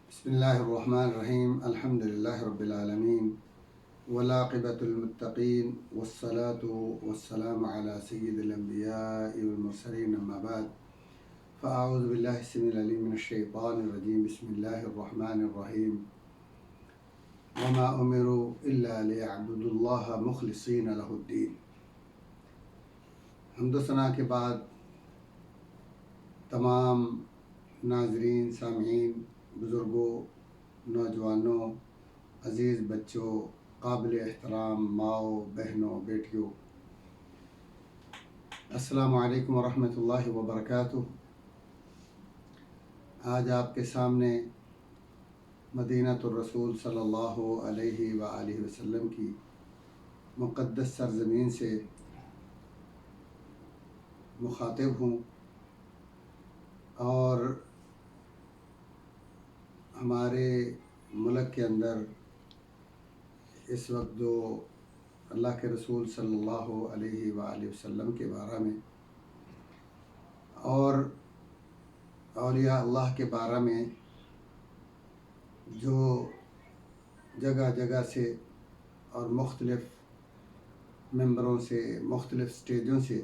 بسم اللہ الرحمن الرحیم الحمد للہ رب العالمین والعاقبۃ للمتقین والصلاة والسلام علی سید الانبیاء والمرسلین اما بعد فاعوذ باللہ السمیع العلیم من الشیطان الرجیم بسم اللہ الرحمن الرحیم وما امروا الا لیعبدوا اللہ مخلصین لہ الدین۔ حمد و ثنا کے بعد تمام ناظرین، سامعین، بزرگوں، نوجوانوں، عزیز بچوں، قابل احترام ماؤں، بہنوں، بیٹیوں، السلام علیکم ورحمۃ اللہ وبرکاتہ۔ آج آپ کے سامنے مدینہ الرسول صلی اللہ علیہ وآلہ وسلم کی مقدس سرزمین سے مخاطب ہوں، اور ہمارے ملک کے اندر اس وقت جو اللہ کے رسول صلی اللہ علیہ وآلہ وسلم کے بارے میں اور اولیاء اللہ کے بارے میں جو جگہ جگہ سے اور مختلف ممبروں سے، مختلف سٹیجوں سے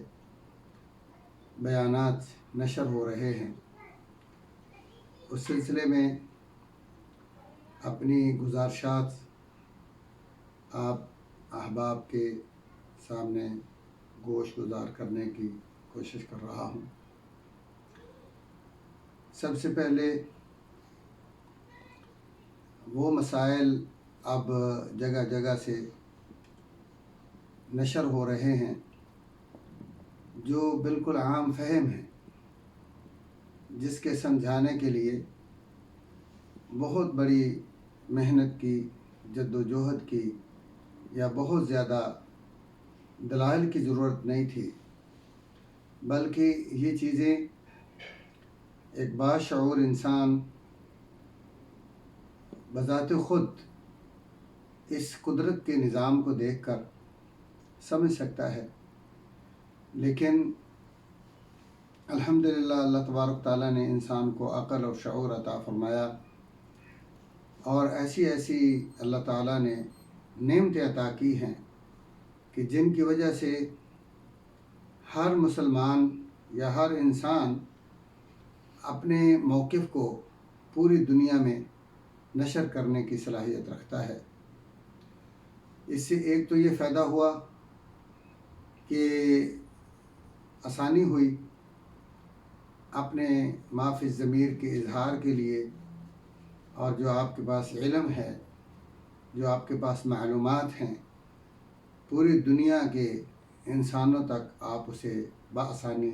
بیانات نشر ہو رہے ہیں، اس سلسلے میں اپنی گزارشات آپ احباب کے سامنے گوش گزار کرنے کی کوشش کر رہا ہوں۔ سب سے پہلے وہ مسائل اب جگہ جگہ سے نشر ہو رہے ہیں جو بالکل عام فہم ہیں، جس کے سمجھانے کے لیے بہت بڑی محنت کی، جد و جہد کی، یا بہت زیادہ دلائل کی ضرورت نہیں تھی، بلکہ یہ چیزیں ایک باشعور انسان بذات خود اس قدرت کے نظام کو دیکھ کر سمجھ سکتا ہے۔ لیکن الحمدللہ اللہ تبارک تعالیٰ نے انسان کو عقل اور شعور عطا فرمایا، اور ایسی اللہ تعالیٰ نے نعمتیں عطا کی ہیں کہ جن کی وجہ سے ہر مسلمان یا ہر انسان اپنے موقف کو پوری دنیا میں نشر کرنے کی صلاحیت رکھتا ہے۔ اس سے ایک تو یہ فائدہ ہوا کہ آسانی ہوئی اپنے ما فی الضمیر کے اظہار کے لیے، اور جو آپ کے پاس علم ہے، جو آپ کے پاس معلومات ہیں، پوری دنیا کے انسانوں تک آپ اسے بآسانی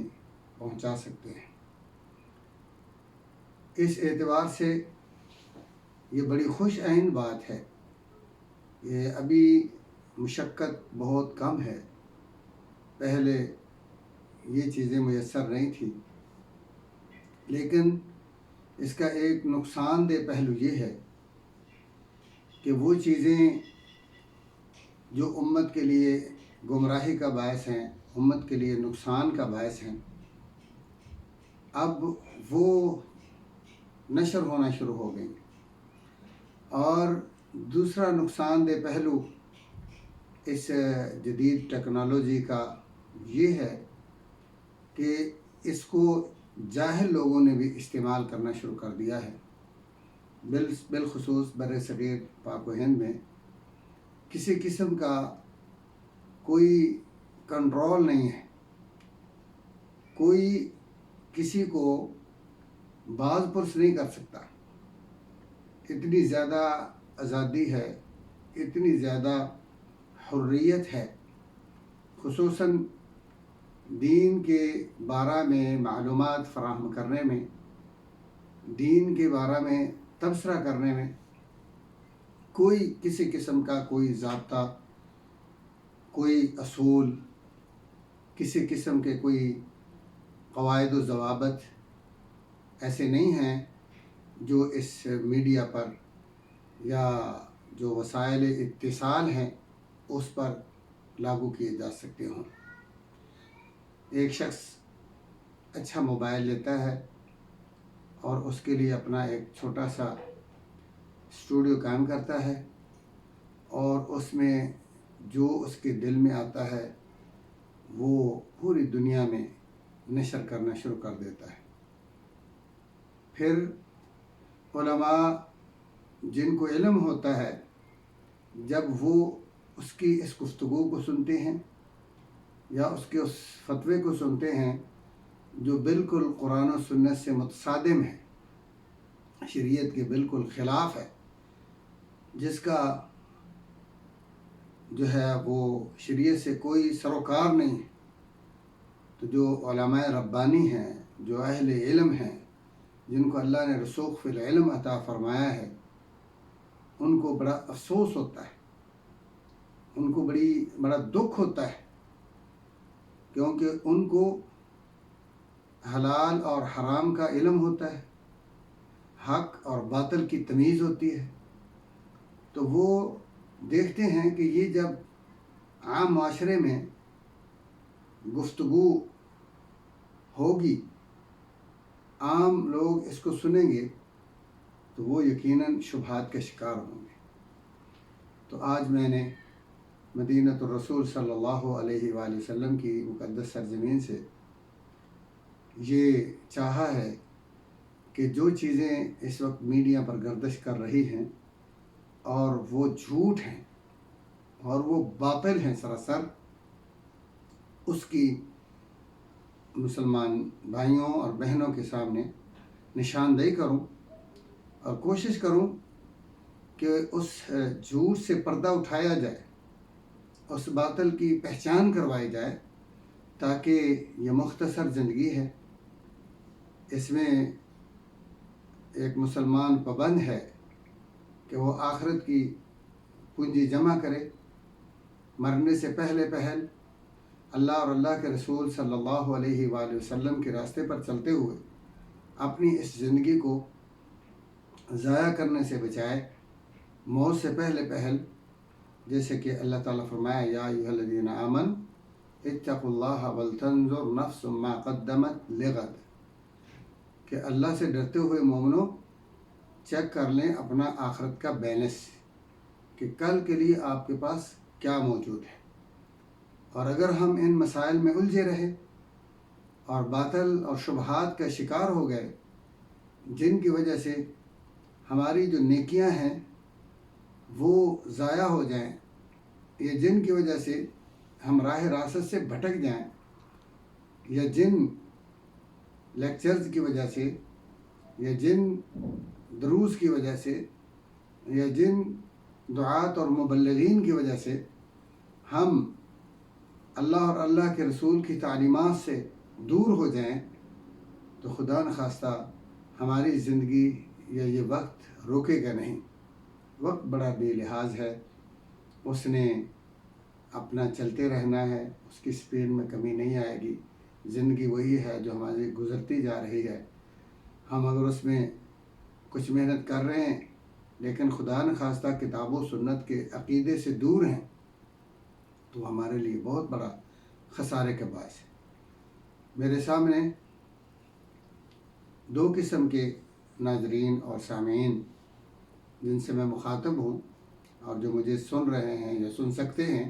پہنچا سکتے ہیں۔ اس اعتبار سے یہ بڑی خوش عین بات ہے۔ یہ ابھی مشقت بہت کم ہے، پہلے یہ چیزیں میسر نہیں تھیں، لیکن اس کا ایک نقصان دہ پہلو یہ ہے کہ وہ چیزیں جو امت کے لیے گمراہی کا باعث ہیں، امت کے لیے نقصان کا باعث ہیں، اب وہ نشر ہونا شروع ہو گئی۔ اور دوسرا نقصان دہ پہلو اس جدید ٹیکنالوجی کا یہ ہے کہ اس کو جاہل لوگوں نے بھی استعمال کرنا شروع کر دیا ہے۔ بالخصوص بر صغیر پاک و ہند میں کسی قسم کا کوئی کنٹرول نہیں ہے، کوئی کسی کو باز پرس نہیں کر سکتا۔ اتنی زیادہ آزادی ہے، اتنی زیادہ حریت ہے، خصوصاً دین کے بارے میں معلومات فراہم کرنے میں، دین کے بارے میں تبصرہ کرنے میں کوئی کسی قسم کا کوئی ضابطہ، کوئی اصول، کسی قسم کے کوئی قواعد و ضوابط ایسے نہیں ہیں جو اس میڈیا پر یا جو وسائل اتصال ہیں اس پر لاگو کیے جا سکتے ہوں۔ ایک شخص اچھا موبائل لیتا ہے اور اس کے لیے اپنا ایک چھوٹا سا اسٹوڈیو قائم کرتا ہے اور اس میں جو اس کے دل میں آتا ہے وہ پوری دنیا میں نشر کرنا شروع کر دیتا ہے۔ پھر علماء جن کو علم ہوتا ہے جب وہ اس کی اس گفتگو کو سنتے ہیں یا اس کے اس فتوے کو سنتے ہیں جو بالکل قرآن و سنت سے متصادم ہے، شریعت کے بالکل خلاف ہے، جس کا جو ہے وہ شریعت سے کوئی سروکار نہیں ہے، تو جو علماء ربانی ہیں، جو اہل علم ہیں، جن کو اللہ نے رسوخ فی العلم عطا فرمایا ہے، ان کو بڑا افسوس ہوتا ہے، ان کو بڑا دکھ ہوتا ہے، کیونکہ ان کو حلال اور حرام کا علم ہوتا ہے، حق اور باطل کی تمیز ہوتی ہے، تو وہ دیکھتے ہیں کہ یہ جب عام معاشرے میں گفتگو ہوگی، عام لوگ اس کو سنیں گے، تو وہ یقیناً شبہات کے شکار ہوں گے۔ تو آج میں نے مدینۃ الرسول صلی اللہ علیہ وآلہ وسلم کی مقدس سرزمین سے یہ چاہا ہے کہ جو چیزیں اس وقت میڈیا پر گردش کر رہی ہیں اور وہ جھوٹ ہیں اور وہ باطل ہیں سراسر، اس کی مسلمان بھائیوں اور بہنوں کے سامنے نشاندہی کروں اور کوشش کروں کہ اس جھوٹ سے پردہ اٹھایا جائے، اس باطل کی پہچان کروائی جائے، تاکہ یہ مختصر زندگی ہے، اس میں ایک مسلمان پابند ہے کہ وہ آخرت کی پونجی جمع کرے، مرنے سے پہلے اللہ اور اللہ کے رسول صلی اللہ علیہ وآلہ وسلم کے راستے پر چلتے ہوئے اپنی اس زندگی کو ضائع کرنے سے بچائے، موت سے پہلے جیسے کہ اللہ تعالیٰ فرمایا یا ایھا الذین آمنوا اتقوا اللہ ولتنظر نفس ما قدمت لغد، کہ اللہ سے ڈرتے ہوئے مومنوں چیک کر لیں اپنا آخرت کا بیلنس کہ کل کے لیے آپ کے پاس کیا موجود ہے۔ اور اگر ہم ان مسائل میں الجھے رہے اور باطل اور شبہات کا شکار ہو گئے، جن کی وجہ سے ہماری جو نیکیاں ہیں وہ ضائع ہو جائیں، یا جن کی وجہ سے ہم راہ راست سے بھٹک جائیں، یا جن لیکچرز کی وجہ سے یا جن دروس کی وجہ سے یا جن دعات اور مبلغین کی وجہ سے ہم اللہ اور اللہ کے رسول کی تعلیمات سے دور ہو جائیں، تو خدا نخواستہ ہماری زندگی یا یہ وقت روکے گا نہیں۔ وقت بڑا بے لحاظ ہے، اس نے اپنا چلتے رہنا ہے، اس کی سپیڈ میں کمی نہیں آئے گی۔ زندگی وہی ہے جو ہماری گزرتی جا رہی ہے، ہم اگر اس میں کچھ محنت کر رہے ہیں لیکن خدا نخواستہ کتاب و سنت کے عقیدے سے دور ہیں، تو ہمارے لیے بہت بڑا خسارے کا باعث ہے۔ میرے سامنے دو قسم کے ناظرین اور سامعین جن سے میں مخاطب ہوں اور جو مجھے سن رہے ہیں یا سن سکتے ہیں،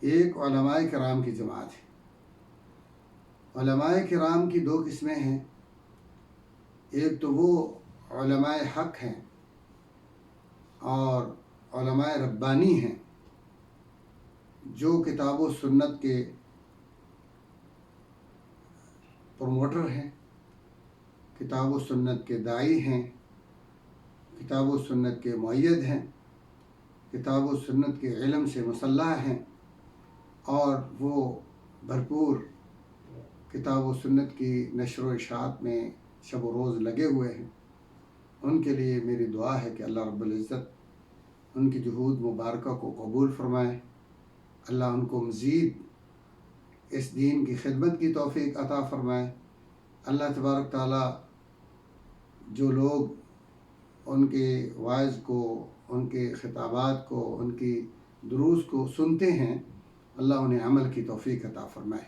ایک علماء کرام کی جماعت ہے۔ علماء کرام کی دو قسمیں ہیں، ایک تو وہ علماء حق ہیں اور علماء ربانی ہیں جو کتاب و سنت کے پروموٹر ہیں، کتاب و سنت کے داعی ہیں، کتاب و سنت کے مؤید ہیں، کتاب و سنت کے علم سے مسلح ہیں، اور وہ بھرپور کتاب و سنت کی نشر و اشاعت میں شب و روز لگے ہوئے ہیں۔ ان کے لیے میری دعا ہے کہ اللہ رب العزت ان کی جہود مبارکہ کو قبول فرمائے، اللہ ان کو مزید اس دین کی خدمت کی توفیق عطا فرمائے۔ اللہ تبارک تعالیٰ جو لوگ ان کے وعظ کو، ان کے خطابات کو، ان کی دروس کو سنتے ہیں، اللہ انہیں عمل کی توفیق عطا فرمائے۔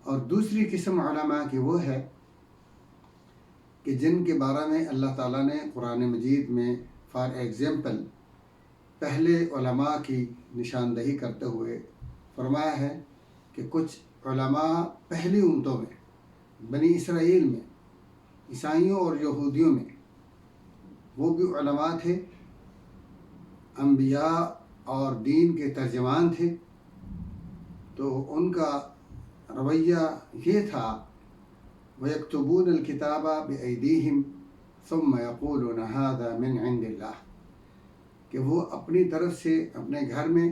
اور دوسری قسم علماء کی وہ ہے کہ جن کے بارے میں اللہ تعالیٰ نے قرآن مجید میں فار ایگزامپل پہلے علماء کی نشاندہی کرتے ہوئے فرمایا ہے کہ کچھ علماء پہلی امتوں میں بنی اسرائیل میں عیسائیوں اور یہودیوں میں وہ بھی علماء تھے، انبیاء اور دین کے ترجمان تھے، تو ان کا رویہ یہ تھا وَيَكْتُبُونَ الْكِتَابَ بِأَيْدِيهِمْ ثُمَّ يَقُولُونَ هَذَا مِنْ عِنْدِ اللَّهِ کہ وہ اپنی طرف سے اپنے گھر میں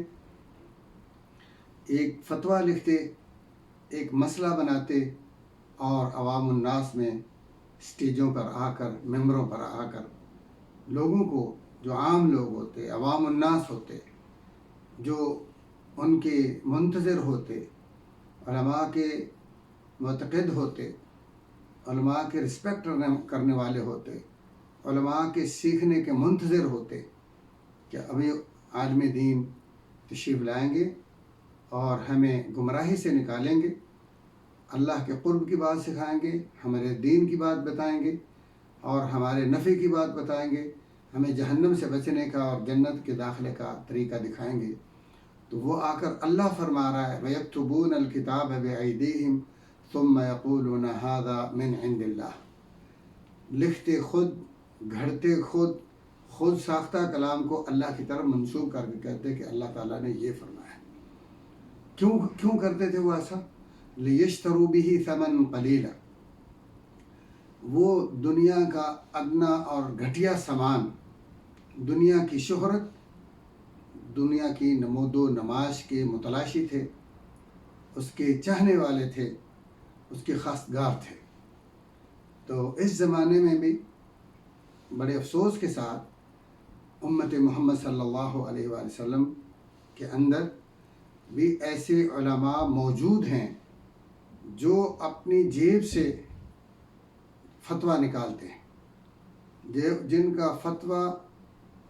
ایک فتویٰ لکھتے، ایک مسئلہ بناتے اور عوام الناس میں سٹیجوں پر آ کر، ممبروں پر آ کر لوگوں کو، جو عام لوگ ہوتے، عوام الناس ہوتے، جو ان کے منتظر ہوتے، علماء کے معتقد ہوتے، علماء کے رسپیکٹ کرنے والے ہوتے، علماء کے سیکھنے کے منتظر ہوتے کہ ابھی عالم دین تشریف لائیں گے اور ہمیں گمراہی سے نکالیں گے، اللہ کے قرب کی بات سکھائیں گے، ہمارے دین کی بات بتائیں گے اور ہمارے نفع کی بات بتائیں گے، ہمیں جہنم سے بچنے کا اور جنت کے داخلے کا طریقہ دکھائیں گے۔ تو وہ آ کر اللہ فرما رہا ہے وَيَكْتُبُونَ الْكِتَابَ بِأَيْدِيهِمْ ثُمَّ يَقُولُونَ هَذَا مِنْ عِنْدِ اللَّهِ، لکھتے خود، گھڑتے خود، خود ساختہ کلام کو اللہ کی طرف منسوب کر کے کہتے کہ اللہ تعالیٰ نے یہ فرمایا۔ کیوں کرتے تھے وہ ایسا؟ لِيَشْتَرُوا بِهِ ثَمَنًا قَلِيلًا، وہ دنیا کا ادنا اور گھٹیا سامان، دنیا کی شہرت، دنیا کی نمود و نمائش کے متلاشی تھے، اس کے چاہنے والے تھے، اس کے خواستگار تھے۔ تو اس زمانے میں بھی بڑے افسوس کے ساتھ امت محمد صلی اللہ علیہ وآلہ وسلم کے اندر بھی ایسے علماء موجود ہیں جو اپنی جیب سے فتویٰ نکالتے ہیں، جن کا فتویٰ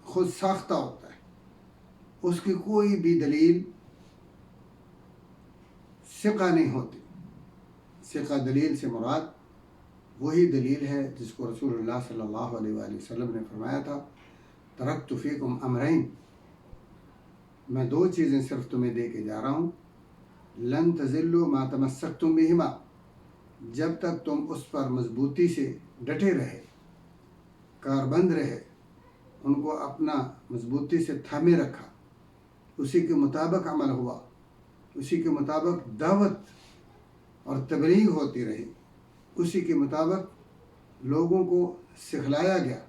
خود ساختہ ہوتا ہے، اس کی کوئی بھی دلیل ثقہ نہیں ہوتی۔ ثقہ دلیل سے مراد وہی دلیل ہے جس کو رسول اللہ صلی اللہ علیہ وآلہ وسلم نے فرمایا تھا ترکت فیکم امرین، میں دو چیزیں صرف تمہیں دے کے جا رہا ہوں، لن تضلوا ما تمسکتم بہما، جب تک تم اس پر مضبوطی سے ڈٹے رہے، کاربند رہے، ان کو اپنا مضبوطی سے تھامے رکھا، اسی کے مطابق عمل ہوا، اسی کے مطابق دعوت اور تبلیغ ہوتی رہی، اسی کے مطابق لوگوں کو سکھلایا گیا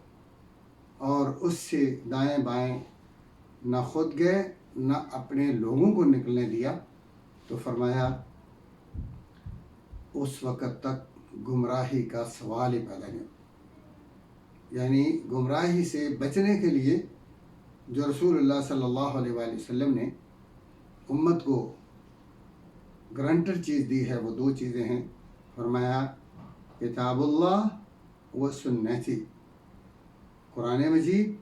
اور اس سے دائیں بائیں نہ خود گئے نہ اپنے لوگوں کو نکلنے دیا، تو فرمایا اس وقت تک گمراہی کا سوال ہی پیدا نہیں۔ یعنی گمراہی سے بچنے کے لیے جو رسول اللہ صلی اللہ علیہ وآلہ وسلم نے امت کو گرانٹر چیز دی ہے وہ دو چیزیں ہیں، فرمایا کتاب اللہ و سنتی، قرآن مجید،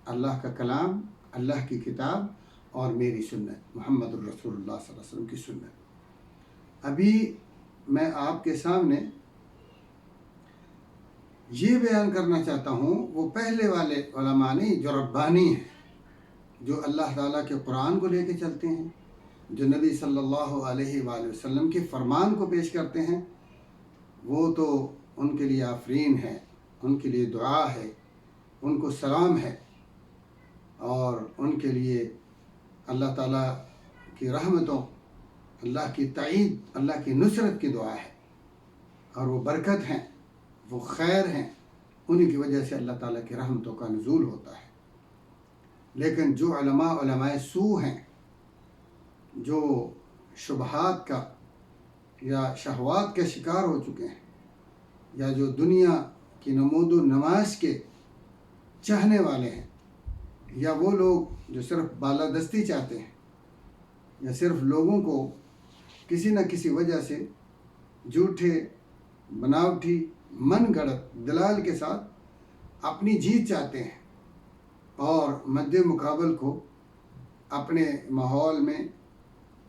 اللہ کا کلام، اللہ کی کتاب اور میری سنت، محمد الرسول اللہ صلی اللہ علیہ وسلم کی سنت۔ ابھی میں آپ کے سامنے یہ بیان کرنا چاہتا ہوں، وہ پہلے والے علماء نہیں جو ربانی ہیں، جو اللہ تعالیٰ کے قرآن کو لے کے چلتے ہیں، جو نبی صلی اللہ علیہ وآلہ وسلم کے فرمان کو پیش کرتے ہیں، وہ تو ان کے لیے آفرین ہے، ان کے لیے دعا ہے، ان کو سلام ہے، اور ان کے لیے اللہ تعالیٰ کی رحمتوں، اللہ کی تائید، اللہ کی نصرت کی دعا ہے، اور وہ برکت ہیں، وہ خیر ہیں، انہی کی وجہ سے اللہ تعالیٰ کی رحمتوں کا نزول ہوتا ہے۔ لیکن جو علماء سو ہیں، جو شبہات کا یا شہوات کے شکار ہو چکے ہیں، یا جو دنیا کی نمود و نمائش کے چاہنے والے ہیں، یا وہ لوگ جو صرف بالادستی چاہتے ہیں، یا صرف لوگوں کو کسی نہ کسی وجہ سے جھوٹے، بناوٹی، من گڑت دلال کے ساتھ اپنی جیت چاہتے ہیں، اور مد مقابل کو اپنے ماحول میں،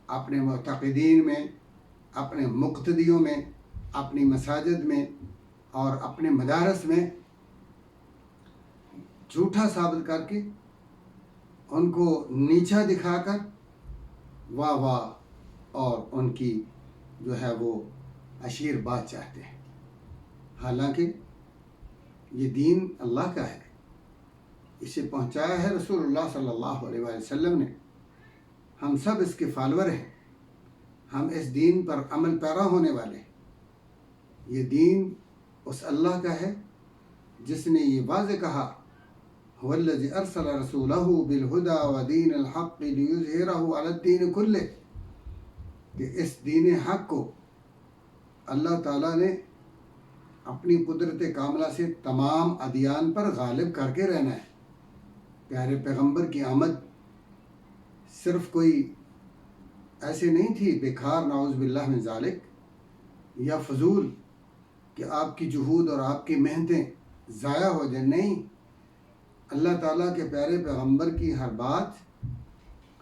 اپنے معتقدین میں، اپنے مقتدیوں میں، اپنی مساجد میں اور اپنے مدارس میں جھوٹا ثابت کر کے ان کو نیچا دکھا کر واہ واہ اور ان کی جو ہے وہ عشیر بات چاہتے ہیں، حالانکہ یہ دین اللہ کا ہے، اسے پہنچایا ہے رسول اللہ صلی اللہ علیہ وآلہ وسلم نے، ہم سب اس کے فالور ہیں، ہم اس دین پر عمل پیرا ہونے والے ہیں۔ یہ دین اس اللہ کا ہے جس نے یہ واضح کہا هو الذی ارسل رسولہ بالہدی ودین الحق لیظہرہ علی الدین کلہ، کہ اس دین حق کو اللہ تعالیٰ نے اپنی قدرت کاملہ سے تمام ادیان پر غالب کر کے رہنا ہے۔ پیارے پیغمبر کی آمد صرف کوئی ایسے نہیں تھی بیکار، نعوذ باللہ من ذالک، یا فضول کہ آپ کی جہود اور آپ کی محنتیں ضائع ہو جائیں، نہیں، اللہ تعالیٰ کے پیارے پیغمبر کی ہر بات،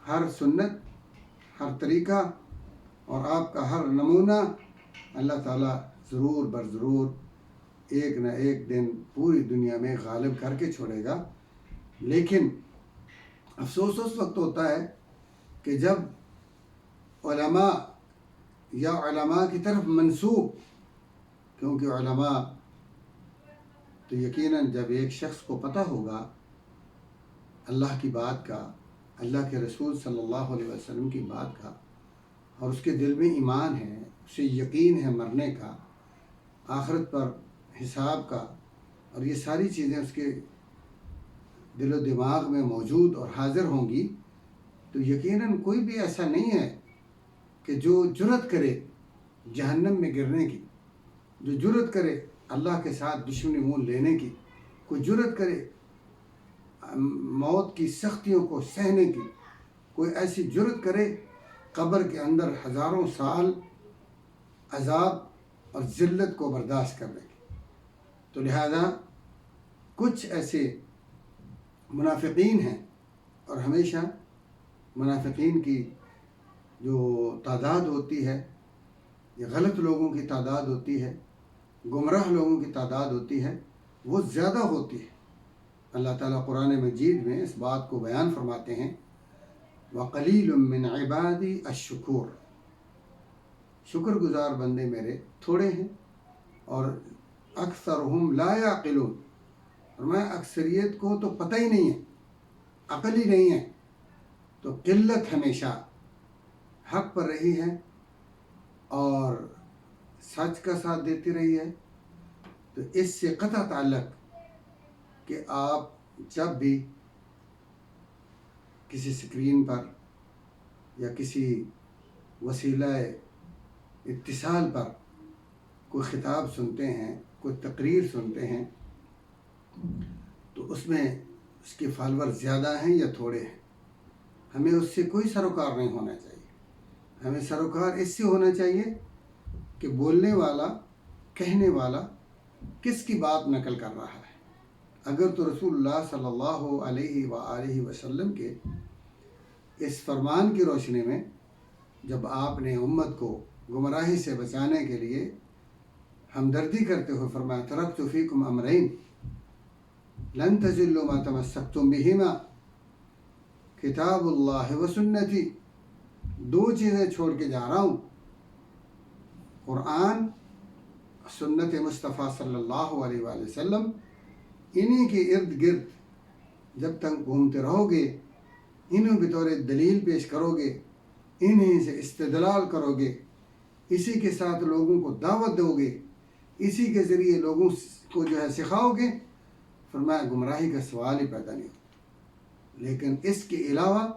ہر سنت، ہر طریقہ اور آپ کا ہر نمونہ اللہ تعالیٰ ضرور بر ضرور ایک نہ ایک دن پوری دنیا میں غالب کر کے چھوڑے گا۔ لیکن افسوس اس وقت ہوتا ہے کہ جب علماء یا علماء کی طرف منسوب، کیونکہ علماء تو یقیناً جب ایک شخص کو پتہ ہوگا اللہ کی بات کا، اللہ کے رسول صلی اللہ علیہ وسلم کی بات کا، اور اس کے دل میں ایمان ہے، اسے یقین ہے مرنے کا، آخرت پر حساب کا، اور یہ ساری چیزیں اس کے دل و دماغ میں موجود اور حاضر ہوں گی، تو یقیناً کوئی بھی ایسا نہیں ہے کہ جو جرأت کرے جہنم میں گرنے کی، جو جرأت کرے اللہ کے ساتھ دشمنی مول لینے کی، کوئی جرأت کرے موت کی سختیوں کو سہنے کی، کوئی ایسی جرأت کرے قبر کے اندر ہزاروں سال عذاب اور ذلت کو برداشت کرنے کی۔ تو لہذا کچھ ایسے منافقین ہیں، اور ہمیشہ منافقین کی جو تعداد ہوتی ہے، یہ غلط لوگوں کی تعداد ہوتی ہے، گمراہ لوگوں کی تعداد ہوتی ہے، وہ زیادہ ہوتی ہے۔ اللہ تعالیٰ قرآن مجید میں اس بات کو بیان فرماتے ہیں، وَقَلِيلٌ مِّنْ عِبَادِي الشُّكُورُ، شکر گزار بندے میرے تھوڑے ہیں، اور اکثرہم لا یعقلون، اور میں اکثریت کو تو پتہ ہی نہیں ہے، عقل ہی نہیں ہے۔ تو قلت ہمیشہ حق پر رہی ہے اور سچ کا ساتھ دیتی رہی ہے، تو اس سے قطع تعلق کہ آپ جب بھی کسی سکرین پر یا کسی وسیلہ اتصال پر کوئی خطاب سنتے ہیں، کوئی تقریر سنتے ہیں، تو اس میں اس کے فالور زیادہ ہیں یا تھوڑے ہیں، ہمیں اس سے کوئی سروکار نہیں ہونا چاہیے۔ ہمیں سروکار اس سے ہونا چاہیے کہ بولنے والا، کہنے والا کس کی بات نقل کر رہا ہے۔ اگر تو رسول اللہ صلی اللہ علیہ وآلہ وسلم کے اس فرمان کی روشنی میں جب آپ نے امت کو گمراہی سے بچانے کے لیے ہمدردی کرتے ہوئے فرمایا، ترکت فیکم امرین لن تضلوا ما تمسکتم بہما کتاب اللہ و سنتی، دو چیزیں چھوڑ کے جا رہا ہوں، قرآن، سنت مصطفیٰ صلی اللہ علیہ وآلہ وسلم، انہی کے ارد گرد جب تک گھومتے رہو گے، انہیں بطور دلیل پیش کرو گے، انہیں سے استدلال کرو گے، اسی کے ساتھ لوگوں کو دعوت دو گے، اسی کے ذریعے لوگوں کو جو ہے سکھاؤ گے، فرمایا گمراہی کا سوال ہی پیدا نہیں ہوتا۔ لیکن اس کے علاوہ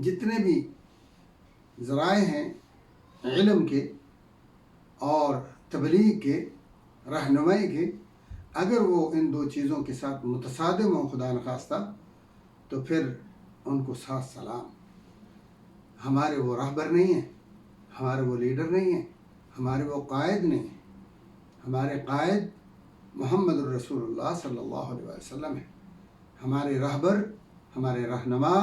جتنے بھی ذرائع ہیں علم کے اور تبلیغ کے، رہنمائی کے، اگر وہ ان دو چیزوں کے ساتھ متصادم ہوں خدا نخواستہ، تو پھر ان کو ساتھ سلام۔ ہمارے وہ رہبر نہیں ہیں، ہمارے وہ لیڈر نہیں ہیں، ہمارے وہ قائد نہیں ہیں، ہمارے قائد محمد الرسول اللہ صلی اللہ علیہ وسلم ہیں، ہمارے رہبر، ہمارے رہنما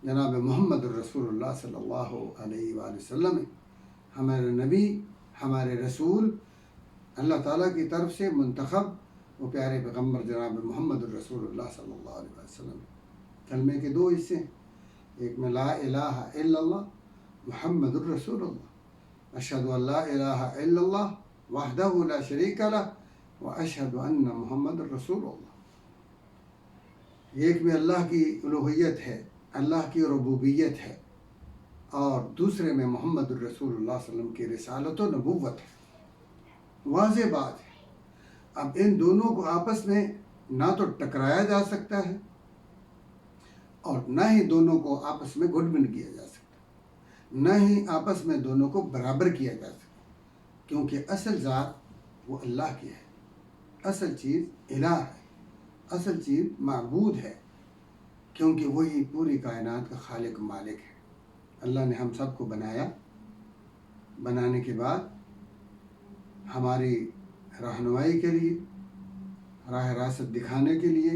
جناب محمد الرسول اللہ صلی اللہ علیہ وآلہ وسلم ہیں، ہمارے نبی، ہمارے رسول اللہ تعالیٰ کی طرف سے منتخب وہ پیارے پیغمبر جناب محمد الرسول اللہ صلی اللہ علیہ وسلم۔ کلمے کے دو حصے ہیں، ایک میں لا الہ الا اللہ محمد الرسول اللہ، اشہد ان لا الہ الا اللہ وحدہ لا شریک لہ واشہد ان محمد الرسول اللہ۔ ایک میں اللہ کی الوہیت ہے، اللہ کی ربوبیت ہے، اور دوسرے میں محمد الرسول اللہ صلی اللہ علیہ وسلم کی رسالت و نبوت ہے۔ واضح بات ہے۔ اب ان دونوں کو آپس میں نہ تو ٹکرایا جا سکتا ہے اور نہ ہی دونوں کو آپس میں گڈ بن کیا جا سکتا، نہ ہی آپس میں دونوں کو برابر کیا جا سکتا، کیونکہ اصل ذات وہ اللہ کی ہے، اصل چیز الہ ہے، اصل چیز معبود ہے، کیونکہ وہی پوری کائنات کا خالق مالک ہے۔ اللہ نے ہم سب کو بنایا، بنانے کے بعد ہماری رہنمائی کے لیے، راہ راست دکھانے کے لیے،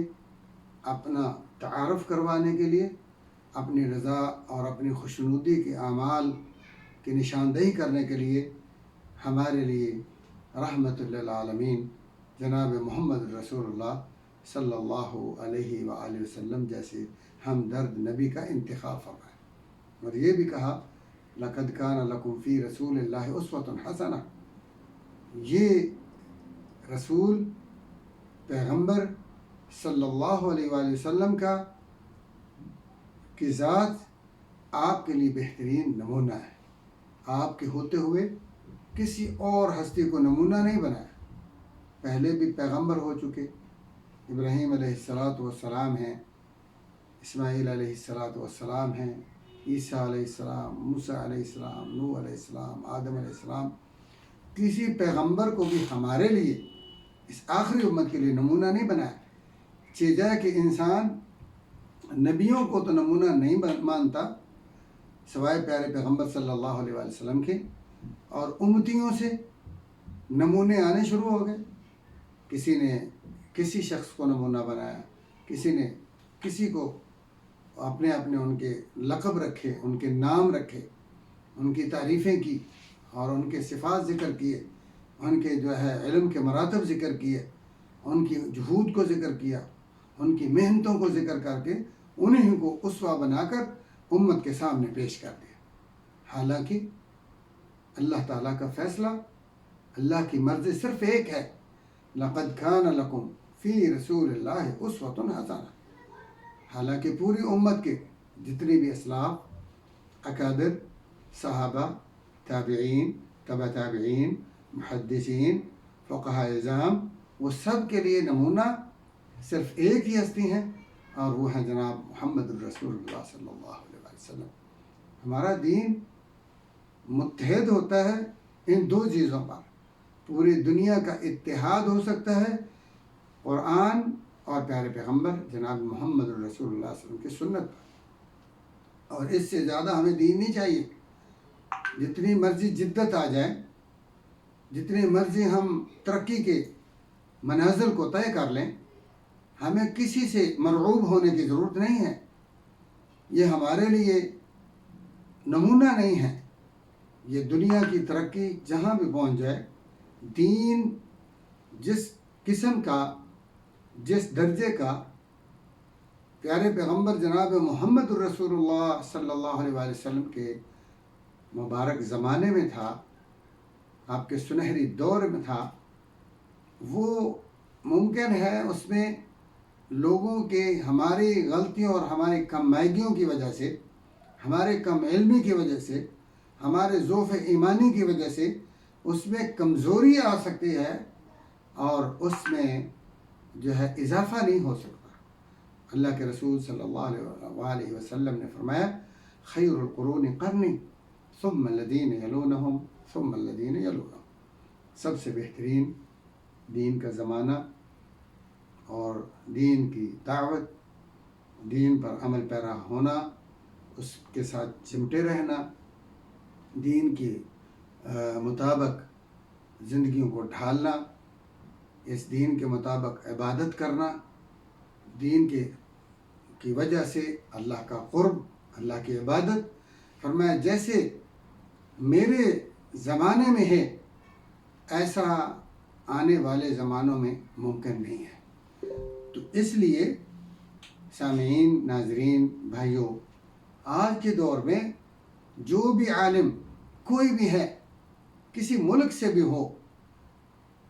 اپنا تعارف کروانے کے لیے، اپنی رضا اور اپنی خوشنودی کے اعمال کی نشاندہی کرنے کے لیے ہمارے لیے رحمت للعالمین جناب محمد رسول اللہ صلی اللہ علیہ وآلہ وسلم جیسے ہمدرد نبی کا انتخاب فرمایا، اور یہ بھی کہا لقد کان لکم فی رسول اللہ اسوۃ حسنہ۔ یہ رسول پیغمبر صلی اللہ علیہ وآلہ وسلم کی ذات آپ کے لیے بہترین نمونہ ہے۔ آپ کے ہوتے ہوئے کسی اور ہستی کو نمونہ نہیں بنایا۔ پہلے بھی پیغمبر ہو چکے، ابراہیم علیہ السلام ہیں، اسماعیل علیہ السلام ہیں، عیسیٰ علیہ السلام، موسیٰ علیہ السلام، نوح علیہ السلام، آدم علیہ السلام۔ کسی پیغمبر کو بھی ہمارے لیے، اس آخری امت کے لیے نمونہ نہیں بنایا۔ چیزیں کہ انسان نبیوں کو تو نمونہ نہیں مانتا سوائے پیارے پیغمبر صلی اللہ علیہ وآلہ وسلم کے، اور امتیوں سے نمونے آنے شروع ہو گئے۔ کسی نے کسی شخص کو نمونہ بنایا، کسی نے کسی کو اپنے ان کے لقب رکھے، ان کے نام رکھے، ان کی تعریفیں کی اور ان کے صفات ذکر کیے، ان کے علم کے مراتب ذکر کیے، ان کی جہود کو ذکر کیا، ان کی محنتوں کو ذکر کر کے انہیں کو اسوہ بنا کر امت کے سامنے پیش کر دیا۔ حالانکہ اللہ تعالیٰ کا فیصلہ، اللہ کی مرضی صرف ایک ہے، لقد کان لکم فی رسول اللہ اسوۃ حسنہ۔ حالانکہ پوری امت کے جتنے بھی اسلاف، اکابر، صحابہ، تابعین، تبع تابعین، محدثین، فقہاء اعظام، وہ سب کے لیے نمونہ صرف ایک ہی ہستی ہیں، اور وہ ہیں جناب محمد الرسول اللہ صلی اللہ علیہ وسلم۔ ہمارا دین متحد ہوتا ہے ان دو چیزوں پر، پوری دنیا کا اتحاد ہو سکتا ہے قرآن اور پیارے پیغمبر جناب محمد الرسول اللہ صلی اللہ علیہ وسلم کی سنت پر، اور اس سے زیادہ ہمیں دین نہیں چاہیے۔ جتنی مرضی جدت آ جائے، جتنی مرضی ہم ترقی کے منازل کو طے کر لیں، ہمیں کسی سے مرعوب ہونے کی ضرورت نہیں ہے۔ یہ ہمارے لیے نمونہ نہیں ہے۔ یہ دنیا کی ترقی جہاں بھی پہنچ جائے، دین جس قسم کا، جس درجے کا پیارے پیغمبر جناب محمد الرسول اللہ صلی اللہ علیہ وآلہ وسلم کے مبارک زمانے میں تھا، آپ کے سنہری دور میں تھا، وہ ممکن ہے اس میں لوگوں کے ہماری غلطیوں اور ہماری کم مائگیوں کی وجہ سے، ہمارے کم علمی کی وجہ سے، ہمارے ضعف ایمانی کی وجہ سے اس میں کمزوری آ سکتی ہے، اور اس میں اضافہ نہیں ہو سکتا۔ اللہ کے رسول صلی اللہ علیہ وسلم نے فرمایا خیر القرون قرنی ثم الذین یلونہم ثم الذین یلونہم۔ سب سے بہترین دین کا زمانہ اور دین کی دعوت، دین پر عمل پیرا ہونا، اس کے ساتھ چمٹے رہنا، دین کے مطابق زندگیوں کو ڈھالنا، اس دین کے مطابق عبادت کرنا، دین کی وجہ سے اللہ کا قرب، اللہ کی عبادت۔ فرمایا جیسے میرے زمانے میں ہے ایسا آنے والے زمانوں میں ممکن نہیں ہے۔ تو اس لیے سامعین، ناظرین، بھائیوں، آج کے دور میں جو بھی عالم کوئی بھی ہے، کسی ملک سے بھی ہو،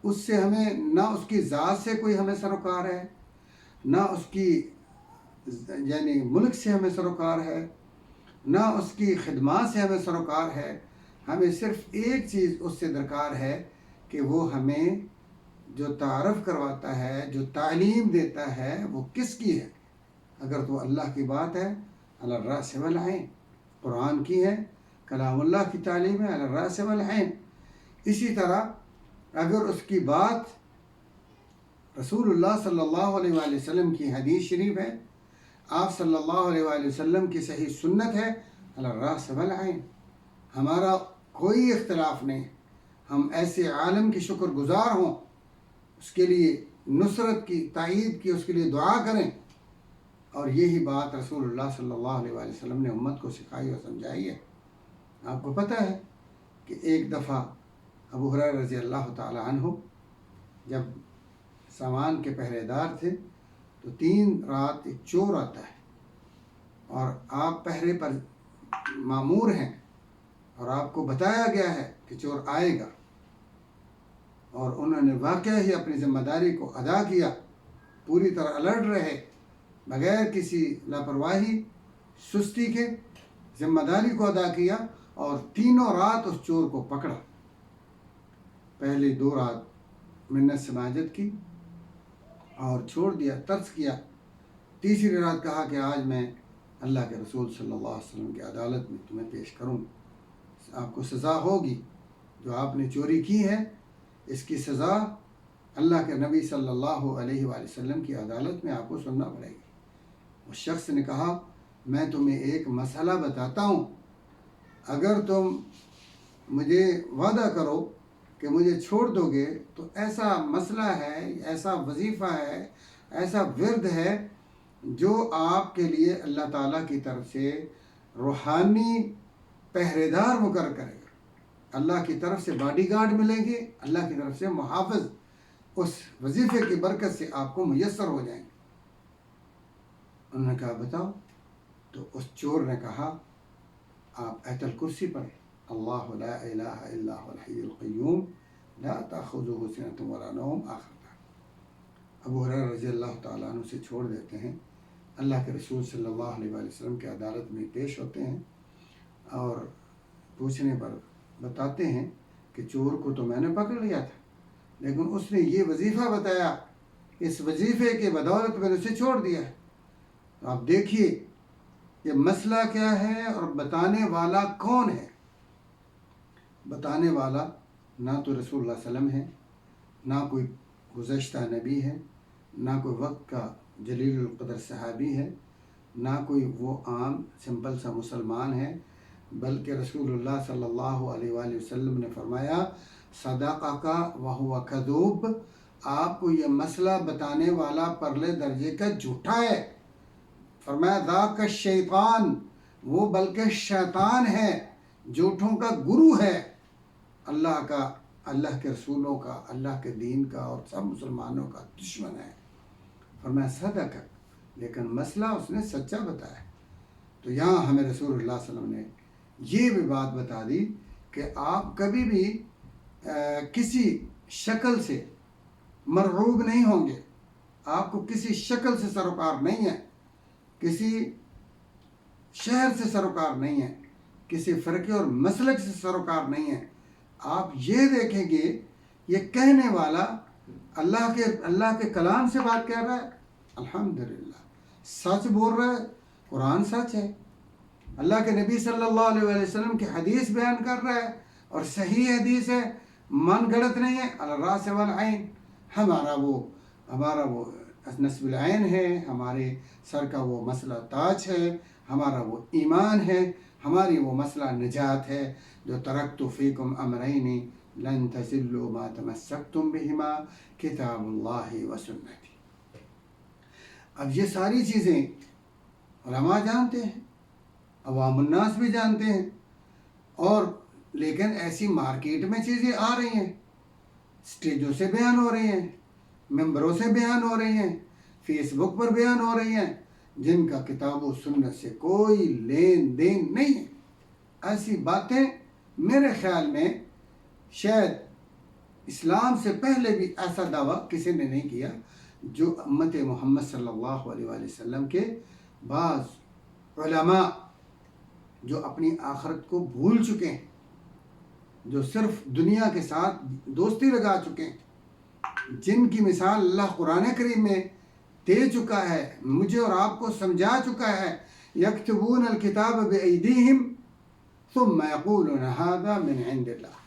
اس سے ہمیں نہ اس کی ذات سے کوئی ہمیں سروکار ہے، نہ اس کی یعنی ملک سے ہمیں سروکار ہے، نہ اس کی خدمات سے ہمیں سروکار ہے۔ ہمیں صرف ایک چیز اس سے درکار ہے کہ وہ ہمیں جو تعارف کرواتا ہے، جو تعلیم دیتا ہے، وہ کس کی ہے۔ اگر تو اللہ کی بات ہے، علی الراس والعین، قرآن کی ہے، کلام اللہ کی تعلیم ہے، علی الراس والعین۔ اسی طرح اگر اس کی بات رسول اللہ صلی اللہ علیہ وآلہ وسلم کی حدیث شریف ہے، آپ صلی اللہ علیہ وآلہ وسلم کی صحیح سنت ہے، علی الراس والعین، ہمارا کوئی اختلاف نہیں۔ ہم ایسے عالم کی شکر گزار ہوں، اس کے لیے نصرت کی، تائید کی، اس کے لیے دعا کریں۔ اور یہی بات رسول اللہ صلی اللہ علیہ وآلہ وسلم نے امت کو سکھائی اور سمجھائی ہے۔ آپ کو پتہ ہے کہ ایک دفعہ ابو ہریرہ رضی اللہ تعالی عنہ جب سامان کے پہرے دار تھے تو 3 رات ایک چور آتا ہے، اور آپ پہرے پر مامور ہیں، اور آپ کو بتایا گیا ہے کہ چور آئے گا، اور انہوں نے واقعہ ہی اپنی ذمہ داری کو ادا کیا، پوری طرح الرٹ رہے، بغیر کسی لاپرواہی، سستی کے ذمہ داری کو ادا کیا، اور 3 رات اس چور کو پکڑا۔ پہلے 2 رات منت سماجت کی اور چھوڑ دیا، ترس کیا۔ تیسری رات کہا کہ آج میں اللہ کے رسول صلی اللہ علیہ وسلم کی عدالت میں تمہیں پیش کروں، آپ کو سزا ہوگی، جو آپ نے چوری کی ہے اس کی سزا اللہ کے نبی صلی اللہ علیہ وآلہ وسلم کی عدالت میں آپ کو سننا پڑے گی۔ اس شخص نے کہا میں تمہیں ایک مسئلہ بتاتا ہوں، اگر تم مجھے وعدہ کرو کہ مجھے چھوڑ دو گے تو ایسا مسئلہ ہے، ایسا وظیفہ ہے، ایسا ورد ہے جو آپ کے لیے اللہ تعالیٰ کی طرف سے روحانی پہرے دار مقرر کرے گا، اللہ کی طرف سے باڈی گارڈ ملیں گے، اللہ کی طرف سے محافظ اس وظیفے کی برکت سے آپ کو میسر ہو جائیں گے۔ انہوں نے کہا بتاؤ، تو اس چور نے کہا آپ آیت الکرسی پڑھیں، اللہ لا الہ الا هو الحی القیوم لا تأخذہ سنۃ ولا نوم، آخر تک۔ ابو ہریرہ رضی اللہ تعالیٰ عنہ سے چھوڑ دیتے ہیں، اللہ کے رسول صلی اللہ علیہ وآلہ وسلم کی عدالت میں پیش ہوتے ہیں، اور پوچھنے پر بتاتے ہیں کہ چور کو تو میں نے پکڑ لیا تھا، لیکن اس نے یہ وظیفہ بتایا، اس وظیفے کے بدولت میں نے اسے چھوڑ دیا ہے۔ تو آپ دیکھیے یہ مسئلہ کیا ہے اور بتانے والا کون ہے۔ بتانے والا نہ تو رسول اللہ صلی اللہ علیہ وسلم ہے، نہ کوئی گزشتہ نبی ہے، نہ کوئی وقت کا جلیل القدر صحابی ہے، نہ کوئی وہ عام سمپل سا مسلمان ہے، بلکہ رسول اللہ صلی اللہ علیہ وآلہ وسلم نے فرمایا صدقک وہو کذوب، آپ کو یہ مسئلہ بتانے والا پرلے درجے کا جھوٹا ہے۔ فرمایا ذاک الشیطان، وہ بلکہ شیطان ہے، جھوٹوں کا گرو ہے، اللہ کا، اللہ کے رسولوں کا، اللہ کے دین کا اور سب مسلمانوں کا دشمن ہے۔ فرمایا صدقک، لیکن مسئلہ اس نے سچا بتایا۔ تو یہاں ہمیں رسول اللہ صلی اللہ علیہ وسلم نے یہ بھی بات بتا دی کہ آپ کبھی بھی کسی شکل سے مرعوب نہیں ہوں گے، آپ کو کسی شکل سے سروکار نہیں ہے، کسی شہر سے سروکار نہیں ہے، کسی فرقے اور مسلک سے سروکار نہیں ہے۔ آپ یہ دیکھیں گے یہ کہنے والا اللہ کے کلام سے بات کر رہا ہے، الحمدللہ سچ بول رہا ہے، قرآن سچ ہے، اللہ کے نبی صلی اللہ علیہ وآلہ وسلم کی حدیث بیان کر رہا ہے، اور صحیح حدیث ہے، من گڑت نہیں ہے، علی الراس والعین، ہمارا وہ نصب العین ہے، ہمارے سر کا وہ مسئلہ تاج ہے، ہمارا وہ ایمان ہے، ہماری وہ مسئلہ نجات ہے، جو ترکت فیکم امرین لن تضلوا ما تمسکتم بہما کتاب اللہ و سنتی۔ اب یہ ساری چیزیں علماء جانتے ہیں، عوام الناس بھی جانتے ہیں، اور لیکن ایسی مارکیٹ میں چیزیں آ رہی ہیں اسٹیجوں سے بیان ہو رہی ہیں، ممبروں سے بیان ہو رہی ہیں، فیس بک پر بیان ہو رہی ہیں، جن کا کتاب و سنت سے کوئی لین دین نہیں ہے۔ ایسی باتیں میرے خیال میں شاید اسلام سے پہلے بھی ایسا دعویٰ کسی نے نہیں کیا۔ جو امت محمد صلی اللہ علیہ وآلہ وسلم کے بعض علماء جو اپنی آخرت کو بھول چکے ہیں، جو صرف دنیا کے ساتھ دوستی لگا چکے ہیں، جن کی مثال اللہ قرآن کریم میں دے چکا ہے، مجھے اور آپ کو سمجھا چکا ہے۔ یکتبون الکتاب بایدیہم ثم یقولون ھذا من عند اللہ۔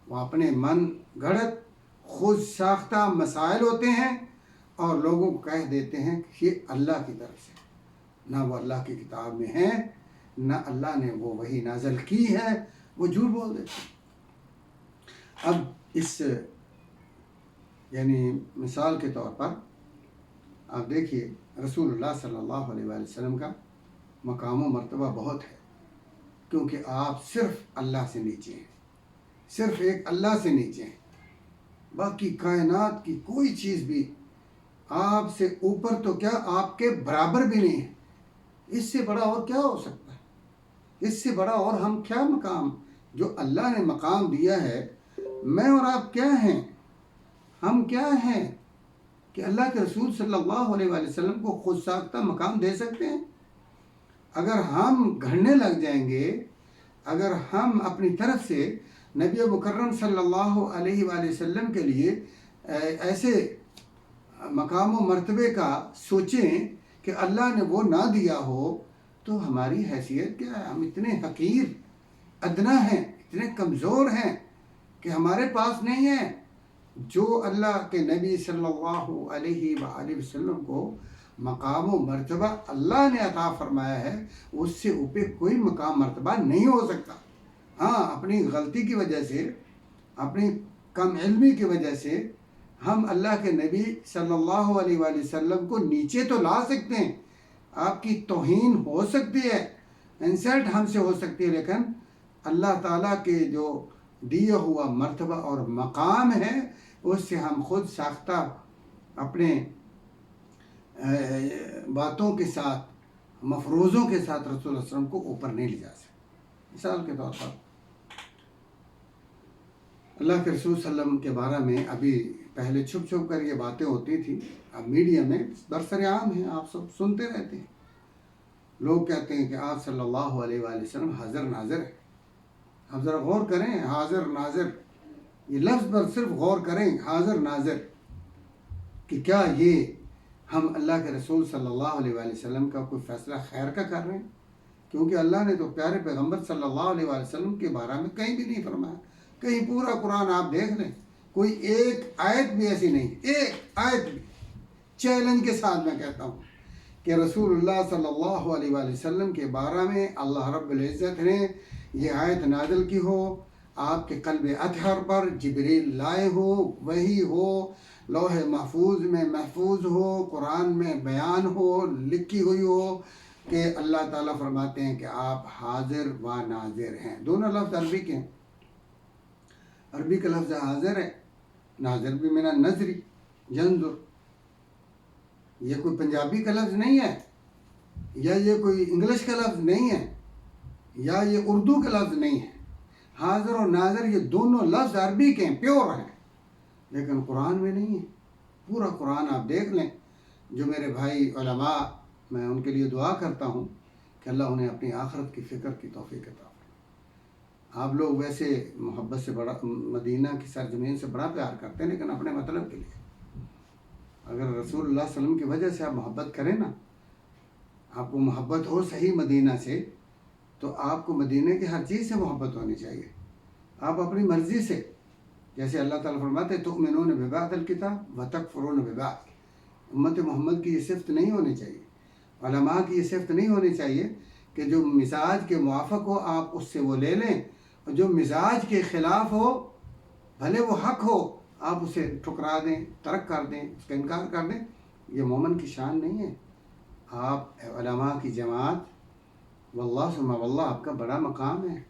وہ اپنے من گھڑت خود ساختہ مسائل ہوتے ہیں اور لوگوں کو کہہ دیتے ہیں کہ یہ اللہ کی طرف سے، نہ وہ اللہ کی کتاب میں ہے، نہ اللہ نے وہ وحی نازل کی ہے، وہ جھوٹ بول دیتے ہیں۔ اب اس یعنی مثال کے طور پر آپ دیکھیے رسول اللہ صلی اللہ علیہ وآلہ وسلم کا مقام و مرتبہ بہت ہے، کیونکہ آپ صرف اللہ سے نیچے ہیں، صرف ایک اللہ سے نیچے ہیں۔ باقی کائنات کی کوئی چیز بھی آپ سے اوپر تو کیا آپ کے برابر بھی نہیں ہے۔ اس سے بڑا اور کیا ہو سکتا ہے؟ اس سے بڑا اور ہم کیا مقام، جو اللہ نے مقام دیا ہے، میں اور آپ کیا ہیں؟ ہم کیا ہیں کہ اللہ کے رسول صلی اللہ علیہ وآلہ وسلم کو خود ساختہ مقام دے سکتے ہیں؟ اگر ہم گھڑنے لگ جائیں گے، اگر ہم اپنی طرف سے نبی مکرم صلی اللہ علیہ وآلہ وسلم کے لیے ایسے مقام و مرتبے کا سوچیں کہ اللہ نے وہ نہ دیا ہو، تو ہماری حیثیت کیا ہے؟ ہم اتنے حقیر ادنا ہیں، اتنے کمزور ہیں کہ ہمارے پاس نہیں ہے۔ جو اللہ کے نبی صلی اللہ علیہ وآلہ وسلم کو مقام و مرتبہ اللہ نے عطا فرمایا ہے، اس سے اوپر کوئی مقام مرتبہ نہیں ہو سکتا۔ ہاں، اپنی غلطی کی وجہ سے، اپنی کم علمی کی وجہ سے ہم اللہ کے نبی صلی اللہ علیہ وآلہ وسلم کو نیچے تو لا سکتے ہیں، آپ کی توہین ہو سکتی ہے، انسلٹ ہم سے ہو سکتی ہے، لیکن اللہ تعالیٰ کے جو دیا ہوا مرتبہ اور مقام ہے، اس سے ہم خود ساختہ اپنے باتوں کے ساتھ، مفروضوں کے ساتھ رسول اللہ صلی اللہ علیہ وسلم کو اوپر نہیں لے جا سکتے۔ مثال کے طور پر اللہ کے رسول صلی اللہ علیہ وسلم کے بارے میں ابھی پہلے چھپ چھپ کر یہ باتیں ہوتی تھیں، اب میڈیا میں برسر عام ہیں، آپ سب سنتے رہتے ہیں۔ لوگ کہتے ہیں کہ آپ صلی اللہ علیہ وآلہ وسلم حاضر ناظر ہیں۔ آپ ذرا غور کریں، حاضر ناظر، یہ لفظ پر صرف غور کریں، حاضر ناظر، کہ کیا یہ ہم اللہ کے رسول صلی اللہ علیہ وآلہ وسلم کا کوئی فیصلہ خیر کا کر رہے ہیں؟ کیونکہ اللہ نے تو پیارے پیغمبر صلی اللہ علیہ وآلہ وسلم کے بارے میں کہیں بھی نہیں فرمایا۔ کہیں پورا قرآن آپ دیکھ لیں، کوئی ایک آیت بھی ایسی نہیں، ایک آیت بھی۔ چیلنج کے ساتھ میں کہتا ہوں کہ رسول اللہ صلی اللہ علیہ وآلہ وسلم کے بارے میں اللہ رب العزت نے یہ آیت نازل کی ہو، آپ کے قلب اطہر پر جبریل لائے ہو، وحی ہو، لوح محفوظ میں محفوظ ہو، قرآن میں بیان ہو، لکھی ہوئی ہو کہ اللہ تعالیٰ فرماتے ہیں کہ آپ حاضر و ناظر ہیں۔ دونوں لفظ عربی کے ہیں، عربی کا لفظ حاضر ہے، ناظر بھی من النظری ینظر۔ یہ کوئی پنجابی کا لفظ نہیں ہے، یا یہ کوئی انگلش کا لفظ نہیں ہے، یا یہ اردو کا لفظ نہیں ہے۔ حاضر اور ناظر یہ دونوں لفظ عربی کے ہیں، پیور ہیں، لیکن قرآن میں نہیں ہے۔ پورا قرآن آپ دیکھ لیں۔ جو میرے بھائی علماء، میں ان کے لیے دعا کرتا ہوں کہ اللہ انہیں اپنی آخرت کی فکر کی توفیق عطا فرمائے۔ آپ لوگ ویسے محبت سے بڑا، مدینہ کی سرزمین سے بڑا پیار کرتے ہیں، لیکن اپنے مطلب کے لیے۔ اگر رسول اللہ صلی اللہ علیہ وسلم کی وجہ سے آپ محبت کریں نا، آپ کو محبت ہو صحیح مدینہ سے، تو آپ کو مدینہ کی ہر چیز سے محبت ہونی چاہیے۔ آپ اپنی مرضی سے، جیسے اللہ تعالیٰ فرماتے تؤمنون ببعض الکتاب وتکفرون ببعض، امت محمد کی یہ صفت نہیں ہونی چاہیے، علماء کی یہ صفت نہیں ہونی چاہیے کہ جو مزاج کے موافق ہو آپ اس سے وہ لے لیں، اور جو مزاج کے خلاف ہو، بھلے وہ حق ہو، آپ اسے ٹھکرا دیں، ترک کر دیں، اس کا انکار کر دیں۔ یہ مومن کی شان نہیں ہے۔ آپ علماء کی جماعت، واللہ ثم واللہ آپ کا بڑا مقام ہے۔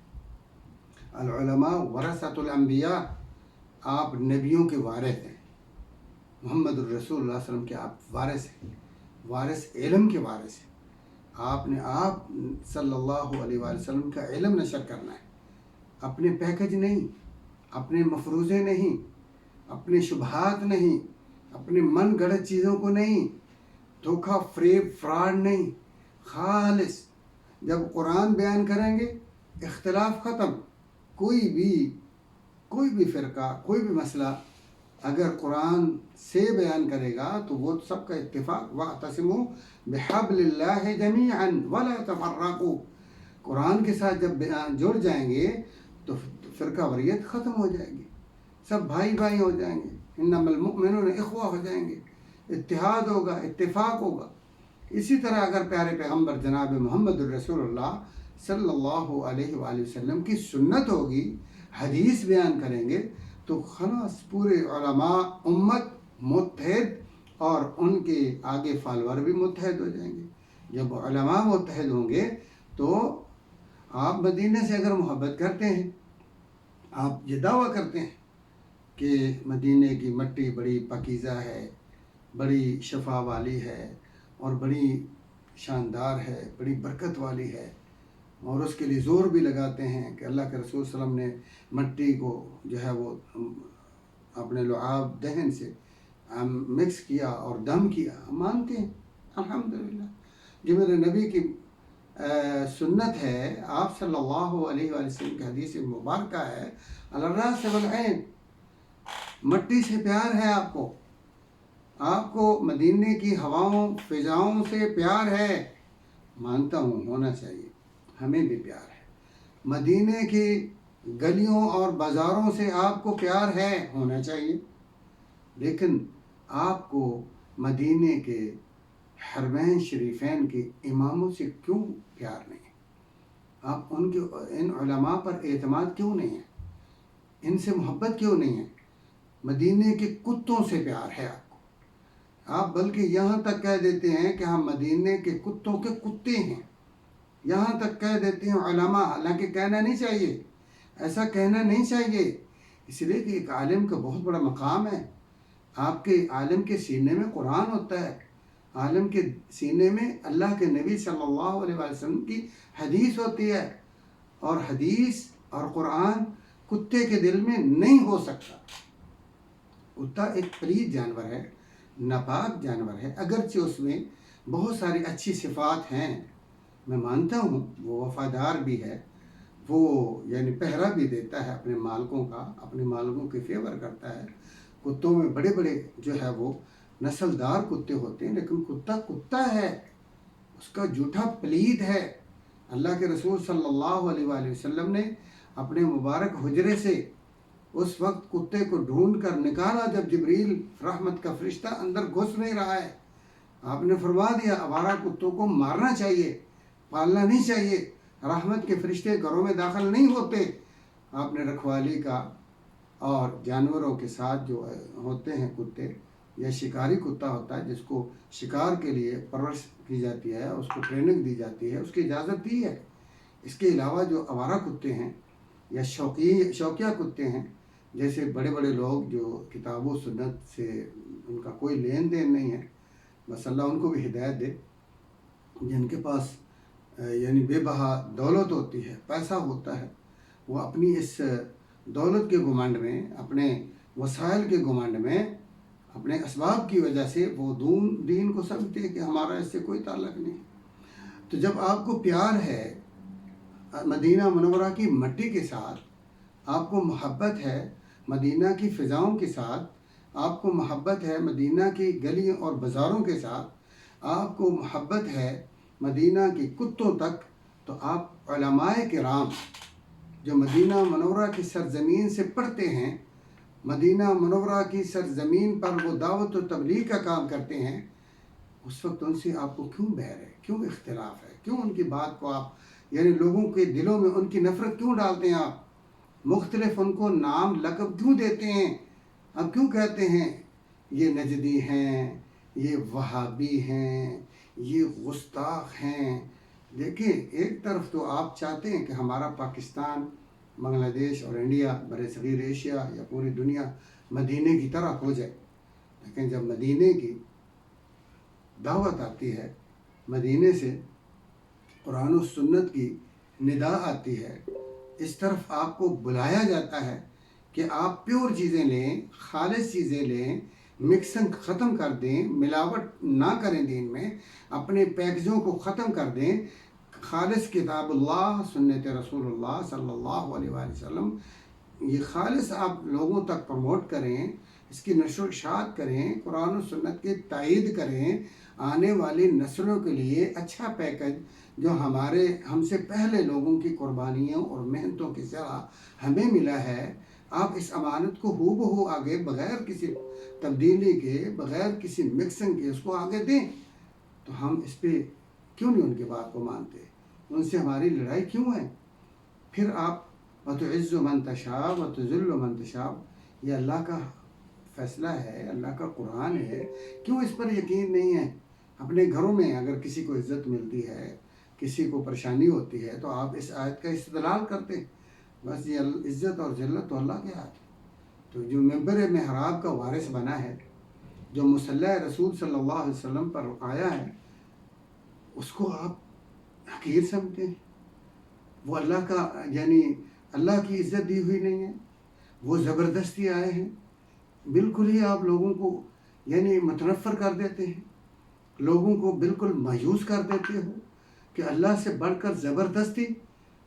العلماء ورثۃ الانبیاء، آپ نبیوں کے وارث ہیں، محمد الرسول اللہ صلی اللہ علیہ وسلم کے آپ وارث ہیں، وارث علم کے وارث ہیں۔ آپ نے آپ صلی اللہ علیہ وآلہ وسلم کا علم نشر کرنا ہے، اپنے پیکج نہیں، اپنے مفروضے نہیں، اپنے شبہات نہیں، اپنے من گڑت چیزوں کو نہیں، دھوکہ فریب فراڈ نہیں، خالص جب قرآن بیان کریں گے اختلاف ختم۔ کوئی بھی فرقہ، کوئی بھی مسئلہ اگر قرآن سے بیان کرے گا تو وہ سب کا اتفاق، وَاعْتَصِمُوا بِحَبْلِ اللَّهِ جَمِيعًا وَلَا تَفَرَّقُوا، قرآن کے ساتھ جب جڑ جائیں گے تو فرقہ وریت ختم ہو جائے گی، سب بھائی ہو جائیں گے، انما المؤمنون اخوہ ہو جائیں گے، اتحاد ہوگا، اتفاق ہوگا۔ اسی طرح اگر پیارے پیغمبر جناب محمد الرسول اللہ صلی اللہ علیہ وآلہ وسلم کی سنت ہوگی، حدیث بیان کریں گے تو خلاص پورے علماء امت متحد، اور ان کے آگے فالور بھی متحد ہو جائیں گے۔ جب علماء متحد ہوں گے تو آپ مدینہ سے اگر محبت کرتے ہیں، آپ یہ دعویٰ کرتے ہیں کہ مدینہ کی مٹی بڑی پاکیزہ ہے، بڑی شفا والی ہے، اور بڑی شاندار ہے، بڑی برکت والی ہے، اور اس کے لیے زور بھی لگاتے ہیں کہ اللہ کے رسول صلی اللہ علیہ وسلم نے مٹی کو جو ہے وہ اپنے لعاب دہن سے مکس کیا اور دم کیا، ہم مانتے ہیں الحمدللہ۔ جو میرے نبی کی سنت ہے، آپ صلی اللہ علیہ وآلہ وسلم کی حدیث مبارکہ ہے، علی الراس والعین، مٹی سے پیار ہے آپ کو مدینے کی ہواؤں فضاؤں سے پیار ہے، مانتا ہوں ہونا چاہیے، ہمیں بھی پیار ہے۔ مدینے کی گلیوں اور بازاروں سے آپ کو پیار ہے، ہونا چاہیے، لیکن آپ کو مدینے کے حرمین شریفین کے اماموں سے کیوں پیار نہیں ہے؟ آپ ان علماء پر اعتماد کیوں نہیں ہے؟ ان سے محبت کیوں نہیں ہے؟ مدینے کے کتوں سے پیار ہے آپ بلکہ یہاں تک کہہ دیتے ہیں کہ ہم مدینے کے کتوں کے کتے ہیں، یہاں تک کہہ دیتے ہیں علماء، حالانکہ کہنا نہیں چاہیے، ایسا کہنا نہیں چاہیے، اس لیے کہ ایک عالم کا بہت بڑا مقام ہے۔ آپ کے عالم کے سینے میں قرآن ہوتا ہے، عالم کے سینے میں اللہ کے نبی صلی اللہ علیہ وسلم کی حدیث ہوتی ہے، اور حدیث اور قرآن کتے کے دل میں نہیں ہو سکتا۔ کتا ایک پلید جانور ہے، ناپاک جانور ہے، اگرچہ اس میں بہت ساری اچھی صفات ہیں، میں مانتا ہوں وہ وفادار بھی ہے، وہ یعنی پہرا بھی دیتا ہے اپنے مالکوں کا، اپنے مالکوں کے فیور کرتا ہے۔ کتوں میں بڑے بڑے جو ہے وہ نسلدار کتے ہوتے ہیں، لیکن کتا کتا ہے، اس کا جھوٹا پلید ہے۔ اللہ کے رسول صلی اللہ علیہ وآلہ وسلم نے اپنے مبارک حجرے سے اس وقت کتے کو ڈھونڈ کر نکالا جب جبریل رحمت کا فرشتہ اندر گھس نہیں رہا ہے۔ آپ نے فرما دیا آوارہ کتوں کو مارنا چاہیے، پالنا نہیں چاہیے، رحمت کے فرشتے گھروں میں داخل نہیں ہوتے۔ آپ نے رکھوالی کا، اور جانوروں کے ساتھ جو ہوتے ہیں کتے، یا شکاری کتا ہوتا ہے جس کو شکار کے لیے پرورش کی جاتی ہے، اس کو ٹریننگ دی جاتی ہے، اس کی اجازت دی ہے۔ اس کے علاوہ جو آوارہ کتے ہیں یا شوقیہ کتے ہیں، جیسے بڑے بڑے لوگ جو کتاب و سنت سے ان کا کوئی لین دین نہیں ہے، بس اللہ ان کو بھی ہدایت دے، جن کے پاس یعنی بے بہا دولت ہوتی ہے، پیسہ ہوتا ہے، وہ اپنی اس دولت کے گھمنڈ میں، اپنے وسائل کے گھمنڈ میں، اپنے اسباب کی وجہ سے وہ دین کو سمجھتے ہیں کہ ہمارا اس سے کوئی تعلق نہیں۔ تو جب آپ کو پیار ہے مدینہ منورہ کی مٹی کے ساتھ، آپ کو محبت ہے مدینہ کی فضاؤں کے ساتھ، آپ کو محبت ہے مدینہ کی گلیوں اور بازاروں کے ساتھ، آپ کو محبت ہے مدینہ کی کتوں تک، تو آپ علماء کرام جو مدینہ منورہ کی سرزمین سے پڑھتے ہیں، مدینہ منورہ کی سرزمین پر وہ دعوت و تبلیغ کا کام کرتے ہیں، اس وقت ان سے آپ کو کیوں بحر ہے، کیوں اختلاف ہے، کیوں ان کی بات کو آپ یعنی لوگوں کے دلوں میں ان کی نفرت کیوں ڈالتے ہیں؟ آپ مختلف ان کو نام لقب کیوں دیتے ہیں؟ اب کیوں کہتے ہیں یہ نجدی ہیں، یہ وہابی ہیں، یہ گستاخ ہیں؟ دیکھیں، ایک طرف تو آپ چاہتے ہیں کہ ہمارا پاکستان بنگلہ دیش اور انڈیا، بر صغیر ایشیا یا پوری دنیا مدینے کی طرح ہو جائے، لیکن جب مدینے کی دعوت آتی ہے، مدینے سے قرآن و سنت کی ندا آتی ہے، اس طرف آپ کو بلایا جاتا ہے کہ آپ پیور چیزیں لیں، خالص چیزیں لیں، مکسنگ ختم کر دیں، ملاوٹ نہ کریں دین میں، اپنے پیکجوں کو ختم کر دیں، خالص کتاب اللہ، سنت رسول اللہ صلی اللہ علیہ وآلہ وسلم، یہ خالص آپ لوگوں تک پروموٹ کریں، اس کی نشر و اشاعت کریں، قرآن و سنت کی تائید کریں، آنے والی نسلوں کے لیے اچھا پیکج جو ہم سے پہلے لوگوں کی قربانیوں اور محنتوں کی ذرا ہمیں ملا ہے، آپ اس امانت کو ہو بہو آگے بغیر کسی تبدیلی کے، بغیر کسی مکسنگ کے اس کو آگے دیں، تو ہم اس پہ کیوں نہیں ان کی بات کو مانتے؟ ان سے ہماری لڑائی کیوں ہے؟ پھر آپ وَتُعِزُّ مَن تَشَاءُ وَتُذِلُّ مَن تَشَاءُ، یہ اللہ کا فیصلہ ہے، اللہ کا قرآن ہے، کیوں اس پر یقین نہیں ہے؟ اپنے گھروں میں اگر کسی کو عزت ملتی ہے، کسی کو پریشانی ہوتی ہے، تو آپ اس آیت کا استدلال کرتے ہیں، بس یہ عزت اور ذلت تو اللہ کے ہاتھ ہے۔ تو جو ممبر محراب کا وارث بنا ہے، جو مصلی رسول صلی اللہ علیہ وسلم پر آیا ہے، اس کو آپ حقیر سمجھتے ہیں؟ وہ اللہ کا یعنی اللہ کی عزت دی ہوئی نہیں ہے، وہ زبردستی آئے ہیں، بالکل ہی آپ لوگوں کو یعنی متنفر کر دیتے ہیں، لوگوں کو بالکل مایوس کر دیتے ہو کہ اللہ سے بڑھ کر زبردستی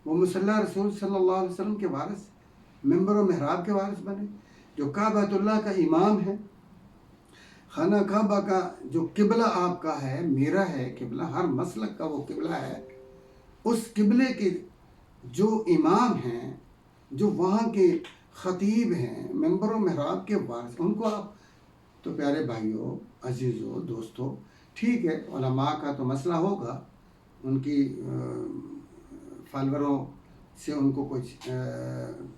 وہ مصلی رسول صلی اللہ علیہ وسلم کے وارث، ممبر و محراب کے وارث بنے، جو کعبۃ اللہ کا امام ہے، خانہ کعبہ کا جو قبلہ آپ کا ہے، میرا ہے قبلہ، ہر مسلک کا وہ قبلہ ہے، اس قبلے کے جو امام ہیں، جو وہاں کے خطیب ہیں، ممبر و محراب کے وارث، ان کو آپ تو پیارے بھائیوں، عزیزوں، دوستوں، ٹھیک ہے علماء کا تو مسئلہ ہوگا، ان کی فالوروں سے ان کو کچھ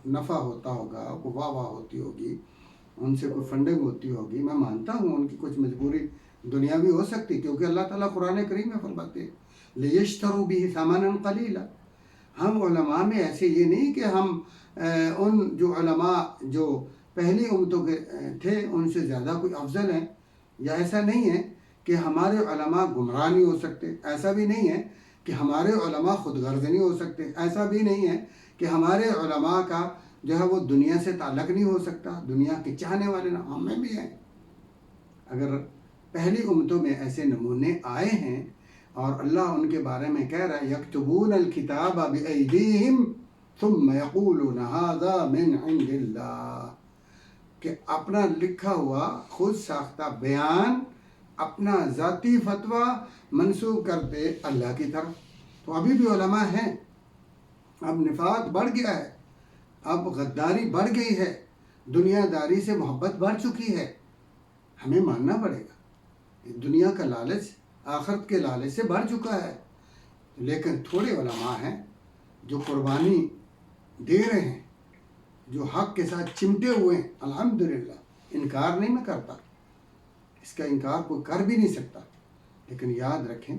نفع ہوتا ہوگا، کوئی واہ واہ ہوتی ہوگی، ان سے کوئی فنڈنگ ہوتی ہوگی، میں مانتا ہوں ان کی کچھ مجبوری دنیاوی ہو سکتی، کیونکہ اللہ تعالیٰ قرآن کریم میں فرماتے ہیں لِيَشْتَرُوا بِهِ ثَمَنًا قَلِيلًا۔ ہم علماء میں ایسے یہ نہیں کہ ہم ان جو علماء جو پہلی امتوں کے تھے ان سے زیادہ کوئی افضل ہیں، یا ایسا نہیں ہے کہ ہمارے علماء گمراہ نہیں ہو سکتے، ایسا بھی نہیں ہے کہ ہمارے علماء خود غرض نہیں ہو سکتے، ایسا بھی نہیں ہے کہ ہمارے علماء کا جو ہے وہ دنیا سے تعلق نہیں ہو سکتا، دنیا کے چاہنے والے نہ ہم میں بھی ہیں۔ اگر پہلی امتوں میں ایسے نمونے آئے ہیں اور اللہ ان کے بارے میں کہہ رہا ہے یکتبون الکتاب بأیدیہم ثم یقولون ھذا من عند اللہ، کہ اپنا لکھا ہوا خود ساختہ بیان، اپنا ذاتی فتویٰ منسوب کرتے اللہ کی طرف۔ تو ابھی بھی علماء ہیں، اب نفاق بڑھ گیا ہے، اب غداری بڑھ گئی ہے، دنیا داری سے محبت بڑھ چکی ہے، ہمیں ماننا پڑے گا، دنیا کا لالچ آخرت کے لالچ سے بڑھ چکا ہے، لیکن تھوڑے علماء ہیں جو قربانی دے رہے ہیں، جو حق کے ساتھ چمٹے ہوئے ہیں، الحمدللہ، انکار نہیں میں کرتا، اس کا انکار کوئی کر بھی نہیں سکتا، لیکن یاد رکھیں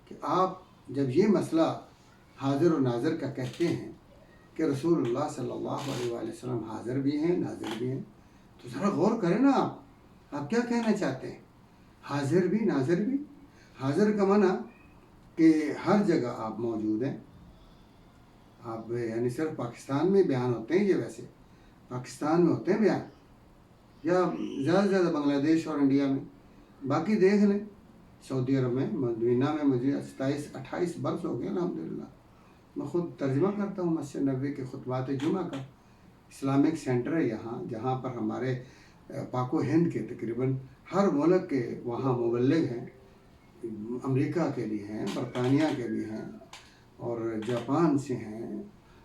کہ آپ جب یہ مسئلہ حاضر و ناظر کا کہتے ہیں کہ رسول اللہ صلی اللہ علیہ وآلہ وسلم حاضر بھی ہیں ناظر بھی ہیں، تو ذرا غور کریں نا، آپ کیا کہنا چاہتے ہیں؟ حاضر بھی ناظر بھی، حاضر کا معنی کہ ہر جگہ آپ موجود ہیں، آپ یعنی صرف پاکستان میں بیان ہوتے ہیں، یہ ویسے پاکستان میں ہوتے ہیں بیان، یا زیادہ سے زیادہ بنگلہ دیش اور انڈیا میں، باقی دیکھ لیں سعودی عرب میں، مدینہ میں مجھے 27-28 برس ہو گئے الحمدللہ، میں خود ترجمہ کرتا ہوں مسجد نبوی کے خطبات جمعہ کا، اسلامک سینٹر ہے یہاں، جہاں پر ہمارے پاک و ہند کے تقریباً ہر ملک کے وہاں مبلغ ہیں، امریکہ کے بھی ہیں، برطانیہ کے بھی ہیں، اور جاپان سے ہیں،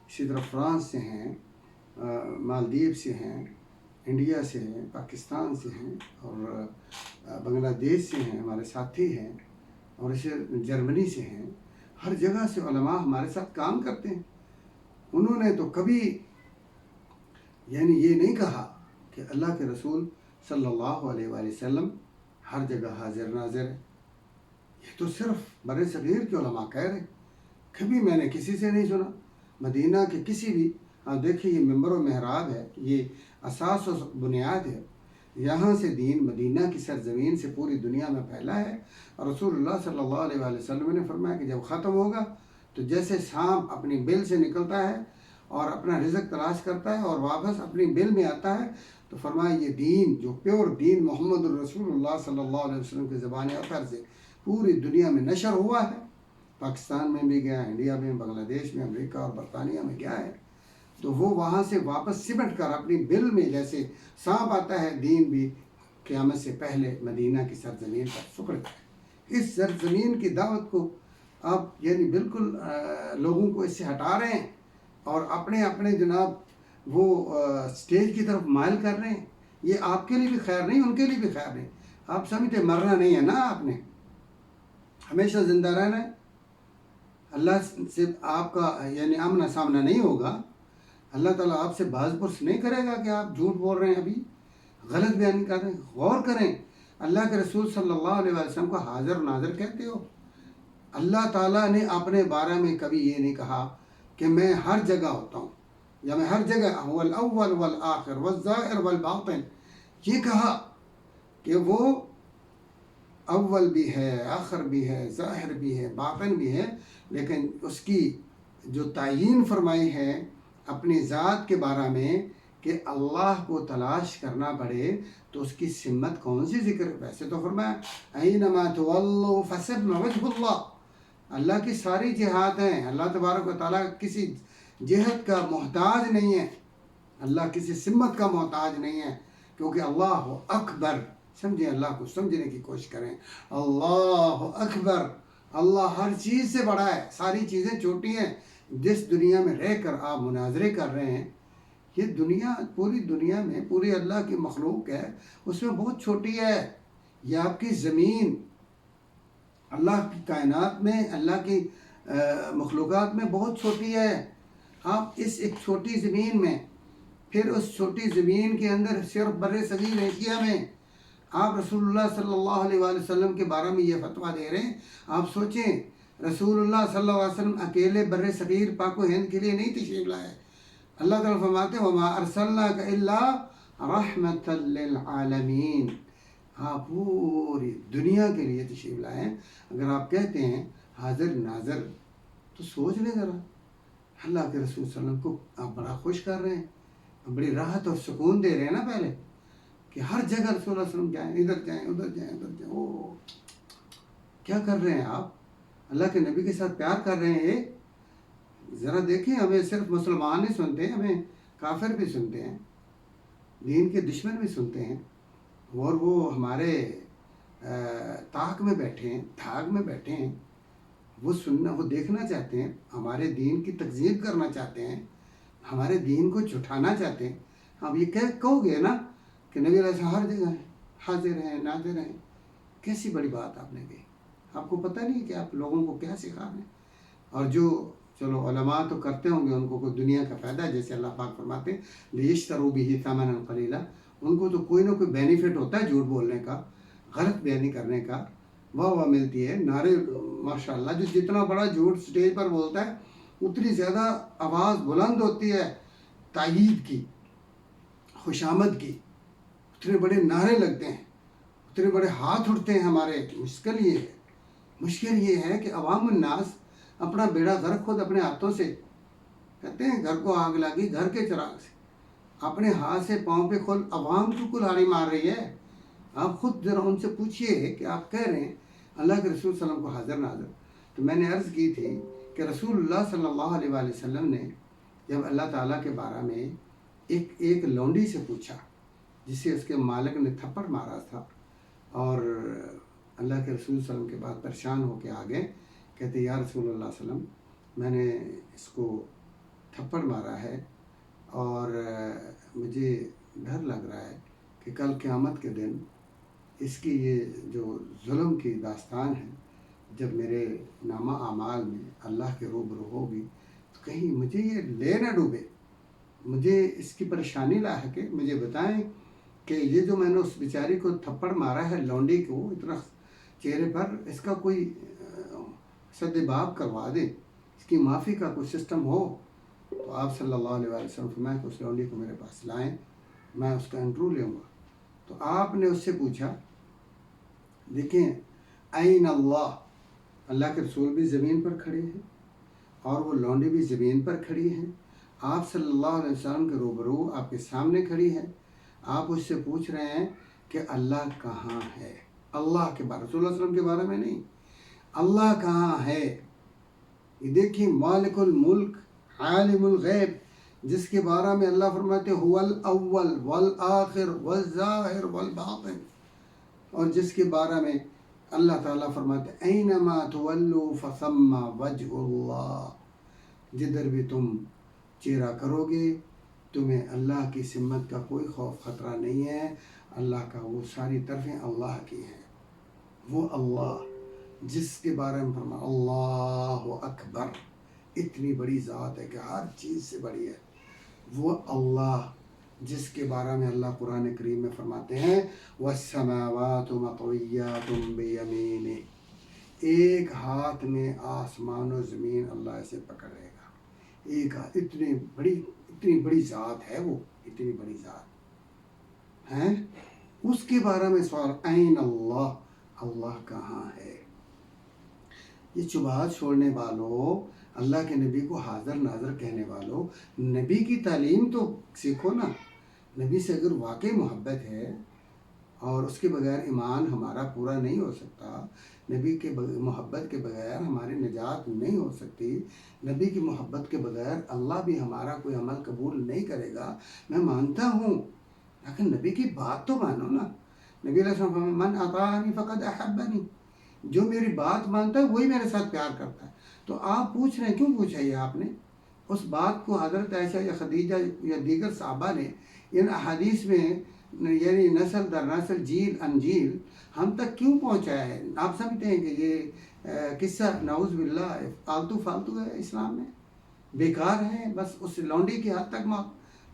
اسی طرح فرانس سے ہیں، مالدیپ سے ہیں، انڈیا سے ہیں، پاکستان سے ہیں، اور بنگلہ دیش سے ہیں، ہمارے ساتھی ہیں، اور اسے جرمنی سے ہیں، ہر جگہ سے علماء ہمارے ساتھ کام کرتے ہیں۔ انہوں نے تو کبھی یعنی یہ نہیں کہا کہ اللہ کے رسول صلی اللہ علیہ وآلہ وسلم ہر جگہ حاضر ناظر ہے، یہ تو صرف بر صغیر کے علماء کہہ رہے ہیں، کبھی میں نے کسی سے نہیں سنا، مدینہ کے کسی بھی آپ دیکھیں یہ ممبر و محراب ہے، یہ اساس و بنیاد ہے، یہاں سے دین مدینہ کی سرزمین سے پوری دنیا میں پھیلا ہے۔ اور رسول اللہ صلی اللہ علیہ وآلہ وسلم نے فرمایا کہ جب ختم ہوگا تو جیسے سانپ اپنی بل سے نکلتا ہے اور اپنا رزق تلاش کرتا ہے اور واپس اپنی بل میں آتا ہے، تو فرمایا یہ دین جو پیور دین محمد الرسول اللہ صلی اللہ علیہ وسلم کے زبان اطہر سے پوری دنیا میں نشر ہوا ہے، پاکستان میں بھی گیا، انڈیا میں، بنگلہ دیش میں، امریکہ اور برطانیہ میں گیا ہے، تو وہ وہاں سے واپس سمٹ کر اپنی بل میں جیسے سانپ آتا ہے، دین بھی قیامت سے پہلے مدینہ کی سرزمین پر سکڑتا ہے۔ اس سرزمین کی دعوت کو آپ یعنی بالکل لوگوں کو اس سے ہٹا رہے ہیں اور اپنے اپنے جناب وہ سٹیج کی طرف مائل کر رہے ہیں۔ یہ آپ کے لیے بھی خیر نہیں، ان کے لیے بھی خیر نہیں۔ آپ سمجھتے مرنا نہیں ہے نا، آپ نے ہمیشہ زندہ رہنا ہے، اللہ سے آپ کا یعنی آمنا سامنا نہیں ہوگا، اللہ تعالیٰ آپ سے باز پرس نہیں کرے گا کہ آپ جھوٹ بول رہے ہیں، ابھی غلط بیان کر رہے ہیں۔ غور کریں، اللہ کے رسول صلی اللہ علیہ وسلم کو حاضر ناظر کہتے ہو۔ اللہ تعالیٰ نے اپنے بارے میں کبھی یہ نہیں کہا کہ میں ہر جگہ ہوتا ہوں یا میں ہر جگہ هو الاول والآخر والظاہر والباطن، یہ کہا کہ وہ اول بھی ہے، آخر بھی ہے، ظاہر بھی ہے، باطن بھی ہے، لیکن اس کی جو تعیین فرمائی ہے اپنی ذات کے بارے میں کہ اللہ کو تلاش کرنا پڑے، تو اس کی سمت کون سی ذکر ہے؟ ویسے تو فرمایا اینما تولوا فثم وجہ اللہ، اللہ کی ساری جہات ہیں، اللہ تبارک و تعالیٰ کسی جہت کا محتاج نہیں ہے، اللہ کسی سمت کا محتاج نہیں ہے، کیونکہ اللہ اکبر، سمجھیں، اللہ کو سمجھنے کی کوشش کریں، اللہ اکبر، اللہ ہر چیز سے بڑا ہے، ساری چیزیں چھوٹی ہیں۔ جس دنیا میں رہ کر آپ مناظرے کر رہے ہیں، یہ دنیا پوری دنیا میں پوری اللہ کی مخلوق ہے، اس میں بہت چھوٹی ہے۔ یہ آپ کی زمین اللہ کی کائنات میں، اللہ کی مخلوقات میں بہت چھوٹی ہے۔ آپ اس ایک چھوٹی زمین میں، پھر اس چھوٹی زمین کے اندر صرف بر صغیر ایشیا میں آپ رسول اللہ صلی اللہ علیہ وآلہ وسلم کے بارے میں یہ فتویٰ دے رہے ہیں۔ آپ سوچیں، رسول اللہ صلی اللہ علیہ وسلم اکیلے بر صغیر پاک و ہند کے لیے نہیں تشریف لائے۔ اللہ تعالیٰ فرماتے ہیں وَمَا أَرْسَلْنَاكَ إِلَّا رَحْمَةً لِّلْعَالَمِينَ، آپ پوری دنیا کے لیے تشریف لائے ہیں۔ اگر آپ کہتے ہیں حاضر ناظر، تو سوچ لیں ذرا، اللہ کے رسول صلی اللہ علیہ وسلم کو آپ بڑا خوش کر رہے ہیں، بڑی راحت اور سکون دے رہے ہیں نا پہلے، کہ ہر جگہ رسول اللہ صلی اللہ علیہ وسلم جائیں، ادھر جائیں، ادھر جائیں، ادھر جائیں۔ او کیا کر رہے ہیں آپ؟ اللہ کے نبی کے ساتھ پیار کر رہے ہیں۔ ذرا دیکھیں، ہمیں صرف مسلمان نہیں سنتے، ہمیں کافر بھی سنتے ہیں، دین کے دشمن بھی سنتے ہیں، اور وہ ہمارے طاق میں بیٹھے ہیں، دھاگ میں بیٹھے ہیں، وہ سننا، وہ دیکھنا چاہتے ہیں، ہمارے دین کی تکذیب کرنا چاہتے ہیں، ہمارے دین کو جھٹانا چاہتے ہیں۔ اب یہ کہو گے نا کہ نبی علیہ السلام ہر جگہ ہیں، حاضر ہیں، ناظر ہیں، کیسی بڑی بات آپ نے کہی؟ آپ کو پتہ نہیں کہ آپ لوگوں کو کیا سکھا رہے ہیں؟ اور جو چلو علماء تو کرتے ہوں گے، ان کو کوئی دنیا کا فائدہ ہے، جیسے اللہ پاک فرماتے ہیں لِيَشْتَرُوا بِهِ ثَمَنًا قَلِيلًا، ان کو تو کوئی نہ کوئی بینیفٹ ہوتا ہے جھوٹ بولنے کا، غلط بیانی کرنے کا، واہ ملتی ہے، نعرے ماشاءاللہ، جو جتنا بڑا جھوٹ سٹیج پر بولتا ہے اتنی زیادہ آواز بلند ہوتی ہے تائید کی، خوشامد کی، اتنے بڑے نعرے لگتے ہیں، اتنے بڑے ہاتھ اٹھتے ہیں ہمارے۔ مشکل یہ ہے کہ عوام الناس اپنا بیڑا غرق خود اپنے ہاتھوں سے، کہتے ہیں گھر کو آگ لگی گھر کے چراغ سے، اپنے ہاتھ سے پاؤں پہ خود عوام کو کلہاڑی مار رہی ہے۔ آپ خود ذرا ان سے پوچھئے کہ آپ کہہ رہے ہیں اللہ کے رسول صلی اللہ علیہ وسلم کو حاضر ناظر۔ تو میں نے عرض کی تھی کہ رسول اللہ صلی اللہ علیہ وآلہ وسلم نے جب اللہ تعالیٰ کے بارے میں ایک لونڈی سے پوچھا، جسے اس کے مالک نے تھپڑ مارا تھا، اور اللہ کے رسول صلی اللہ علیہ وسلم کے بعد پریشان ہو کے آگے کہتے یا رسول اللہ صلی اللہ علیہ وسلم، میں نے اس کو تھپڑ مارا ہے اور مجھے ڈر لگ رہا ہے کہ کل قیامت کے دن اس کی یہ جو ظلم کی داستان ہے، جب میرے نامہ اعمال میں اللہ کے روبرو ہوگی تو کہیں مجھے یہ لے نہ ڈوبے، مجھے اس کی پریشانی لاحق ہے۔ مجھے بتائیں کہ یہ جو میں نے اس بیچاری کو تھپڑ مارا ہے، لونڈی کو، اتنا چہرے پر، اس کا کوئی سد باب کروا دیں، اس کی معافی کا کوئی سسٹم ہو۔ تو آپ صلی اللہ علیہ وسلم فرمایا کہ اس لونڈی کو میرے پاس لائیں، میں اس کا انٹرویو لوں گا۔ تو آپ نے اس سے پوچھا، دیکھیں این اللہ، اللہ کے رسول بھی زمین پر کھڑے ہیں اور وہ لونڈی بھی زمین پر کھڑی ہیں، آپ صلی اللہ علیہ وسلم کے روبرو آپ کے سامنے کھڑی ہے، آپ اس سے پوچھ رہے ہیں کہ اللہ کہاں ہے؟ اللہ کے بارے، رسول اللہ علیہ وسلم کے بارے میں نہیں، اللہ کہاں ہے؟ یہ دیکھیں مالک الملک عالم الغیب، جس کے بارے میں اللہ فرماتے هو الاول والآخر والظاہر والباطن، اور جس کے بارے میں اللہ تعالیٰ فرماتے اینما تولوا فثم وجہ اللہ، جدھر بھی تم چہرہ کرو گے تمہیں اللہ کی سمت کا کوئی خوف خطرہ نہیں ہے، اللہ کا وہ ساری طرفیں اللہ کی ہیں، وہ اللہ جس کے بارے میں فرمایا اللہ اکبر، اتنی بڑی ذات ہے کہ ہر چیز سے بڑی ہے، وہ اللہ جس کے بارے میں اللہ قرآن کریم میں فرماتے ہیں والسماوات مطویات بیمینہ، ایک ہاتھ میں آسمان و زمین اللہ اسے پکڑے گا، ایک ہاتھ، اتنی بڑی ذات ہے وہ، اتنی بڑی ذات ہے، اس کے بارے میں سوال این اللہ، اللہ کہاں ہے؟ یہ شبہات چھوڑنے والوں، اللہ کے نبی کو حاضر ناظر کہنے والوں، نبی کی تعلیم تو سیکھو نا، نبی سے اگر واقعی محبت ہے اور اس کے بغیر ایمان ہمارا پورا نہیں ہو سکتا، نبی کے محبت کے بغیر ہماری نجات نہیں ہو سکتی، نبی کی محبت کے بغیر اللہ بھی ہمارا کوئی عمل قبول نہیں کرے گا، میں مانتا ہوں، لیکن نبی کی بات تو مانو نا، نبی علیہ السلام فرماتے من اطاعنی فقد احبنی، جو میری بات مانتا ہے وہی میرے ساتھ پیار کرتا ہے۔ تو آپ پوچھ رہے ہیں، کیوں پوچھا یہ آپ نے؟ اس بات کو حضرت عائشہ یا خدیجہ یا دیگر صحابہ نے ان احادیث میں یعنی نسل در نسل جیل انجیل ہم تک کیوں پہنچایا ہے؟ آپ سمجھتے ہیں کہ یہ قصہ نعوذ باللہ فالتو ہے اسلام میں، بیکار ہے، بس اس لونڈی کی حد تک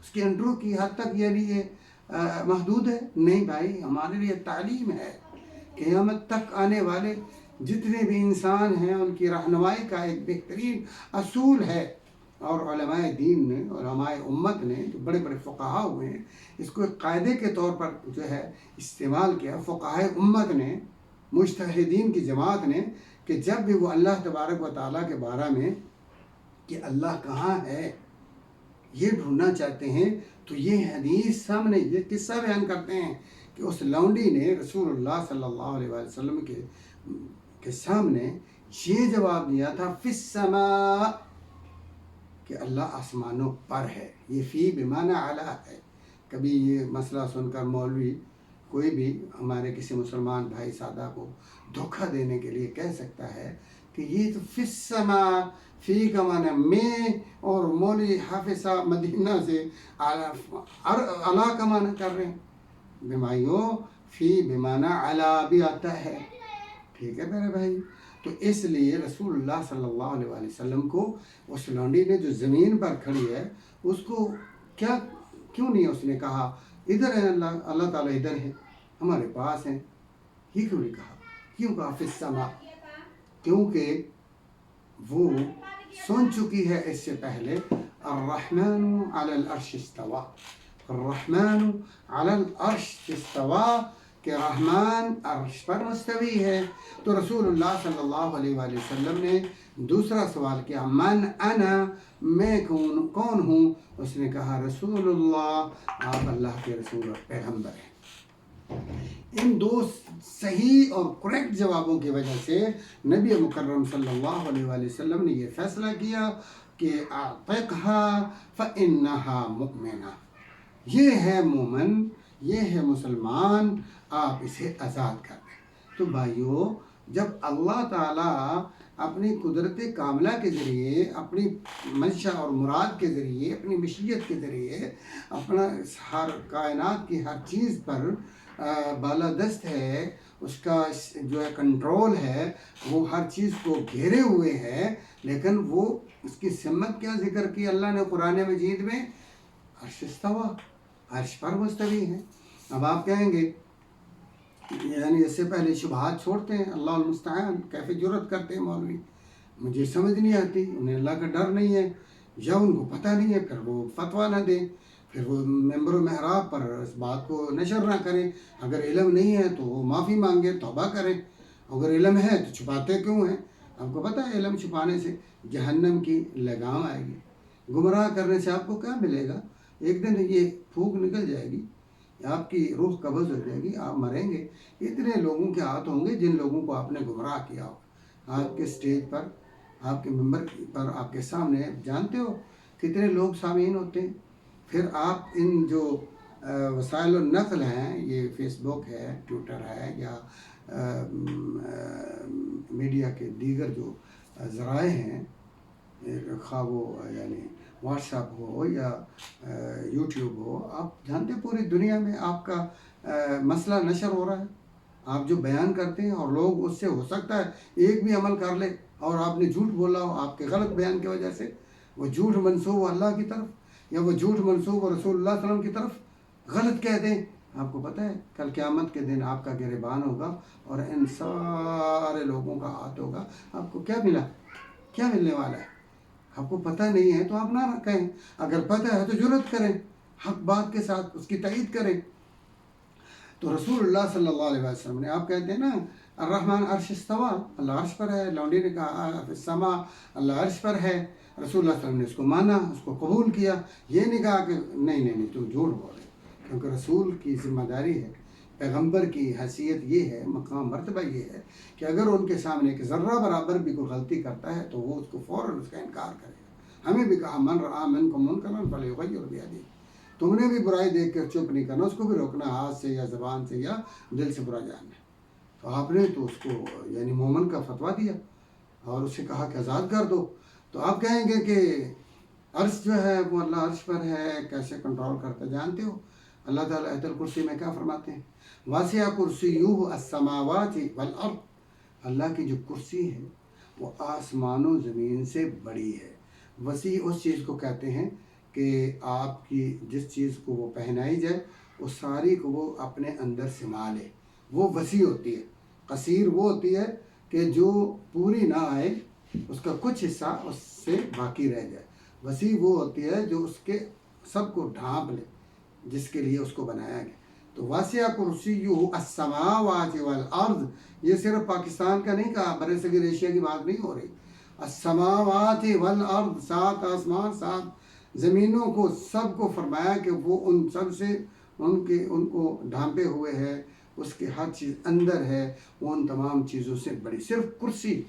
اس کے انٹرو کی حد تک یعنی یہ محدود ہے؟ نہیں بھائی، ہمارے لیے تعلیم ہے، قیامت تک آنے والے جتنے بھی انسان ہیں ان کی رہنمائی کا ایک بہترین اصول ہے، اور علماء دین نے، علماء امت نے، جو بڑے بڑے فقہا ہوئے ہیں، اس کو ایک قاعدے کے طور پر جو ہے استعمال کیا، فقہاء امت نے، مجتہدین کی جماعت نے، کہ جب بھی وہ اللہ تبارک و تعالیٰ کے بارے میں کہ اللہ کہاں ہے یہ ڈھونڈنا چاہتے ہیں، تو یہ حدیث سامنے یہ قصہ بیان کرتے ہیں کہ اس لونڈی نے رسول اللہ صلی اللہ علیہ وسلم کے سامنے یہ جواب دیا تھا فی السماء، کہ اللہ آسمانوں پر ہے، یہ فی بمعنی علی ہے۔ کبھی یہ مسئلہ سن کر مولوی کوئی بھی ہمارے کسی مسلمان بھائی سادہ کو دھوکہ دینے کے لیے کہہ سکتا ہے کہ یہ تو فی السماء، فی کا معنی میں، اور مولوی حافظ صاحب مدینہ سے علا کا معنی کر رہے ہیں، بھائیوں فی بمعنی علا بھی آتا ہے، ٹھیک ہے میرے بھائی؟ تو اس لیے رسول اللہ صلی اللہ علیہ وآلہ وسلم کو اس لونڈی نے جو زمین پر کھڑی ہے اس کو کیوں نہیں اس نے کہا ادھر ہے اللہ تعالیٰ ادھر ہے، ہمارے پاس ہیں، یہ کیوں نہیں کہا؟ کیوں کہا فی السماء؟ کیونکہ وہ سن چکی ہے اس سے پہلے الرحمن علی العرش استوى، الرحمن علی العرش استوى، کہ رحمان عرش پر مستوی ہے۔ تو رسول اللہ صلی اللہ علیہ وآلہ وسلم نے دوسرا سوال کیا من انا، میں کون ہوں؟ اس نے کہا رسول اللہ، آپ اللہ کے رسول اور پیغمبر ہیں۔ ان دو صحیح اور کریکٹ جوابوں کی وجہ سے نبی مکرم صلی اللہ علیہ وآلہ وسلم نے یہ فیصلہ کیا کہ اعتقھا فانھا مؤمنہ، یہ ہے مومن، یہ ہے مسلمان، آپ اسے آزاد کر دیں۔ تو بھائیو، جب اللہ تعالیٰ اپنی قدرت کاملہ کے ذریعے، اپنی منشا اور مراد کے ذریعے، اپنی مشیت کے ذریعے اپنا ہر کائنات کی ہر چیز پر بالادست ہے، اس کا جو ہے کنٹرول ہے، وہ ہر چیز کو گھیرے ہوئے ہے، لیکن وہ اس کی سمت کیا ذکر کی اللہ نے قرآن مجید میں؟ عرش استویٰ، عرش پر مستوی ہے۔ اب آپ کہیں گے یعنی اس سے پہلے شبہات چھوڑتے ہیں، اللہ المستعان، کیفے جرت کرتے ہیں مولوی، مجھے سمجھ نہیں آتی، انہیں اللہ کا ڈر نہیں ہے یا ان کو پتہ نہیں ہے پھر وہ فتویٰ نہ دیں، پھر وہ ممبر و محراب پر اس بات کو نشر نہ کریں۔ اگر علم نہیں ہے تو وہ معافی مانگے، توبہ کریں، اگر علم ہے تو چھپاتے کیوں ہیں؟ آپ کو پتہ ہے علم چھپانے سے جہنم کی لگام آئے گی، گمراہ کرنے سے آپ کو کیا ملے گا؟ ایک دن یہ پھونک نکل جائے گی، آپ کی روح قبض ہو جائے گی، آپ مریں گے۔ اتنے لوگوں کے ہاتھ ہوں گے جن لوگوں کو آپ نے گمراہ کیا ہو، آپ کے اسٹیج پر، آپ کے ممبر پر، آپ کے سامنے جانتے ہو کتنے لوگ سامعین ہوتے ہیں۔ پھر آپ ان جو وسائل النقل ہیں، یہ فیس بک ہے، ٹویٹر ہے، یا میڈیا کے دیگر جو ذرائع ہیں، خواہ وہ یعنی واٹس ایپ ہو یا یوٹیوب ہو، آپ جانتے پوری دنیا میں آپ کا مسئلہ نشر ہو رہا ہے۔ آپ جو بیان کرتے ہیں اور لوگ اس سے ہو سکتا ہے ایک بھی عمل کر لے، اور آپ نے جھوٹ بولا ہو، آپ کے غلط بیان کی وجہ سے وہ جھوٹ منسوب ہو اللہ کی طرف، یا وہ جھوٹ منسوب ہو رسول اللہ صلی اللہ علیہ وسلم کی طرف، غلط کہہ دیں، آپ کو پتہ ہے کل قیامت کے دن آپ کا گریبان ہوگا اور ان سارے لوگوں کا ہاتھ ہوگا۔ آپ کو کیا ملا؟ کیا ملنے والا ہے؟ آپ کو پتہ نہیں ہے تو آپ نہ کہیں، اگر پتہ ہے تو جرات کریں، حق بات کے ساتھ اس کی تائید کریں۔ تو رسول اللہ صلی اللہ علیہ وسلم نے، آپ کہتے ہیں نا الرحمن عرش استوا، اللہ عرش پر ہے، لونڈی نے کہا فی السما، اللہ عرش پر ہے، رسول اللہ صلی اللہ علیہ وسلم نے اس کو مانا، اس کو قبول کیا، یہ نہیں کہا کہ نہیں تم جھوٹ بول رہے، کیونکہ رسول کی ذمہ داری ہے، پیغمبر کی حیثیت یہ ہے، مقام مرتبہ یہ ہے کہ اگر ان کے سامنے ایک ذرہ برابر بھی کوئی غلطی کرتا ہے تو وہ اس کو فوراً اس کا انکار کرے گا۔ ہمیں بھی کہا من رآ منکم منکرا فلیغیرہ بیدہ، تم نے بھی برائی دیکھ کر چپ نہیں کرنا، اس کو بھی روکنا ہاتھ سے یا زبان سے یا دل سے برا جاننا۔ تو آپ نے تو اس کو یعنی مومن کا فتویٰ دیا اور اسے کہا کہ آزاد کر دو، تو آپ کہیں گے کہ عرش جو ہے وہ اللہ عرش پر ہے، کیسے کنٹرول کرتا جانتے ہو؟ اللہ تعالیٰ آیت الکرسی میں کیا فرماتے ہیں؟ واسع کرسیہ السماوات والارض، اللہ کی جو کرسی ہے وہ آسمان و زمین سے بڑی ہے۔ وسیع اس چیز کو کہتے ہیں کہ آپ کی جس چیز کو وہ پہنائی جائے وہ ساری کو وہ اپنے اندر سما لے، وہ وسیع ہوتی ہے۔ قصیر وہ ہوتی ہے کہ جو پوری نہ آئے، اس کا کچھ حصہ اس سے باقی رہ جائے۔ وسیع وہ ہوتی ہے جو اس کے سب کو ڈھانپ لے، جس کے لیے اس کو بنایا گیا۔ تو واسع کرسیہ السماوات والارض، یہ صرف پاکستان کا نہیں کہا، برصغیر ایشیا کی بات نہیں ہو رہی۔ السماوات والارض، 7 آسمان 7 زمینوں کو سب کو فرمایا کہ وہ ان سب سے ان کو ڈھانپے ہوئے ہے، اس کے ہر چیز اندر ہے، وہ ان تمام چیزوں سے بڑی۔ صرف کرسی،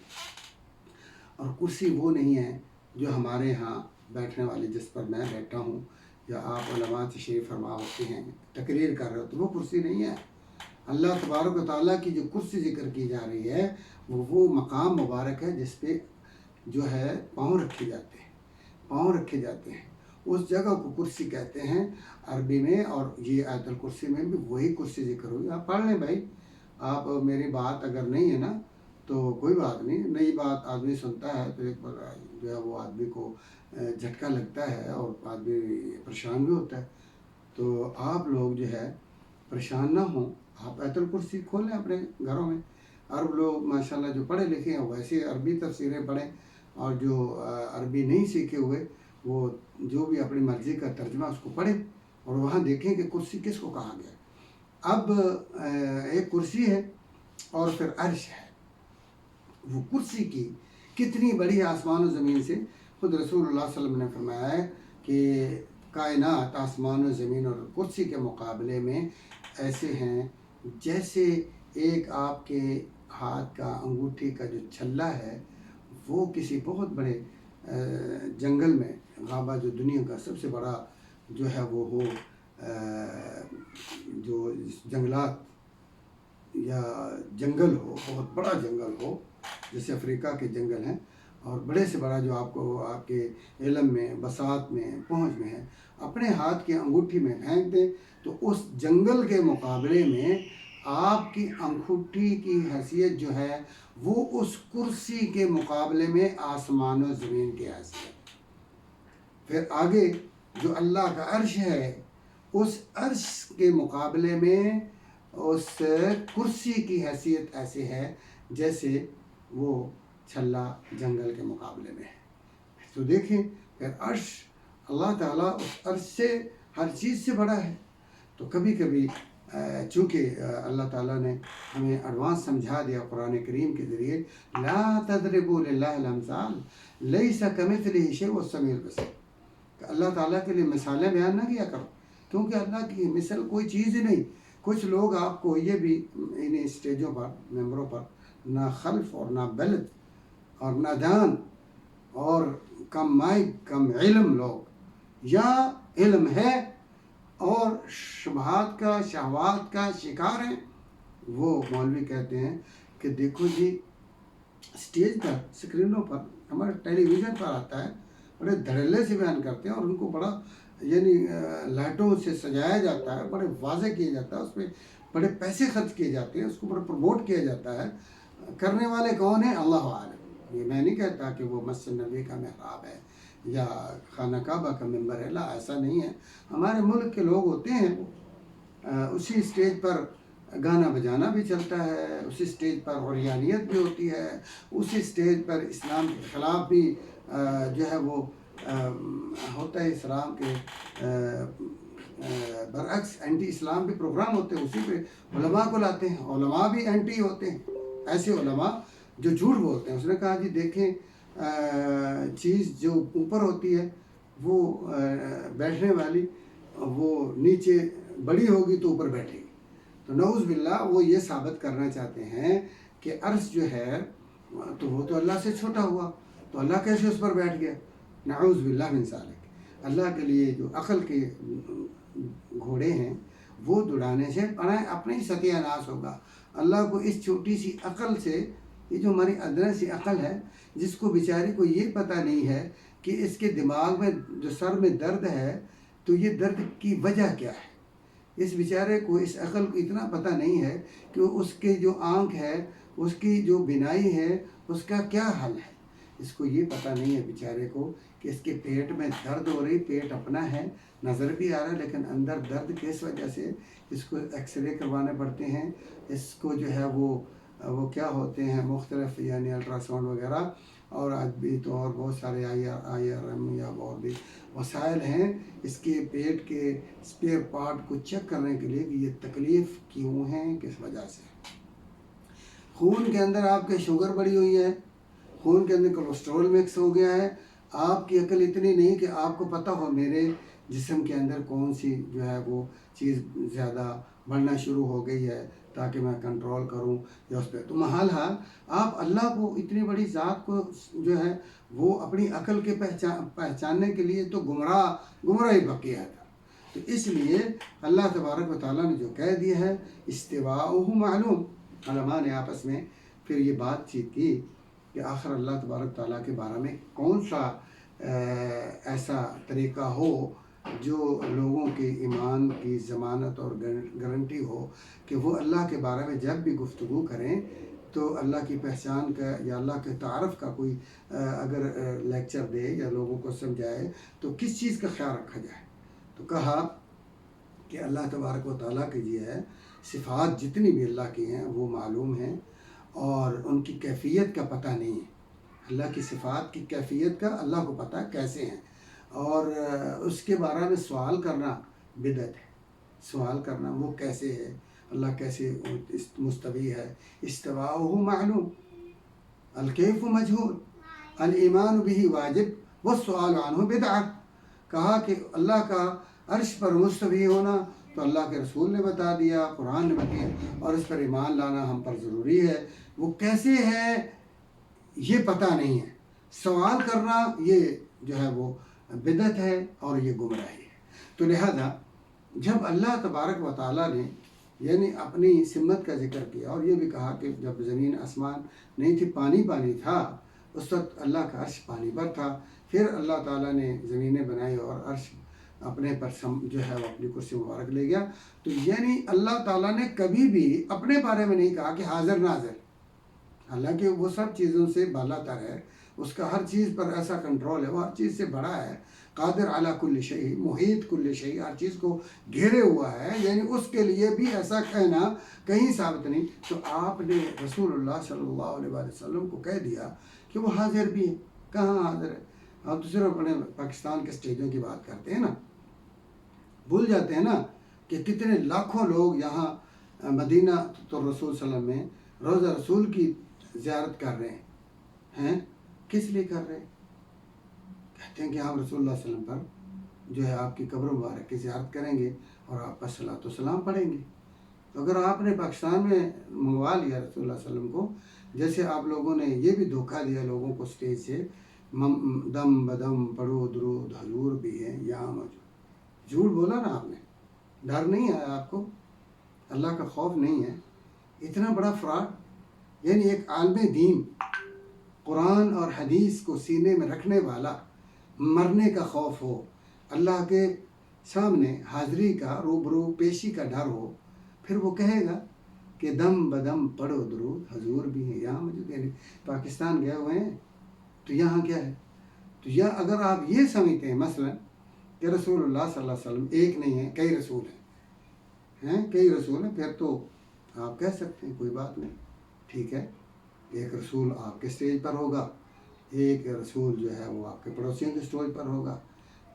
اور کرسی وہ نہیں ہے جو ہمارے ہاں بیٹھنے والی جس پر میں بیٹھا ہوں یا آپ علماء تشریف فرما ہوتے ہیں تقریر کر رہے ہو، تو وہ کرسی نہیں ہے۔ اللہ تبارک و تعالیٰ کی جو کرسی ذکر کی جا رہی ہے وہ مقام مبارک ہے جس پہ جو ہے پاؤں رکھے جاتے ہیں، پاؤں رکھے جاتے ہیں، اس جگہ کو کرسی کہتے ہیں عربی میں۔ اور یہ آیت الکرسی میں بھی وہی کرسی ذکر ہوئی، آپ پڑھ لیں بھائی۔ آپ میری بات اگر نہیں ہے نا تو کوئی بات نہیں، نئی بات آدمی سنتا ہے تو ایک بار جو ہے وہ آدمی کو جھٹکا لگتا ہے اور آدمی پریشان بھی ہوتا ہے۔ تو آپ لوگ جو ہے پریشان نہ ہوں، آپ آیت الکرسی کھول لیں اپنے گھروں میں۔ عرب لوگ ماشاءاللہ جو پڑھے لکھے ہیں ویسے عربی تفسیریں پڑھیں، اور جو عربی نہیں سیکھے ہوئے وہ جو بھی اپنی مرضی کا ترجمہ اس کو پڑھیں، اور وہاں دیکھیں کہ کرسی کس کو کہا گیا۔ اب ایک کرسی ہے اور پھر عرش ہے، وہ کرسی کی کتنی بڑی آسمان و زمین سے، خود رسول اللہ صلی اللہ علیہ وسلم نے فرمایا ہے کہ کائنات آسمان و زمین اور کرسی کے مقابلے میں ایسے ہیں جیسے ایک آپ کے ہاتھ کا انگوٹھی کا جو چھلا ہے وہ کسی بہت بڑے جنگل میں، غابہ جو دنیا کا سب سے بڑا جو ہے وہ ہو، جو جنگلات یا جنگل ہو، بہت بڑا جنگل ہو جیسے افریقہ کے جنگل ہیں، اور بڑے سے بڑا جو آپ کو آپ کے علم میں، بساط میں، پہنچ میں ہے، اپنے ہاتھ کی انگوٹھی میں پھینک دیں تو اس جنگل کے مقابلے میں آپ کی انگوٹھی کی حیثیت جو ہے وہ اس کرسی کے مقابلے میں آسمان و زمین کی حیثیت۔ پھر آگے جو اللہ کا عرش ہے، اس عرش کے مقابلے میں اس کرسی کی حیثیت ایسے ہے جیسے وہ چھلا جنگل کے مقابلے میں ہے۔ تو دیکھیں پھر عرش اللہ تعالیٰ اس عرش سے ہر چیز سے بڑا ہے. تو کبھی کبھی چونکہ اللہ تعالیٰ نے ہمیں ایڈوانس سمجھا دیا قرآن کریم کے ذریعے، لا تضربوا للہ الامثال لیس کمثلہ شیء السمیع البصیر، کہ اللہ تعالیٰ کے لیے مثالیں بیان نہ کیا کرو، کیونکہ اللہ کی مثل کوئی چیز ہی نہیں. کچھ لوگ آپ کو یہ بھی انہیں اسٹیجوں پر، ممبروں پر، نہ خلف اور نہ بلد اور نہ دان اور کم مائک کم علم لوگ، یا علم ہے اور شبہات کا شہوات کا شکار ہیں، وہ مولوی کہتے ہیں کہ دیکھو جی اسٹیج پر، اسکرینوں پر، ہمارے ٹیلی ویژن پر آتا ہے، بڑے دھڑلے سے بیان کرتے ہیں اور ان کو بڑا یعنی لائٹوں سے سجایا جاتا ہے، بڑے واضح کیا جاتا ہے، اس پہ بڑے پیسے خرچ کیے جاتے ہیں، اس کو بڑا پروموٹ کیا جاتا ہے. کرنے والے کون ہیں؟ اللہ عالم. یہ میں نہیں کہتا کہ وہ مسجد نبی کا محراب ہے یا خانہ کعبہ کا ممبر ہے، لا ایسا نہیں ہے. ہمارے ملک کے لوگ ہوتے ہیں، اسی اسٹیج پر گانا بجانا بھی چلتا ہے، اسی اسٹیج پر عریانیت بھی ہوتی ہے، اسی اسٹیج پر اسلام کے خلاف بھی جو ہے وہ ہوتا ہے، اسلام کے برعکس اینٹی اسلام بھی پروگرام ہوتے ہیں، اسی پہ علماء کو لاتے ہیں، علماء بھی اینٹی ہوتے ہیں، ایسے علماء جو جھوٹ بولتے ہیں. اس نے کہا جی دیکھیں چیز جو اوپر ہوتی ہے وہ بیٹھنے والی، وہ نیچے بڑی ہوگی تو اوپر بیٹھے گی. تو نعوذ باللہ وہ یہ ثابت کرنا چاہتے ہیں کہ عرش جو ہے تو وہ تو اللہ سے چھوٹا ہوا، تو اللہ کیسے اس پر بیٹھ گیا؟ نعوذ باللہ من ذالک. اللہ کے لیے جو عقل کے گھوڑے ہیں وہ دوڑانے سے اپنے ہی ستیہ ناش ہوگا. اللہ کو اس چھوٹی سی عقل سے، یہ جو ہماری ادنا سی عقل ہے، جس کو بیچاری کو یہ پتہ نہیں ہے کہ اس کے دماغ میں جو سر میں درد ہے تو یہ درد کی وجہ کیا ہے. اس بیچارے کو، اس عقل کو اتنا پتہ نہیں ہے کہ اس کے جو آنکھ ہے، اس کی جو بینائی ہے، اس کا کیا حل ہے. اس کو یہ پتہ نہیں ہے بیچارے کو کہ اس کے پیٹ میں درد ہو رہی، پیٹ اپنا ہے، نظر بھی آ رہا ہے، لیکن اندر درد کس وجہ سے. اس کو ایکس رے کروانے پڑتے ہیں، اس کو جو ہے وہ کیا ہوتے ہیں مختلف یعنی الٹرا ساؤنڈ وغیرہ، اور آج بھی تو اور بہت سارے آئی آر ایم یا اور بھی وسائل ہیں اس کے پیٹ کے اسپیئر پارٹ کو چیک کرنے کے لیے کہ یہ تکلیف کیوں ہیں، کس وجہ سے. خون کے اندر آپ کے شوگر بڑھی ہوئی ہے، خون کے اندر کولیسٹرول مکس ہو گیا ہے. آپ کی عقل اتنی نہیں کہ آپ کو پتہ ہو میرے جسم کے اندر کون سی جو ہے وہ چیز زیادہ بڑھنا شروع ہو گئی ہے تاکہ میں کنٹرول کروں یا اس پہ. تو محال حال آپ اللہ کو، اتنی بڑی ذات کو جو ہے وہ اپنی عقل کے پہچاننے کے لیے تو گمراہی بقیہ تھا. تو اس لیے اللہ تبارک و تعالیٰ نے جو کہہ دیا ہے استواءہ معلوم، علماء نے آپس میں پھر یہ بات چیت کی کہ آخر اللہ تبارک تعالیٰ کے بارے میں کون سا ایسا طریقہ ہو جو لوگوں کے ایمان کی ضمانت اور گارنٹی ہو کہ وہ اللہ کے بارے میں جب بھی گفتگو کریں تو اللہ کی پہچان کا یا اللہ کے تعارف کا کوئی اگر لیکچر دے یا لوگوں کو سمجھائے تو کس چیز کا خیال رکھا جائے. تو کہا کہ اللہ تبارک و تعالیٰ کی جو ہے صفات جتنی بھی اللہ کی ہیں وہ معلوم ہیں اور ان کی کیفیت کا پتہ نہیں ہے. اللہ کی صفات کی کیفیت کا اللہ کو پتہ کیسے ہیں، اور اس کے بارے میں سوال کرنا بدعت ہے. سوال کرنا وہ کیسے ہے، اللہ کیسے مستوی ہے. استواءہ معلوم، الکیف مجہول، الایمان بہ واجب والسؤال عنہ بدعہ. کہا کہ اللہ کا عرش پر مستوی ہونا تو اللہ کے رسول نے بتا دیا، قرآن نے بتایا، اور اس پر ایمان لانا ہم پر ضروری ہے. وہ کیسے ہے یہ پتہ نہیں ہے. سوال کرنا یہ جو ہے وہ بدعت ہے اور یہ گمراہی ہے. تو لہذا جب اللہ تبارک و تعالیٰ نے یعنی اپنی سمت کا ذکر کیا اور یہ بھی کہا کہ جب زمین آسمان نہیں تھی، پانی پانی تھا، اس وقت اللہ کا عرش پانی پر تھا. پھر اللہ تعالیٰ نے زمینیں بنائی اور عرش اپنے پر جو ہے وہ اپنی کرسی مبارک لے گیا. تو یعنی اللہ تعالیٰ نے کبھی بھی اپنے بارے میں نہیں کہا کہ حاضر ناظر، حالانکہ وہ سب چیزوں سے بالا تر ہے، اس کا ہر چیز پر ایسا کنٹرول ہے، وہ ہر چیز سے بڑا ہے. قادر علی کل شیء، محیط کل شیء، ہر چیز کو گھیرے ہوا ہے، یعنی اس کے لیے بھی ایسا کہنا کہیں ثابت نہیں. تو آپ نے رسول اللہ صلی اللہ علیہ وسلم کو کہہ دیا کہ وہ حاضر بھی ہے. کہاں حاضر ہے؟ آپ تو صرف اپنے پاکستان کے اسٹیجوں کی بات کرتے ہیں نا، بھول جاتے ہیں نا کہ کتنے لاکھوں لوگ یہاں مدینہ تو رسول صلی اللہ علیہ وسلم میں روضہ رسول کی زیارت کر رہے ہیں۔ کس لیے کر رہے ہیں؟ کہتے ہیں کہ ہم رسول اللہ صلی اللہ علیہ وسلم پر جو ہے آپ کی قبر مبارک کی زیارت کریں گے اور آپ پر صلاۃ و سلام پڑھیں گے۔ تو اگر آپ نے پاکستان میں منگوا لیا رسول اللہ صلی اللہ علیہ وسلم کو، جیسے آپ لوگوں نے یہ بھی دھوکہ دیا لوگوں کو اسٹیج سے، دم بدم پڑھو درود حضور بھی ہے یہاں موجود، جھوٹ بولا نا آپ نے، ڈر نہیں ہے آپ کو، اللہ کا خوف نہیں ہے، اتنا بڑا فراڈ۔ یعنی ایک عالم دین قرآن اور حدیث کو سینے میں رکھنے والا، مرنے کا خوف ہو، اللہ کے سامنے حاضری کا روبرو پیشی کا ڈر ہو، پھر وہ کہے گا کہ دم بدم پڑھو درود حضور بھی ہیں یہاں موجود۔ یعنی پاکستان گئے ہوئے ہیں تو یہاں کیا ہے؟ تو یا اگر آپ یہ سمجھتے ہیں مثلا کہ رسول اللہ صلی اللہ علیہ وسلم ایک نہیں ہے، کئی رسول ہیں، کئی رسول ہیں، پھر تو آپ کہہ سکتے ہیں کوئی بات نہیں، ٹھیک ہے، ایک رسول آپ کے اسٹیج پر ہوگا، ایک رسول جو ہے وہ آپ کے پڑوسیوں کے اسٹیج پر ہوگا،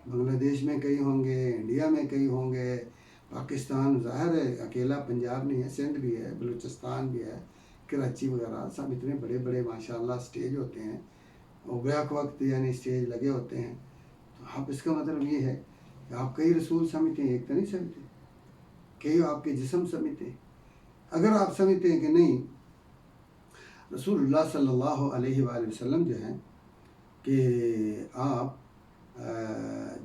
بنگلہ دیش میں کئی ہوں گے، انڈیا میں کئی ہوں گے، پاکستان ظاہر ہے اکیلا پنجاب نہیں ہے، سندھ بھی ہے، بلوچستان بھی ہے، کراچی وغیرہ سب اتنے بڑے بڑے ماشاءاللہ اسٹیج ہوتے ہیں، اور بیک وقت یعنی اسٹیج لگے ہوتے ہیں۔ تو آپ اس کا مطلب یہ ہے کہ آپ کئی رسول سمجھتے ہیں، ایک تو نہیں سمجھتے، کئی آپ کے جسم سمجھتے ہیں۔ اگر آپ سمجھتے ہیں کہ نہیں رسول اللہ صلی اللہ علیہ وآلہ وسلم جو ہے کہ آپ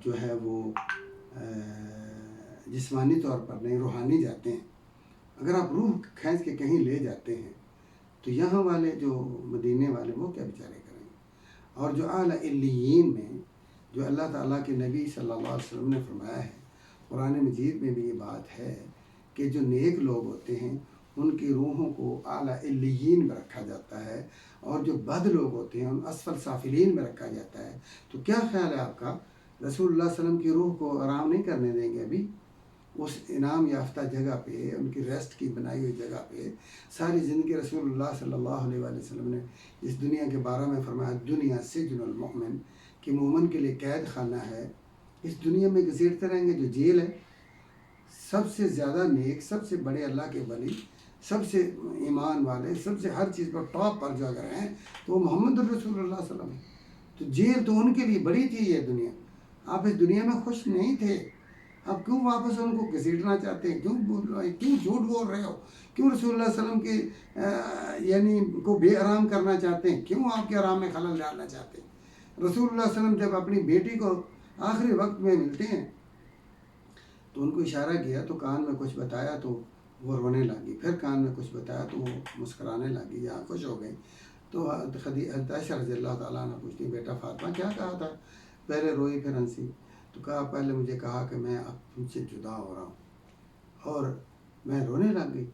جو ہے وہ جسمانی طور پر نہیں روحانی جاتے ہیں، اگر آپ روح کھینچ کے کہیں لے جاتے ہیں تو یہاں والے جو مدینے والے وہ کیا بیچارے کریں گے؟ اور جو اعلیٰ علیین میں جو اللہ تعالیٰ کے نبی صلی اللہ علیہ وسلم نے فرمایا ہے، قرآن مجید میں بھی یہ بات ہے کہ جو نیک لوگ ہوتے ہیں ان کی روحوں کو اعلیٰ علیین میں رکھا جاتا ہے، اور جو بد لوگ ہوتے ہیں ان اسفل سافلین میں رکھا جاتا ہے۔ تو کیا خیال ہے آپ کا، رسول اللہ صلی اللہ علیہ وسلم کی روح کو آرام نہیں کرنے دیں گے ابھی اس انعام یافتہ جگہ پہ، ان کی ریسٹ کی بنائی ہوئی جگہ پہ؟ ساری زندگی رسول اللہ صلی اللہ علیہ وآلہ وسلم نے اس دنیا کے بارے میں فرمایا دنیا سجن المؤمن، کہ مومن کے لیے قید خانہ ہے، اس دنیا میں گھسیٹتے رہیں گے جو جیل ہے۔ سب سے زیادہ نیک، سب سے بڑے اللہ کے ولی، سب سے ایمان والے، سب سے ہر چیز پر ٹاپ پر جو اگر ہیں تو وہ محمد الرسول اللہ صلی اللہ علیہ وسلم ہے۔ تو جیل تو ان کے لیے بڑی تھی یہ دنیا، آپ اس دنیا میں خوش نہیں تھے، اب کیوں واپس ان کو گھسیٹنا چاہتے ہیں؟ کیوں جھوٹ بول رہے ہو؟ کیوں رسول اللہ صلی اللہ علیہ وسلم کے یعنی کو بے آرام کرنا چاہتے ہیں؟ کیوں آپ کے آرام میں خلل ڈالنا چاہتے ہیں؟ رسول اللہ صلی اللہ علیہ وسلم جب اپنی بیٹی کو آخری وقت میں ملتے ہیں تو ان کو اشارہ کیا تو کان میں کچھ بتایا تو وہ رونے لگی، پھر کان میں کچھ بتایا تو وہ مسکرانے لگی یا خوش ہو گئی۔ تو حضرت عائشہ رضی اللہ تعالیٰ عنہ پوچھتی بیٹا فاطمہ کیا کہا تھا؟ پہلے روئی پھر ہنسی، تو کہا پہلے مجھے کہا کہ میں اب تم سے جدا ہو رہا ہوں، اور میں رونے لگ گئی۔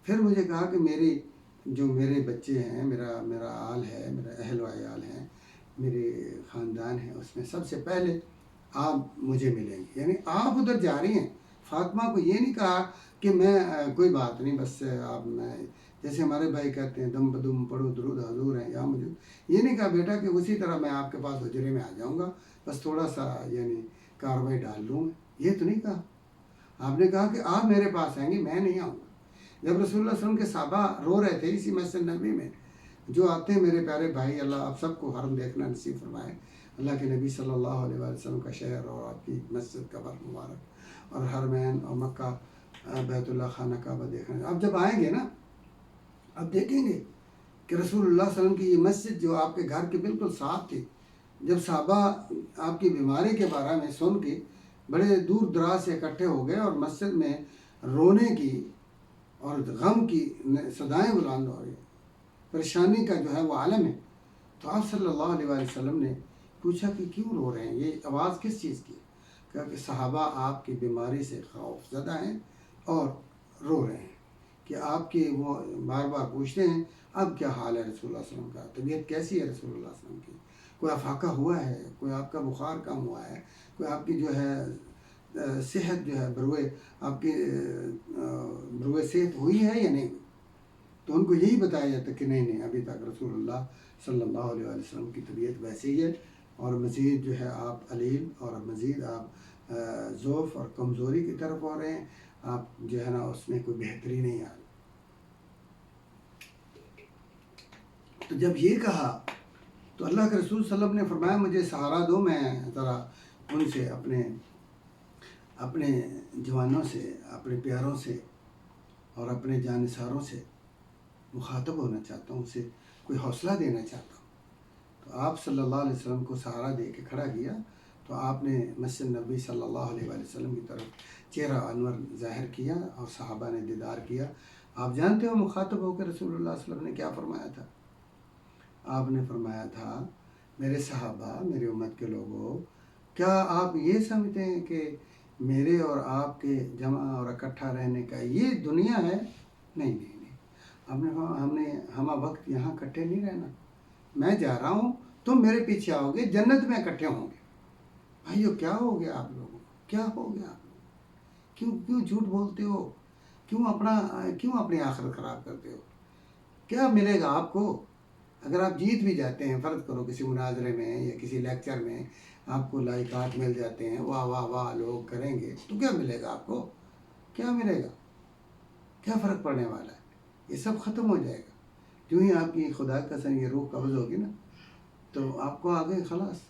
پھر مجھے کہا کہ میرے بچے ہیں، میرا آل ہے، میرا اہل و عیال ہیں، میرے خاندان ہے، اس میں سب سے پہلے آپ مجھے ملیں گے۔ یعنی آپ ادھر جا رہی ہیں، فاطمہ کو یہ نہیں کہا کہ میں کوئی بات نہیں بس آپ میں جیسے ہمارے بھائی کہتے ہیں دم بدم پڑھو درود حضور ہیں یا مجھے یہ نہیں کہا بیٹا کہ اسی طرح میں آپ کے پاس حجرے میں آ جاؤں گا، بس تھوڑا سا یعنی کاروائی ڈال لوں، یہ تو نہیں کہا۔ آپ نے کہا کہ آپ میرے پاس آئیں گے، میں نہیں آؤں گا۔ جب رسول اللہ صلی اللہ علیہ وسلم کے صحابہ رو رہے تھے اسی مسجد نبوی میں، جو آتے ہیں میرے پیارے بھائی، اللہ آپ سب کو حرم دیکھنا نصیب فرمائے، اللہ کے نبی صلی اللہ علیہ وآلہ وسلم کا شہر اور آپ کی مسجد کا بر مبارک اور حرمین اور مکہ بیت اللہ خانہ کعبہ دیکھنا۔ اب جب آئیں گے نا، اب دیکھیں گے کہ رسول اللہ صلی اللہ علیہ وسلم کی یہ مسجد جو آپ کے گھر کے بالکل صاف تھی، جب صحابہ آپ کی بیماری کے بارے میں سن کے بڑے دور دراز سے اکٹھے ہو گئے اور مسجد میں رونے کی اور غم کی صدائیں بلند ہو رہی ہیں، پریشانی کا جو ہے وہ عالم ہے، تو آپ صلی اللہ علیہ وآلہ وسلم نے پوچھا کہ کیوں رو رہے ہیں، یہ آواز کس چیز کی ہے؟ کہا کہ صحابہ آپ کی بیماری سے خوف زدہ ہیں اور رو رہے ہیں، کہ آپ کی وہ بار بار پوچھتے ہیں اب کیا حال ہے رسول اللہ صلی اللہ علیہ وسلم کا، طبیعت کیسی ہے رسول اللہ صلی اللہ علیہ وسلم کی، کوئی افاقہ ہوا ہے، کوئی آپ کا بخار کم ہوا ہے، کوئی آپ کی جو ہے صحت جو ہے بروئے آپ کی بروئے صحت ہوئی ہے یا نہیں ہوئی؟ تو ان کو یہی بتایا جاتا کہ نہیں ابھی تک رسول اللہ صلی اللہ علیہ وسلم کی طبیعت ویسے ہی ہے، اور مزید جو ہے آپ علیل اور مزید آپ ضعف اور کمزوری کی طرف ہو رہے ہیں، آپ جو ہے نا اس میں کوئی بہتری نہیں آ رہی۔ تو جب یہ کہا تو اللہ کے رسول صلی اللہ علیہ وسلم نے فرمایا مجھے سہارا دو، میں ذرا ان سے اپنے جوانوں سے، اپنے پیاروں سے اور اپنے جانثاروں سے مخاطب ہونا چاہتا ہوں، اسے کوئی حوصلہ دینا چاہتا ہوں۔ تو آپ صلی اللہ علیہ وسلم کو سہارا دے کے کھڑا کیا، تو آپ نے مسجد نبی صلی اللہ علیہ وآلہ وسلم کی طرف چہرہ انور ظاہر کیا اور صحابہ نے دیدار کیا۔ آپ جانتے ہو مخاطب ہو کے رسول اللہ صلی اللہ علیہ وسلم نے کیا فرمایا تھا؟ آپ نے فرمایا تھا میرے صحابہ، میری امت کے لوگوں، کیا آپ یہ سمجھتے ہیں کہ میرے اور آپ کے جمع اور اکٹھا رہنے کا یہ دنیا ہے؟ نہیں نہیں نہیں، ہم نے ہمہ وقت یہاں اکٹھے نہیں رہنا، میں جا رہا ہوں، تم میرے پیچھے آؤ گے، جنت میں اکٹھے ہوں گے۔ بھائیو کیا ہو گیا آپ لوگوں کو؟ کیا ہو گیا آپ لوگوں؟ کیوں جھوٹ بولتے ہو؟ کیوں اپنی آخرت خراب کرتے ہو؟ کیا ملے گا آپ کو؟ اگر آپ جیت بھی جاتے ہیں، فرض کرو کسی مناظرے میں یا کسی لیکچر میں آپ کو لائقات مل جاتے ہیں، واہ واہ واہ لوگ کریں گے، تو کیا ملے گا آپ کو؟ کیا ملے گا؟ کیا فرق پڑنے والا ہے؟ یہ سب ختم ہو جائے گا۔ جو ہی آپ کی خدا کا قسم یہ روح قبض ہوگی نا، تو آپ کو آگے خلاص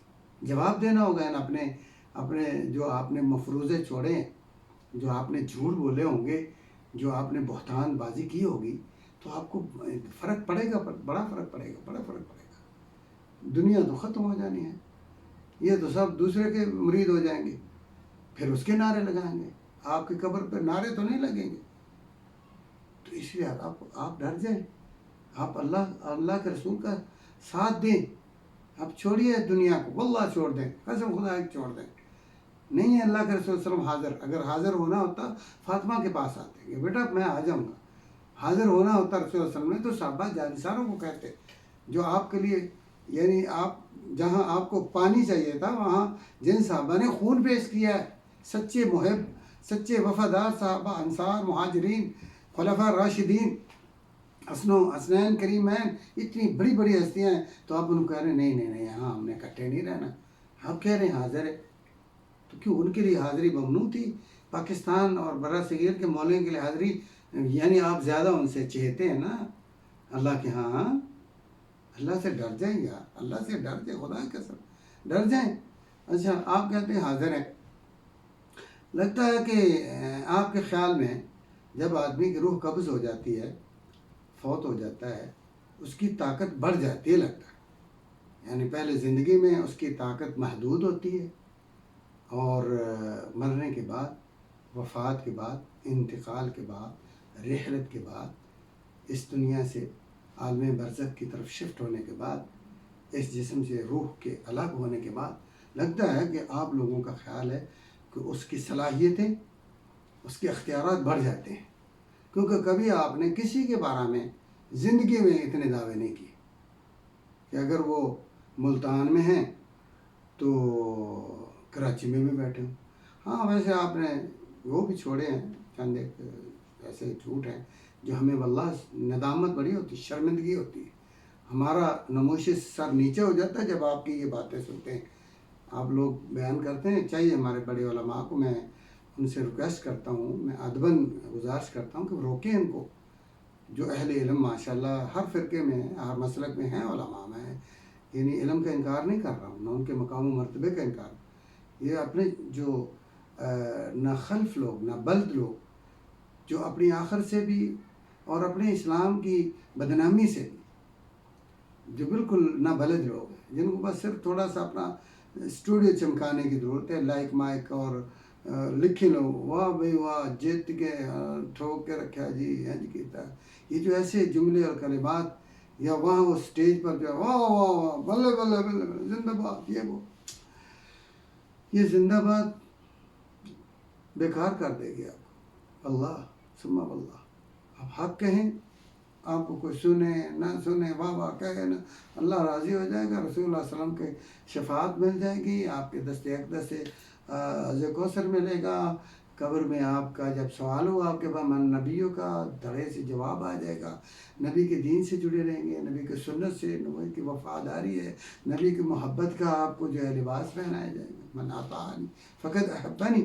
جواب دینا ہوگا ان اپنے جو آپ نے مفروضے چھوڑے ہیں، جو آپ نے جھوٹ بولے ہوں گے، جو آپ نے بہتان بازی کی ہوگی، تو آپ کو فرق پڑے گا، بڑا فرق پڑے گا۔ دنیا تو ختم ہو جانی ہے، یہ تو سب دوسرے کے مرید ہو جائیں گے، پھر اس کے نعرے لگائیں گے، آپ کی قبر پہ نعرے تو نہیں لگیں گے۔ تو اس لیے آپ ڈر جائیں، آپ اللہ کے رسول کا ساتھ دیں، آپ چھوڑیے دنیا کو، واللہ چھوڑ دیں، قسم خدا کی چھوڑ دیں۔ نہیں ہے اللہ کے رسول صلی اللہ علیہ وسلم حاضر، اگر حاضر ہونا ہوتا فاطمہ کے پاس آتے کہ بیٹا میں آ جاؤں گا، حاضر ہونا ہوتا رسول اللہ علیہ وسلم نے تو صحابہ جانثاروں کو کہتے، جو آپ کے لیے، یعنی آپ جہاں آپ کو پانی چاہیے تھا وہاں جن صحابہ نے خون پیش کیا ہے، سچے محب، سچے وفادار صحابہ، انصار، مہاجرین، خلفاء راشدین، حسنین کریمین، اتنی بڑی بڑی ہستیاں ہیں، تو آپ ان کو کہہ رہے ہیں نہیں نہیں نہیں، ہاں ہم نے اکٹھے نہیں رہنا، آپ کہہ رہے ہیں حاضر ہے، تو کیوں ان کے لیے حاضری ممنوع تھی؟ پاکستان اور برہ صغیر کے مولویوں کے لیے حاضری، یعنی آپ زیادہ ان سے چہتے ہیں نا اللہ کے ہاں۔ اللہ سے ڈر جائیں یار، اللہ سے ڈر جائیں، خدا کی قسم ڈر جائیں۔ اچھا آپ کہتے ہیں حاضر ہیں، لگتا ہے کہ آپ کے خیال میں جب آدمی کی روح قبض ہو جاتی ہے، فوت ہو جاتا ہے، اس کی طاقت بڑھ جاتی ہے، لگتا ہے یعنی پہلے زندگی میں اس کی طاقت محدود ہوتی ہے، اور مرنے کے بعد، وفات کے بعد، انتقال کے بعد، رحلت کے بعد، اس دنیا سے عالم برزخ کی طرف شفٹ ہونے کے بعد، اس جسم سے روح کے الگ ہونے کے بعد، لگتا ہے کہ آپ لوگوں کا خیال ہے کہ اس کی صلاحیتیں، اس کے اختیارات بڑھ جاتے ہیں، کیونکہ کبھی آپ نے کسی کے بارے میں زندگی میں اتنے دعوے نہیں کیے کہ اگر وہ ملتان میں ہیں تو کراچی میں بھی بیٹھے ہوں۔ ہاں ویسے آپ نے وہ بھی چھوڑے ہیں، چند ایک ایسے جھوٹ ہیں جو ہمیں واللہ ندامت بڑی ہوتی، شرمندگی ہوتی ہے، ہمارا نموش سر نیچے ہو جاتا ہے جب آپ کی یہ باتیں سنتے ہیں۔ آپ لوگ بیان کرتے ہیں، چاہیے ہمارے بڑے علماء کو، میں ان سے ریکویسٹ کرتا ہوں، میں ادباً گزارش کرتا ہوں کہ روکیں ان کو، جو اہل علم ماشاءاللہ ہر فرقے میں، ہر مسلک میں ہیں علماء، میں یعنی علم کا انکار نہیں کر رہا ہوں، نہ ان کے مقام و مرتبے کا انکار، یہ اپنے جو نہ خلف لوگ، نہ بلد لوگ، جو اپنی آخر سے بھی اور اپنے اسلام کی بدنامی سے بھی، جو بالکل نہ بلد لوگ ہیں، جن کو بس صرف تھوڑا سا اپنا اسٹوڈیو چمکانے کی ضرورت ہے، لائک مائک اور لکھی لو، واہ بھائی واہ جیت کے ٹھوک کے رکھا جی اینج کیتا، یہ جو ایسے جملے اور کلمات، یا وہاں وہ سٹیج پر جو واہ واہ واہ بلے بلے بلے بلے زندہ باد، یہ زندہ باد بیکار کر دے گی آپ کو، اللہ ثم اللہ۔ آپ حق کہیں، آپ کو کوئی سنے نہ سنے، واہ واہ کہے نا، اللہ راضی ہو جائے گا، رسول اللہ صلی اللہ علیہ وسلم کے شفاعت مل جائے گی، آپ کے دست اقدس سے حوض کوثر ملے گا، قبر میں آپ کا جب سوال ہو آپ کے پاس نبیوں کا دھڑے سے جواب آ جائے گا، نبی کے دین سے جڑے رہیں گے، نبی کے سنت سے، نبی کی وفاداری ہے، نبی کی محبت کا آپ کو جو ہے لباس پہنایا جائے گا، من اطاعنی فقد احبنی۔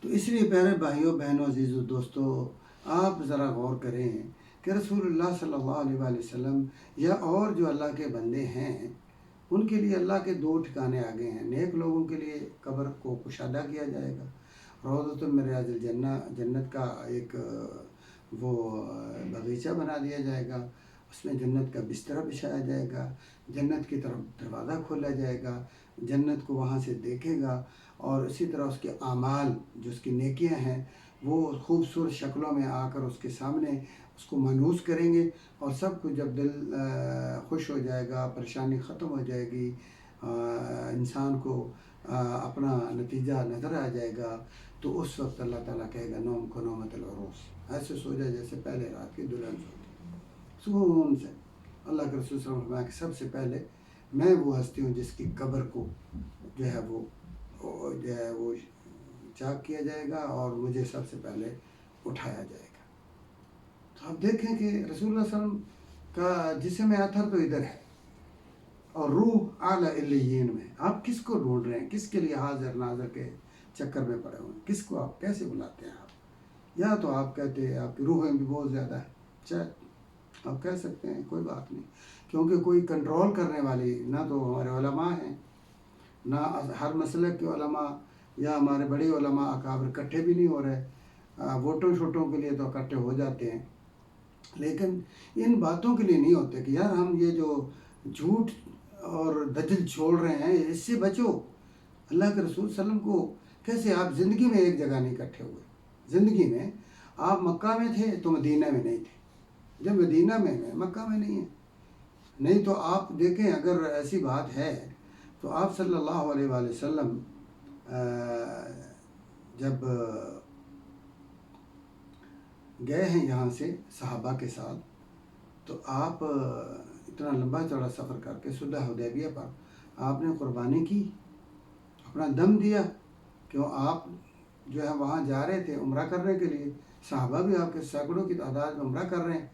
تو اس لیے پیارے بھائیوں بہنوں عزیزو دوستو، آپ ذرا غور کریں کہ رسول اللہ صلی اللہ علیہ وآلہ وسلم یا اور جو اللہ کے بندے ہیں ان کے لیے اللہ کے دو ٹھکانے آگے ہیں۔ نیک لوگوں کے لیے قبر کو کشادہ کیا جائے گا، روضۃ من ریاض الجنہ، جنت کا ایک وہ باغیچہ بنا دیا جائے گا، اس میں جنت کا بستر بچھایا جائے گا، جنت کی طرف دروازہ کھولا جائے گا، جنت کو وہاں سے دیکھے گا، اور اسی طرح اس کے اعمال جو اس کی نیکیاں ہیں وہ خوبصورت شکلوں میں آ کر اس کے سامنے اس کو مانوس کریں گے، اور سب کچھ جب دل خوش ہو جائے گا، پریشانی ختم ہو جائے گی، انسان کو اپنا نتیجہ نظر آ جائے گا، تو اس وقت اللہ تعالیٰ کہے گا نوم کو نومت العروس، ایسے سو جائے جیسے پہلے رات کی دلہن سوتی سکون سے۔ اللہ کے رسول صلی اللہ علیہ وسلم نے فرمایا کہ سب سے پہلے میں وہ ہستی ہوں جس کی قبر کو جو ہے وہ چاک کیا جائے گا اور مجھے سب سے پہلے اٹھایا جائے گا۔ تو آپ دیکھیں کہ رسول اللہ صلی اللہ علیہ وسلم کا جسم اطہر تو ادھر ہے اور روح اعلیٰ علیین میں، آپ کس کو ڈھونڈ رہے ہیں؟ کس کے لیے حاضر ناظر کے چکر میں پڑے ہوئے ہیں؟ کس کو آپ کیسے بلاتے ہیں؟ آپ یا تو آپ کہتے ہیں آپ کی روحیں بھی بہت زیادہ ہے، چاہے آپ کہہ سکتے ہیں، کوئی بات نہیں، کیونکہ کوئی کنٹرول کرنے والی نہ تو ہمارے علماء ہیں، نہ ہر مسلک کے علماء یا ہمارے بڑے علماء اکابر اکٹھے بھی نہیں ہو رہے، ووٹوں شوٹوں کے لیے تو اکٹھے ہو جاتے ہیں، لیکن ان باتوں کے لیے نہیں ہوتے کہ یار ہم یہ جو جھوٹ اور دجل چھوڑ رہے ہیں اس سے بچو۔ اللہ کے رسول صلی اللہ علیہ وسلم کو کیسے آپ زندگی میں ایک جگہ نہیں اکٹھے ہوئے؟ زندگی میں آپ مکہ میں تھے تو مدینہ میں نہیں تھے، جب مدینہ میں مکہ میں نہیں ہے، نہیں تو آپ دیکھیں اگر ایسی بات ہے تو آپ صلی اللہ علیہ وآلہ وسلم جب گئے ہیں یہاں سے صحابہ کے ساتھ، تو آپ اتنا لمبا چوڑا سفر کر کے صلح حدیبیہ پر آپ نے قربانی کی، اپنا دم دیا، کیوں آپ جو ہے وہاں جا رہے تھے عمرہ کرنے کے لیے، صحابہ بھی آپ کے سینکڑوں کی تعداد میں عمرہ کر رہے ہیں،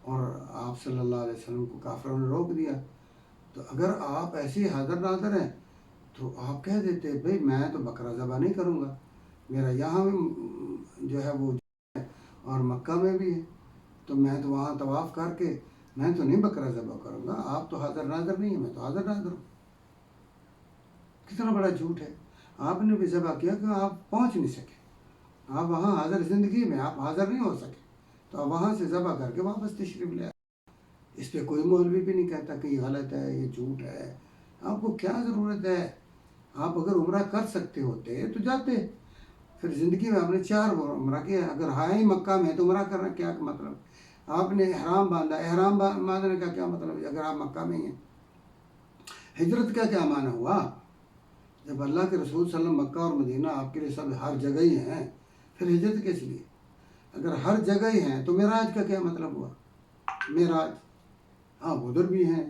اور آپ صلی اللہ علیہ وسلم کو کافروں نے روک دیا۔ تو اگر آپ ایسے حاضر ناظر ہیں تو آپ کہہ دیتے بھئی میں تو بکرا ذبح نہیں کروں گا، میرا یہاں بھی جو ہے وہ اور مکہ میں بھی ہے، تو میں تو وہاں طواف کر کے میں تو نہیں بکرا ذبح کروں گا، آپ تو حاضر ناظر نہیں ہیں، میں تو حاضر ناظر ہوں۔ کتنا بڑا جھوٹ ہے! آپ نے بھی ذبح کیا کہ آپ پہنچ نہیں سکے، آپ وہاں حاضر زندگی میں آپ حاضر نہیں ہو سکے، تو آپ وہاں سے ذبح کر کے واپس تشریف لے آئے۔ اس پہ کوئی مولوی بھی نہیں کہتا کہ یہ غلط ہے، یہ جھوٹ ہے، آپ کو کیا ضرورت ہے؟ آپ اگر عمرہ کر سکتے ہوتے تو جاتے، پھر زندگی میں آپ نے 4 عمرہ کیا، اگر ہی مکہ میں تو عمرہ کرنا کیا مطلب؟ آپ نے احرام باندھا، احرام باندھنے کا کیا مطلب ہے اگر آپ مکہ میں ہیں؟ ہجرت کا کیا معنی ہوا؟ جب اللہ کے رسول صلی اللہ علیہ وسلم مکہ اور مدینہ آپ کے لیے سب ہر جگہ ہی ہیں، پھر ہجرت کس لیے؟ اگر ہر جگہ ہی ہیں تو معراج کا کیا مطلب ہوا؟ معراج ہاں ادھر بھی ہیں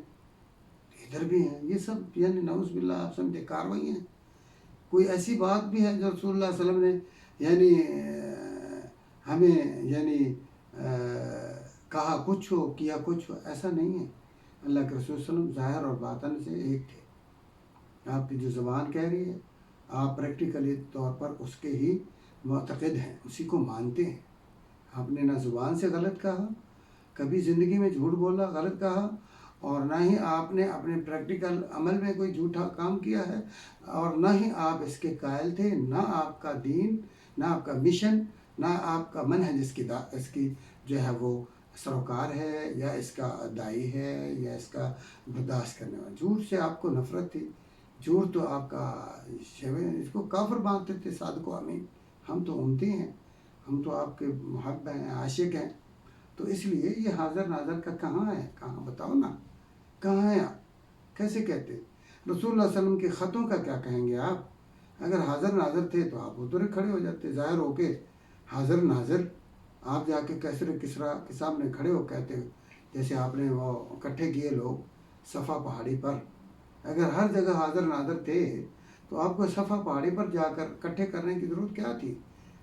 ادھر بھی ہیں، یہ سب یعنی نعوذ باللہ آپ سمجھے کاروائی ہیں۔ کوئی ایسی بات بھی ہے جو رسول اللہ صلی اللہ علیہ وسلم نے یعنی ہمیں یعنی کہا کچھ ہو کیا کچھ ہو؟ ایسا نہیں ہے۔ اللہ کے رسول صلی اللہ علیہ وسلم ظاہر اور باطن سے ایک تھے، آپ کی جو زبان کہہ رہی ہے آپ پریکٹیکلی طور پر اس کے ہی معتقد ہیں، اسی کو مانتے ہیں۔ آپ نے نہ زبان سے غلط کہا، کبھی زندگی میں جھوٹ بولا غلط کہا، اور نہ ہی آپ نے اپنے پریکٹیکل عمل میں کوئی جھوٹا کام کیا ہے، اور نہ ہی آپ اس کے قائل تھے، نہ آپ کا دین، نہ آپ کا مشن، نہ آپ کا منہج اس کی جو ہے وہ سروکار ہے یا اس کا دائی ہے یا اس کا برداشت کرنے والا۔ جھوٹ سے آپ کو نفرت تھی، جھوٹ تو آپ کا اس کو کافر مانتے تھے، صادق و امین، ہم تو امتی ہیں، ہم تو آپ کے محب ہیں، عاشق ہیں، تو اس لیے یہ حاضر ناظر کا کہاں ہے؟ کہاں بتاؤ نا، کہاں ہیں آپ؟ کیسے کہتے؟ رسول اللہ صلی اللہ علیہ وسلم کے خطوں کا کیا کہیں گے آپ؟ اگر حاضر ناظر تھے تو آپ ادھر کھڑے ہو جاتے، ظاہر ہو کے حاضر ناظر، آپ جا کے کیسر کسرا کے سامنے کھڑے ہو کہتے جیسے آپ نے وہ اکٹھے کیے لوگ صفا پہاڑی پر، اگر ہر جگہ حاضر ناظر تھے تو آپ کو صفا پہاڑی پر جا کر اکٹھے کرنے کی ضرورت کیا تھی؟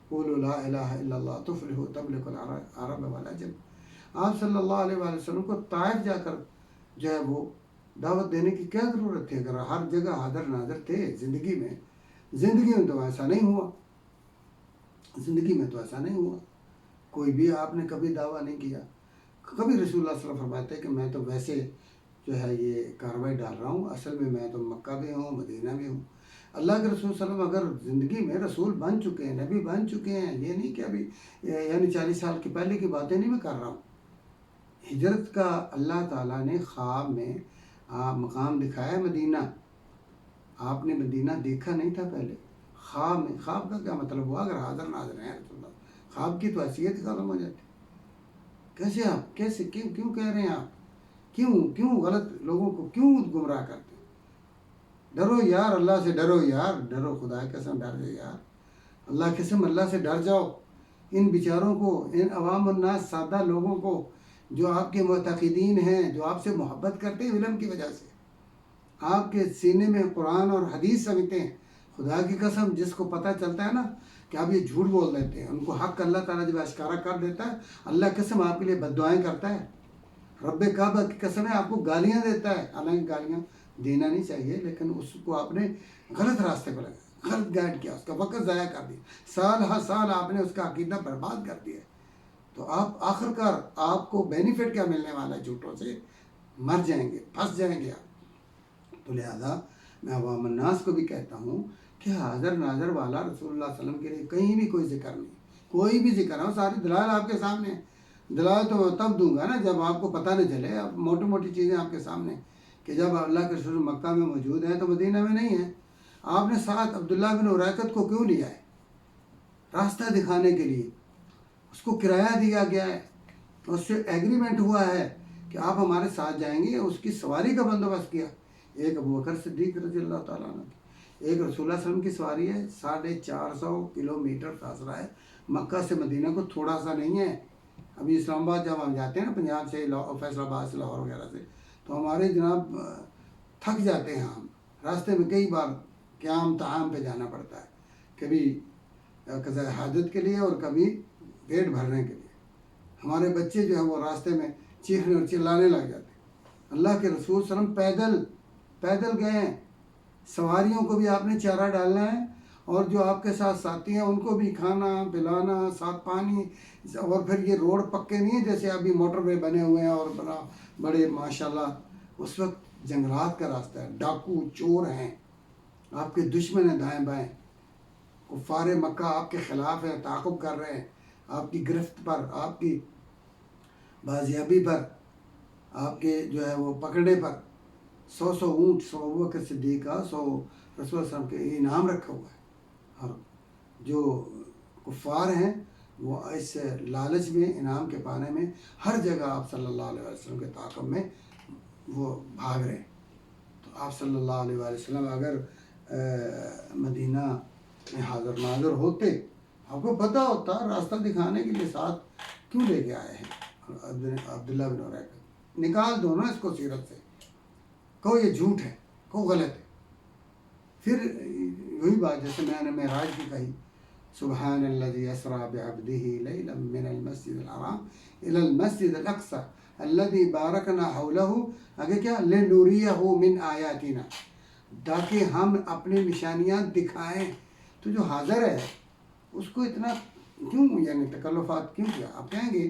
قولوا لا الہ الا اللہ تفلحوا تملک العرب والعجم۔ آپ صلی اللہ علیہ وآلہ وسلم کو طائف جا کر جو ہے وہ دعوت دینے کی کیا ضرورت تھی؟ اگر ہر جگہ حاضر ناظر تھے زندگی میں تو ایسا نہیں ہوا، زندگی میں تو ایسا نہیں ہوا، کوئی بھی آپ نے کبھی دعویٰ نہیں کیا۔ کبھی رسول اللہ صلی اللہ علیہ وسلم فرماتے ہیں کہ میں تو ویسے جو ہے یہ کارروائی ڈال رہا ہوں، اصل میں میں تو مکہ بھی ہوں، مدینہ بھی ہوں۔ اللہ کے رسول صلی اللہ علیہ وسلم اگر زندگی میں رسول بن چکے ہیں، نبی بن چکے ہیں، یہ نہیں کہ ابھی یعنی 40 سال کی پہلے کی باتیں نہیں میں کر رہا ہوں۔ ہجرت کا اللہ تعالیٰ نے خواب میں مقام دکھایا ہے مدینہ، آپ نے مدینہ دیکھا نہیں تھا پہلے، خواب میں۔ خواب کا کیا مطلب ہوا؟ اگر حاضر ناظر ہیں رسول اللہ، خواب کی تو حیثیت ختم ہو جاتی۔ کیسے آپ کیوں کہہ رہے ہیں آپ؟ کیوں غلط لوگوں کو کیوں گمراہ کرتے ہیں؟ ڈرو یار، اللہ سے ڈرو یار، ڈرو، خدا کی قسم ڈر جائے یار، اللہ کی قسم اللہ سے ڈر جاؤ۔ ان بیچاروں کو، ان عوام الناس سادہ لوگوں کو جو آپ کے معتقدین ہیں، جو آپ سے محبت کرتے ہیں علم کی وجہ سے، آپ کے سینے میں قرآن اور حدیث سمجھتے ہیں، خدا کی قسم جس کو پتہ چلتا ہے نا کہ آپ یہ جھوٹ بول دیتے ہیں، ان کو حق اللہ تعالیٰ جب اشکارا کر دیتا ہے، اللہ قسم آپ کے لیے بد دعائیں کرتا ہے، رب کعبہ کی قسم ہے آپ کو گالیاں دیتا ہے، حالانکہ گالیاں دینا نہیں چاہیے، لیکن اس کو آپ نے غلط راستے پر لگایا، غلط گائیڈ کیا، اس کا وقت ضائع کر دیا، سال ہر سال آپ نے اس کا عقیدہ برباد کر دیا، تو آپ آخرکار آپ کو بینیفٹ کیا ملنے والا ہے؟ جھوٹوں سے مر جائیں گے، پھنس جائیں گے آپ۔ تو لہذا میں عوام الناس کو بھی کہتا ہوں کہ حاضر ناظر والا رسول اللہ صلی اللہ علیہ وسلم کے لیے کہیں بھی کوئی ذکر نہیں، کوئی بھی ذکر ہو، ساری دلائل آپ کے سامنے ہیں۔ دلائل تو میں تب دوں گا نا جب آپ کو پتہ نہ چلے، اب موٹی موٹی چیزیں آپ کے سامنے کہ جب اللہ کے رسول مکہ میں موجود ہیں تو مدینہ میں نہیں ہیں۔ آپ نے ساتھ عبداللہ بن اریقط کو کیوں لیا ہے؟ راستہ دکھانے کے لیے، اس کو کرایہ دیا گیا ہے، اس سے ایگریمنٹ ہوا ہے کہ آپ ہمارے ساتھ جائیں گے، اس کی سواری کا بندوبست کیا۔ ایک ابوبکر صدیق رضی اللہ تعالیٰ عنہ کی، ایک رسول اللہ صلی اللہ علیہ وسلم کی سواری ہے، 450 کلومیٹر فاصلہ ہے مکہ سے مدینہ کو، تھوڑا سا نہیں ہے۔ ابھی اسلام آباد جب ہم جاتے ہیں نا پنجاب سے، فیصل آباد سے، لاہور وغیرہ سے، تو ہمارے جناب تھک جاتے ہیں ہم راستے میں، کئی بار قیام طعام پہ جانا پڑتا ہے، کبھی قضاء حاجت کے لیے اور کبھی پیٹ بھرنے کے لیے۔ ہمارے بچے جو ہیں وہ راستے میں چیخنے اور چلانے لگ جاتے ہیں۔ اللہ کے رسول صلی اللہ علیہ وسلم پیدل گئے ہیں، سواریوں کو بھی آپ نے چارہ ڈالنا ہے، اور جو آپ کے ساتھ ساتھی ہیں ان کو بھی کھانا پلانا، ساتھ پانی، اور پھر یہ روڈ پکے نہیں ہیں جیسے ابھی موٹر وے بنے ہوئے ہیں اور بڑے ماشاءاللہ، اس وقت جنگلات کا راستہ ہے، ڈاکو چور ہیں، آپ کے دشمن ہیں دائیں بائیں، کفار مکہ آپ کے خلاف ہیں، تعاقب کر رہے ہیں آپ کی گرفت پر، آپ کی بازیابی پر، آپ کے جو ہے وہ پکڑنے پر۔ 100 اونٹ، 100 ابوبکر صدیق کا، 100 رسول اللہ صلی اللہ علیہ وسلم کے انعام رکھا ہوا ہے۔ اور جو کفار ہیں وہ اس لالچ میں، انعام کے پانے میں ہر جگہ آپ صلی اللہ علیہ وسلم کے تعاقب میں وہ بھاگ رہے ہیں۔ تو آپ صلی اللہ علیہ وسلم اگر مدینہ میں حاضر ناظر ہوتے، آپ کو پتہ ہوتا، راستہ دکھانے کے لیے ساتھ کیوں لے کے آئے ہیں عبداللہ بن اریقط؟ نکال دو نا اس کو سیرت سے، کہو یہ جھوٹ ہے، کہو غلط ہے۔ پھر وہی بات جیسے میں نے معراج کی کہی، سبحان الذی اسریٰ بعبدہ لیلا من المسجد الحرام الی المسجد الاقصی الذی بارکنا حولہ، آگے کیا، لنریہ من آیاتنا، تاکہ ہم اپنی نشانیاں دکھائیں۔ تو جو حاضر ہے اس کو اتنا کیوں یعنی تکلفات کیوں کیا؟ آپ کہیں گے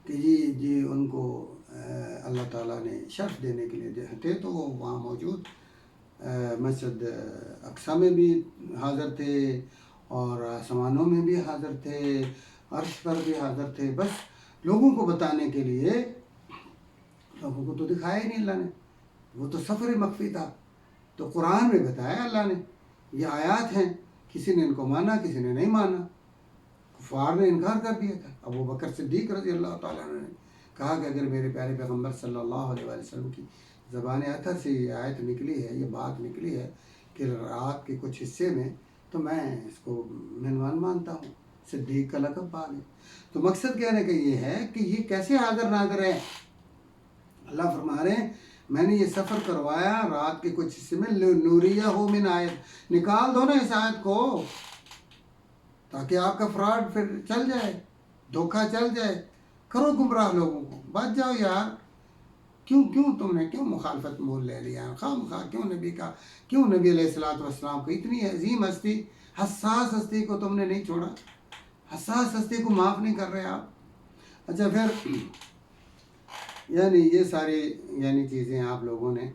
کہ جی ان کو اللہ تعالیٰ نے شرف دینے کے لیے تھے، تو وہ وہاں موجود مسجد اقصی میں بھی حاضر تھے، اور آسمانوں میں بھی حاضر تھے، عرش پر بھی حاضر تھے، بس لوگوں کو بتانے کے لیے، لوگوں کو تو دکھایا ہی نہیں اللہ نے، وہ تو سفر مخفی تھا۔ تو قرآن میں بتایا اللہ نے، یہ آیات ہیں، کسی نے ان کو مانا، کسی نے نہیں مانا، کفار نے انکار کر دیا تھا۔ ابوبکر صدیق رضی اللہ تعالیٰ عنہ نے کہا کہ اگر میرے پیارے پیغمبر صلی اللہ علیہ وآلہ وسلم کی زبان اطہر سے یہ آیت نکلی ہے، یہ بات نکلی ہے کہ رات کے کچھ حصے میں، تو میں اس کو مہمان مانتا ہوں، صدیق کا لقب پا گیا۔ تو مقصد کہنے کا یہ ہے کہ یہ کیسے حاضر ناظر ہے؟ اللہ فرما رہے ہیں میں نے یہ سفر کروایا رات کے کچھ حصے میں نوریہ ہو من آیت، نکال دو نا اس آیت کو تاکہ آپ کا فراڈ پھر چل جائے، دھوکہ چل جائے، کرو گمراہ لوگوں کو، بچ جاؤ یار۔ کیوں تم نے کیوں مخالفت مول لے لیا، خواہ کیوں نبی کا، کیوں نبی علیہ الصلوۃ والسلام کو، اتنی عظیم ہستی، حساس ہستی کو تم نے نہیں چھوڑا، حساس ہستی کو معاف نہیں کر رہے آپ۔ اچھا پھر یعنی یہ ساری یعنی چیزیں آپ لوگوں نے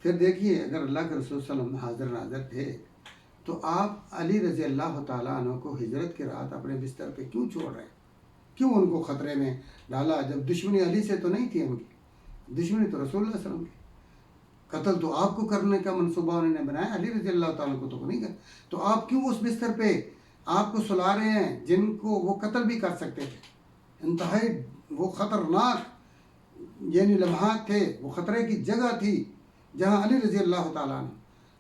پھر دیکھیے، اگر اللہ کے رسول صلی اللہ علیہ وسلم حاضر ناظر تھے تو آپ علی رضی اللہ تعالیٰ عنہ کو ہجرت کی رات اپنے بستر پہ کیوں چھوڑ رہے ہیں؟ کیوں ان کو خطرے میں ڈالا؟ جب دشمنی علی سے تو نہیں تھی ان کی، دشمنی تو رسول اللہ صلی اللہ علیہ وسلم کی، قتل تو آپ کو کرنے کا منصوبہ انہوں نے بنایا، علی رضی اللہ تعالیٰ کو تو نہیں کر، تو آپ کیوں اس بستر پہ آپ کو سلا رہے ہیں جن کو وہ قتل بھی کر سکتے تھے؟ انتہائی وہ خطرناک یعنی لمحات تھے، وہ خطرے کی جگہ تھی جہاں علی رضی اللہ تعالیٰ نے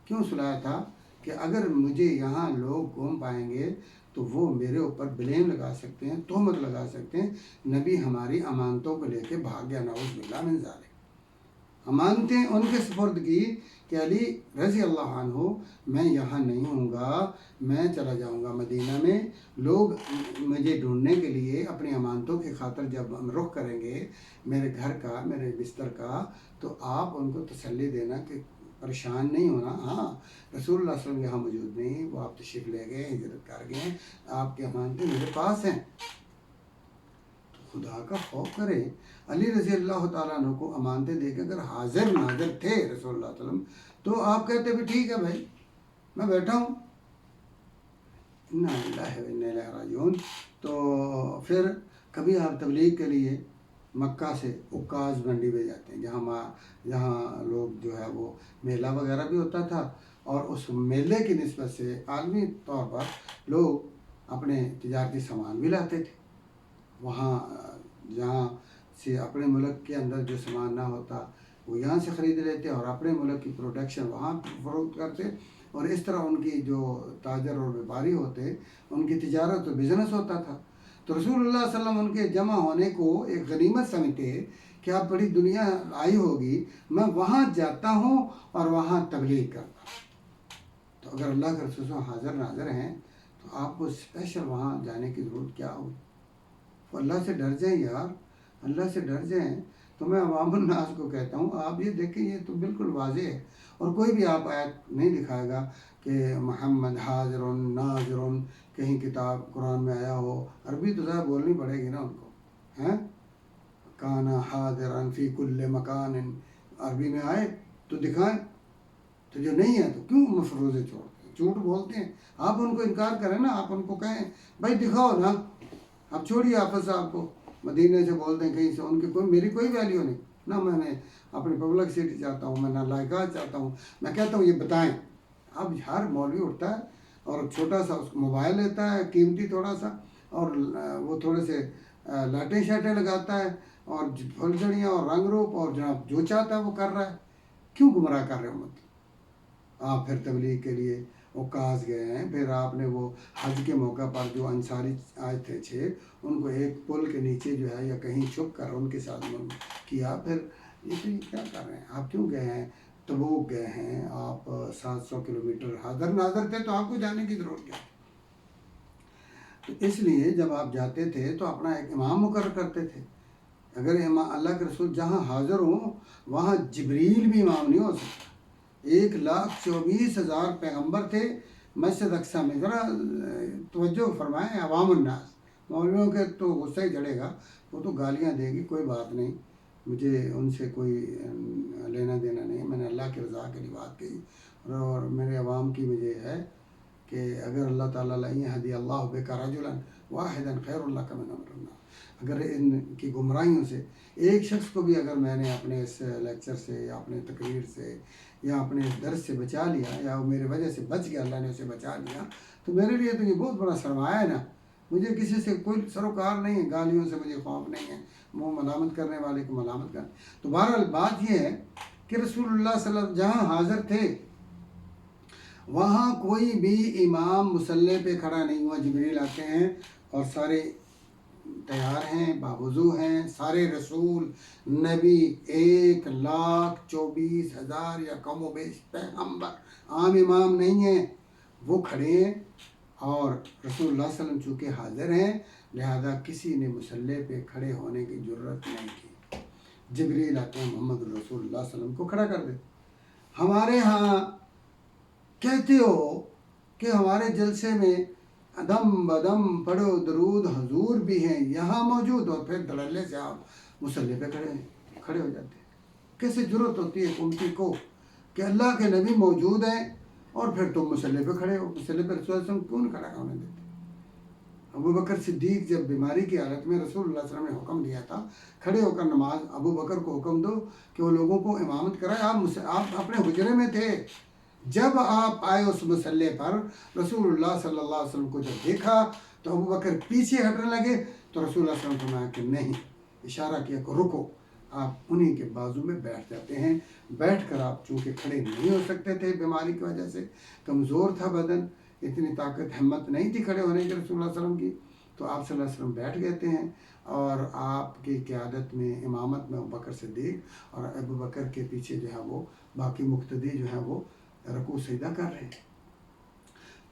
کیوں سلایا تھا کہ اگر مجھے یہاں لوگ گھوم پائیں گے تو وہ میرے اوپر بلیم لگا سکتے ہیں، تہمت لگا سکتے ہیں، نبی ہماری امانتوں کو لے کے بھاگ گیا، نعوذ باللہ من ذالک۔ امانتیں ان کے سپرد کی کہ علی رضی اللہ عنہ میں یہاں نہیں ہوں گا، میں چلا جاؤں گا مدینہ میں، لوگ مجھے ڈھونڈنے کے لیے اپنی امانتوں کی خاطر جب رخ کریں گے میرے گھر کا، میرے بستر کا، تو آپ ان کو تسلی دینا کہ پریشان نہیں ہونا، ہاں رسول اللہ صلی اللہ علیہ وسلم یہاں موجود نہیں، وہ آپ تشریف لے گئے، ہجرت کر گئے، آپ کی امانتیں میرے پاس ہیں۔ خدا کا خوف کریں، علی رضی اللہ تعالیٰ عنہ کو امانتیں دے کے اگر حاضر ناظر تھے رسول اللہ علیہ وسلم تو آپ کہتے بھی ٹھیک ہے بھائی میں بیٹھا ہوں، انا للہ و انا الیہ راجعون۔ تو پھر کبھی آپ تبلیغ کے لیے مکہ سے عکاظ منڈی میں جاتے ہیں، جہاں لوگ جو ہے وہ میلہ وغیرہ بھی ہوتا تھا، اور اس میلے کی نسبت سے عالمی طور پر لوگ اپنے تجارتی سامان بھی لاتے تھے، وہاں جہاں سے اپنے ملک کے اندر جو سامان نہ ہوتا وہ یہاں سے خرید لیتے اور اپنے ملک کی پروڈکشن وہاں فروخت کرتے، اور اس طرح ان کی جو تاجر اور بیپاری ہوتے ان کی تجارت و بزنس ہوتا تھا۔ تو رسول اللہ صلی اللہ علیہ وسلم ان کے جمع ہونے کو ایک غنیمت سمجھتے کہ اب بڑی دنیا آئی ہوگی، میں وہاں جاتا ہوں اور وہاں تبلیغ کرتا ہوں۔ تو اگر اللہ کے رسول حاضر ناظر ہیں تو آپ کو اسپیشل وہاں جانے کی ضرورت کیا ہوگی؟ تو اللہ سے ڈر جائیں یار، اللہ سے ڈر جائیں۔ تو میں عوام الناس کو کہتا ہوں آپ یہ دیکھیں، یہ تو بالکل واضح ہے، اور کوئی بھی آپ آیت نہیں دکھائے گا کہ محمد حاضر ناظر، کہیں کتاب قرآن میں آیا ہو، عربی تو ذرا بولنی پڑے گی نا ان کو، ہیں کانا حاضرا فی کل مکان، عربی میں آئے تو دکھائیں، تو جو نہیں ہے تو کیوں مفروضے چھوڑتے ہیں، جھوٹ بولتے ہیں۔ آپ ان کو انکار کریں نا، آپ ان کو کہیں بھائی دکھاؤ نا، اب چھوڑیے حافظ صاحب کو، مدینے سے بول دیں کہیں سے، ان کی میری کوئی ویلیو نہیں، نہ میں نے اپنی پبلکسٹی چاہتا ہوں، میں نہ لائقات چاہتا ہوں، میں کہتا ہوں یہ بتائیں۔ اب ہر مولوی اٹھتا ہے اور چھوٹا سا اس کو موبائل لیتا ہے قیمتی تھوڑا سا، اور وہ تھوڑے سے لاٹیں شاٹیں لگاتا ہے اور پھلجھڑیاں اور رنگ روپ، اور جناب جو چاہتا ہے وہ کر رہا ہے۔ کیوں گمراہ کر رہے ہیں امت؟ آپ پھر تبلیغ کے لیے عکاظ گئے ہیں، پھر آپ نے وہ حج کے موقع پر جو انصاری آئے تھے 6 ان کو ایک پل کے نیچے جو ہے یا کہیں چھپ کر ان کے ساتھ کیا، پھر یہ کیا کر رہے ہیں آپ؟ کیوں گئے ہیں؟ تبوک گئے ہیں آپ، 700 کلومیٹر حاضر ناظر تھے تو آپ کو جانے کی ضرورت کیا؟ تو اس لیے جب آپ جاتے تھے تو اپنا ایک امام مقرر کرتے تھے، اگر اللہ کے رسول جہاں حاضر ہوں وہاں جبریل بھی امام نہیں ہو سکتا۔ 1,24,000 پیغمبر تھے مسجد اقصیٰ میں، ذرا توجہ فرمائیں عوام الناس، مولویوں کے تو غصہ ہی چڑھے گا، وہ تو گالیاں دے گی، کوئی بات نہیں، مجھے ان سے کوئی لینا دینا نہیں، میں نے اللہ کی رضا کے لیے بات کہی، اور میرے عوام کی مجھے ہے کہ اگر اللہ تعالیٰ یہدی اللہ بک رجلا واحدا خیر اللہ من حمر الناس، اگر ان کی گمراہیوں سے ایک شخص کو بھی اگر میں نے اپنے اس لیکچر سے یا اپنے تقریر سے یا اپنے درس سے بچا لیا، یا وہ میرے وجہ سے بچ گیا، اللہ نے اسے بچا لیا، تو میرے لیے تو یہ بہت بڑا سرمایہ ہے نا۔ مجھے کسی سے کوئی سروکار نہیں ہے، گالیوں سے مجھے خوف نہیں ہے، منہ ملامت کرنے والے کو ملامت کرنے۔ تو بہرحال بات یہ ہے کہ رسول اللہ صلی اللہ علیہ وسلم جہاں حاضر تھے وہاں کوئی بھی امام مصلی پہ کھڑا نہیں ہوا، جبریل آتے ہیں اور سارے تیار ہیں، باوضو ہیں، سارے رسول نبی 1,24,000 یا کم و بیش پیغمبر عام امام نہیں ہیں، وہ کھڑے ہیں، اور رسول اللہ صلی اللہ علیہ وسلم چونکہ حاضر ہیں، لہذا کسی نے مسلح پہ کھڑے ہونے کی ضرورت نہیں کی۔ جبریل آتے ہیں، محمد رسول اللہ صلی اللہ علیہ وسلم کو کھڑا کر دیتے۔ ہمارے ہاں کہتے ہو کہ ہمارے جلسے میں دم بدم پڑھو درود حضور بھی ہیں یہاں موجود، اور پھر دھڑلے سے آپ مسلح پہ کھڑے ہو جاتے ہیں۔ کیسے ضرورت ہوتی ہے امتی کو کہ اللہ کے نبی موجود ہیں اور پھر تم مسلح پہ کھڑے ہو؟ مسلح پہ رسول اللہ صلی اللہ علیہ وسلم کیوں نہیں کھڑا ہونے دیتے؟ ابو بکر صدیق جب بیماری کی حالت میں رسول اللہ صلی اللہ علیہ وسلم نے حکم دیا تھا کھڑے ہو کر نماز، ابو بکر کو حکم دو کہ وہ لوگوں کو امامت کرائے، آپ اپنے حجرے میں تھے، جب آپ آئے اس مسلح پر رسول اللہ صلی اللہ علیہ وسلم کو جب دیکھا تو ابو بکر پیچھے ہٹنے لگے، تو رسول اللہ صلی اللہ علیہ وسلم نے فرمایا کہ نہیں، اشارہ کیا کہ رکو، آپ انہی کے بازو میں بیٹھ جاتے ہیں۔ بیٹھ کر آپ چونکہ کھڑے نہیں ہو سکتے تھے بیماری کی وجہ سے، کمزور تھا بدن، اتنی طاقت ہمت نہیں تھی کھڑے ہونے کی رسول اللہ صلی اللہ علیہ وسلم کی، تو آپ صلی اللہ علیہ وسلم بیٹھ گئے ہیں، اور آپ کی قیادت میں امامت میں ابو بکر صدیق اور ابو بکر کے پیچھے جو ہے وہ باقی مقتدی جو ہے وہ رکوع سجدہ کر رہے ہیں۔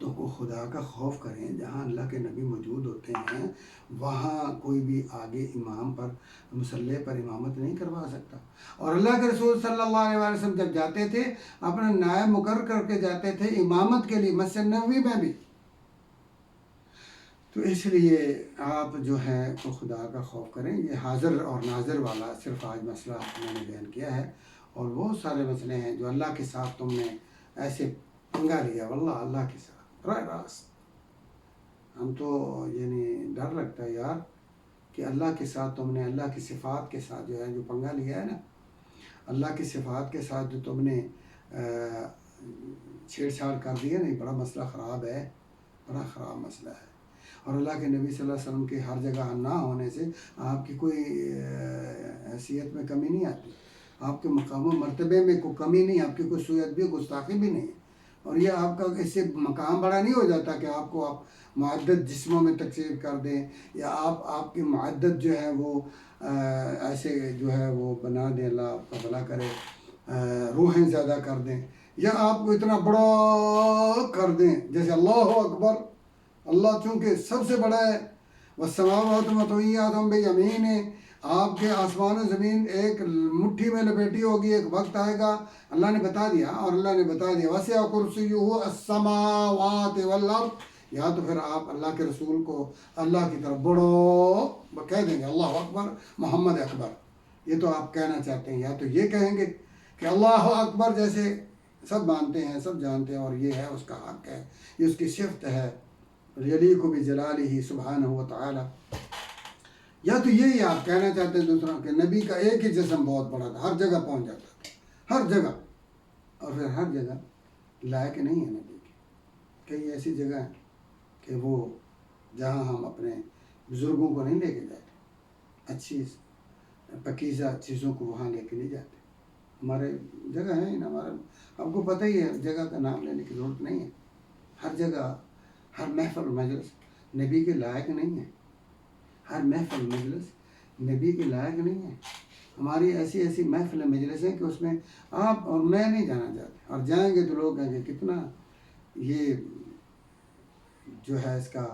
تو وہ خدا کا خوف کریں، جہاں اللہ کے نبی موجود ہوتے ہیں وہاں کوئی بھی آگے امام پر مسلح پر امامت نہیں کروا سکتا۔ اور اللہ کے رسول صلی اللہ علیہ وسلم جب جاتے تھے اپنا نائب مقرر کر کے جاتے تھے امامت کے لیے مسجد نبوی میں بھی۔ تو اس لیے آپ جو ہے تو خدا کا خوف کریں۔ یہ حاضر اور ناظر والا صرف آج مسئلہ میں نے بیان کیا ہے، اور بہت سارے مسئلے ہیں جو اللہ کے ساتھ تم نے ایسے پنگا لیا، واللہ اللہ کے ساتھ راہ راست۔ ہم تو یعنی ڈر لگتا ہے یار کہ اللہ کے ساتھ تم نے اللہ کی صفات کے ساتھ جو ہے جو پنگا لیا ہے نا، اللہ کی صفات کے ساتھ جو تم نے چھیڑ چھاڑ کر دی ہے نا، بڑا مسئلہ خراب ہے، بڑا خراب مسئلہ ہے۔ اور اللہ کے نبی صلی اللہ علیہ وسلم کے ہر جگہ نہ ہونے سے آپ کی کوئی حیثیت میں کمی نہیں آتی، آپ کے مقام و مرتبے میں کوئی کمی نہیں، آپ کی کوئی سویت بھی گستاخی بھی نہیں ہے، اور یہ آپ کا اس سے مقام بڑا نہیں ہو جاتا کہ آپ کو آپ معدد جسموں میں تقسیم کر دیں، یا آپ کی معدد جو ہے وہ ایسے جو ہے وہ بنا دیں، اللہ آپ کا بھلا کرے، روحیں زیادہ کر دیں، یا آپ کو اتنا بڑا کر دیں جیسے اللہ اکبر۔ اللہ چونکہ سب سے بڑا ہے، والسماوات مطویات بیمینہ، آپ کے آسمان و زمین ایک مٹھی میں لپیٹی ہوگی، ایک وقت آئے گا، اللہ نے بتا دیا، اور اللہ نے بتا دیا وسع کرسیہ السماوات والارض، یا تو پھر آپ اللہ کے رسول کو اللہ کی طرف بڑھو کہہ دیں گے اللہ اکبر محمد اکبر، یہ تو آپ کہنا چاہتے ہیں، یا تو یہ کہیں گے کہ اللہ اکبر جیسے سب مانتے ہیں سب جانتے ہیں، اور یہ ہے اس کا حق ہے، یہ اس کی صفت ہے، یلیق بجلالہ سبحانہ وتعالی، یا تو یہی آپ کہنا چاہتے ہیں دوسروں کہ نبی کا ایک ہی جسم بہت بڑا تھا، ہر جگہ پہنچ جاتا تھا، ہر جگہ، اور پھر ہر جگہ لائق نہیں ہے نبی کی۔ کئی ایسی جگہ ہیں کہ وہ جہاں ہم اپنے بزرگوں کو نہیں لے کے جاتے، اچھی پاکیزہ چیزوں کو وہاں لے کے نہیں جاتے، ہمارے جگہ ہیں نا، ہمارا آپ کو پتہ ہی ہے، جگہ کا نام لینے کی ضرورت نہیں ہے، ہر جگہ ہر محفل مجلس نبی کے لائق نہیں ہے، ہر محفل مجلس نبی کے لائق نہیں ہے۔ ہماری ایسی محفل مجلس ہیں کہ اس میں آپ اور میں نہیں جانا چاہتے، اور جائیں گے تو لوگ کہیں گے کتنا یہ جو ہے اس کا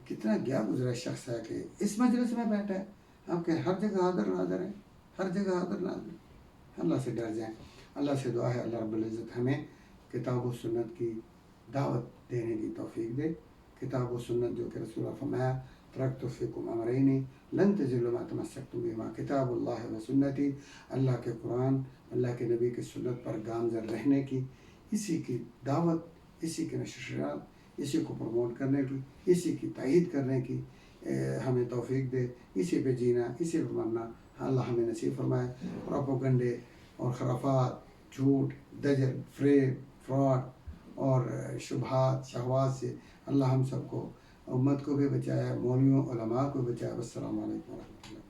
کتنا گیا گزرا شخص ہے کہ اس مجلس میں بیٹھا ہے، آپ کے ہر جگہ حاضر ناظر ہیں، ہر جگہ حاضر ناظر ہیں۔ اللہ سے ڈر جائیں، اللہ سے دعا ہے اللہ رب العزت ہمیں کتاب و سنت کی دعوت دینے کی توفیق دے، کتاب و سنت جو کہ رسول اللہ فرمایا ترکت فیکم امرین لن تضلوا ما تمسکتم بہما، کتاب اللہ و سنتی، اللہ کے قرآن اللہ کے نبی کی سنت پر گامزن رہنے کی، اسی کی دعوت، اسی کے نشریات، اسی کو پروموٹ کرنے کی، اسی کی تائید کرنے کی ہمیں توفیق دے، اسی پہ جینا، اسی پہ مرنا اللہ ہمیں نصیب فرمائے۔ پروپیگنڈے اور خرافات، جھوٹ، دجل، فریب، فراڈ اور شبہات شہوات سے اللہ ہم سب کو، امت کو بھی بچائے، مولویوں علماء کو بچائے۔ السلام علیکم ورحمۃ اللہ۔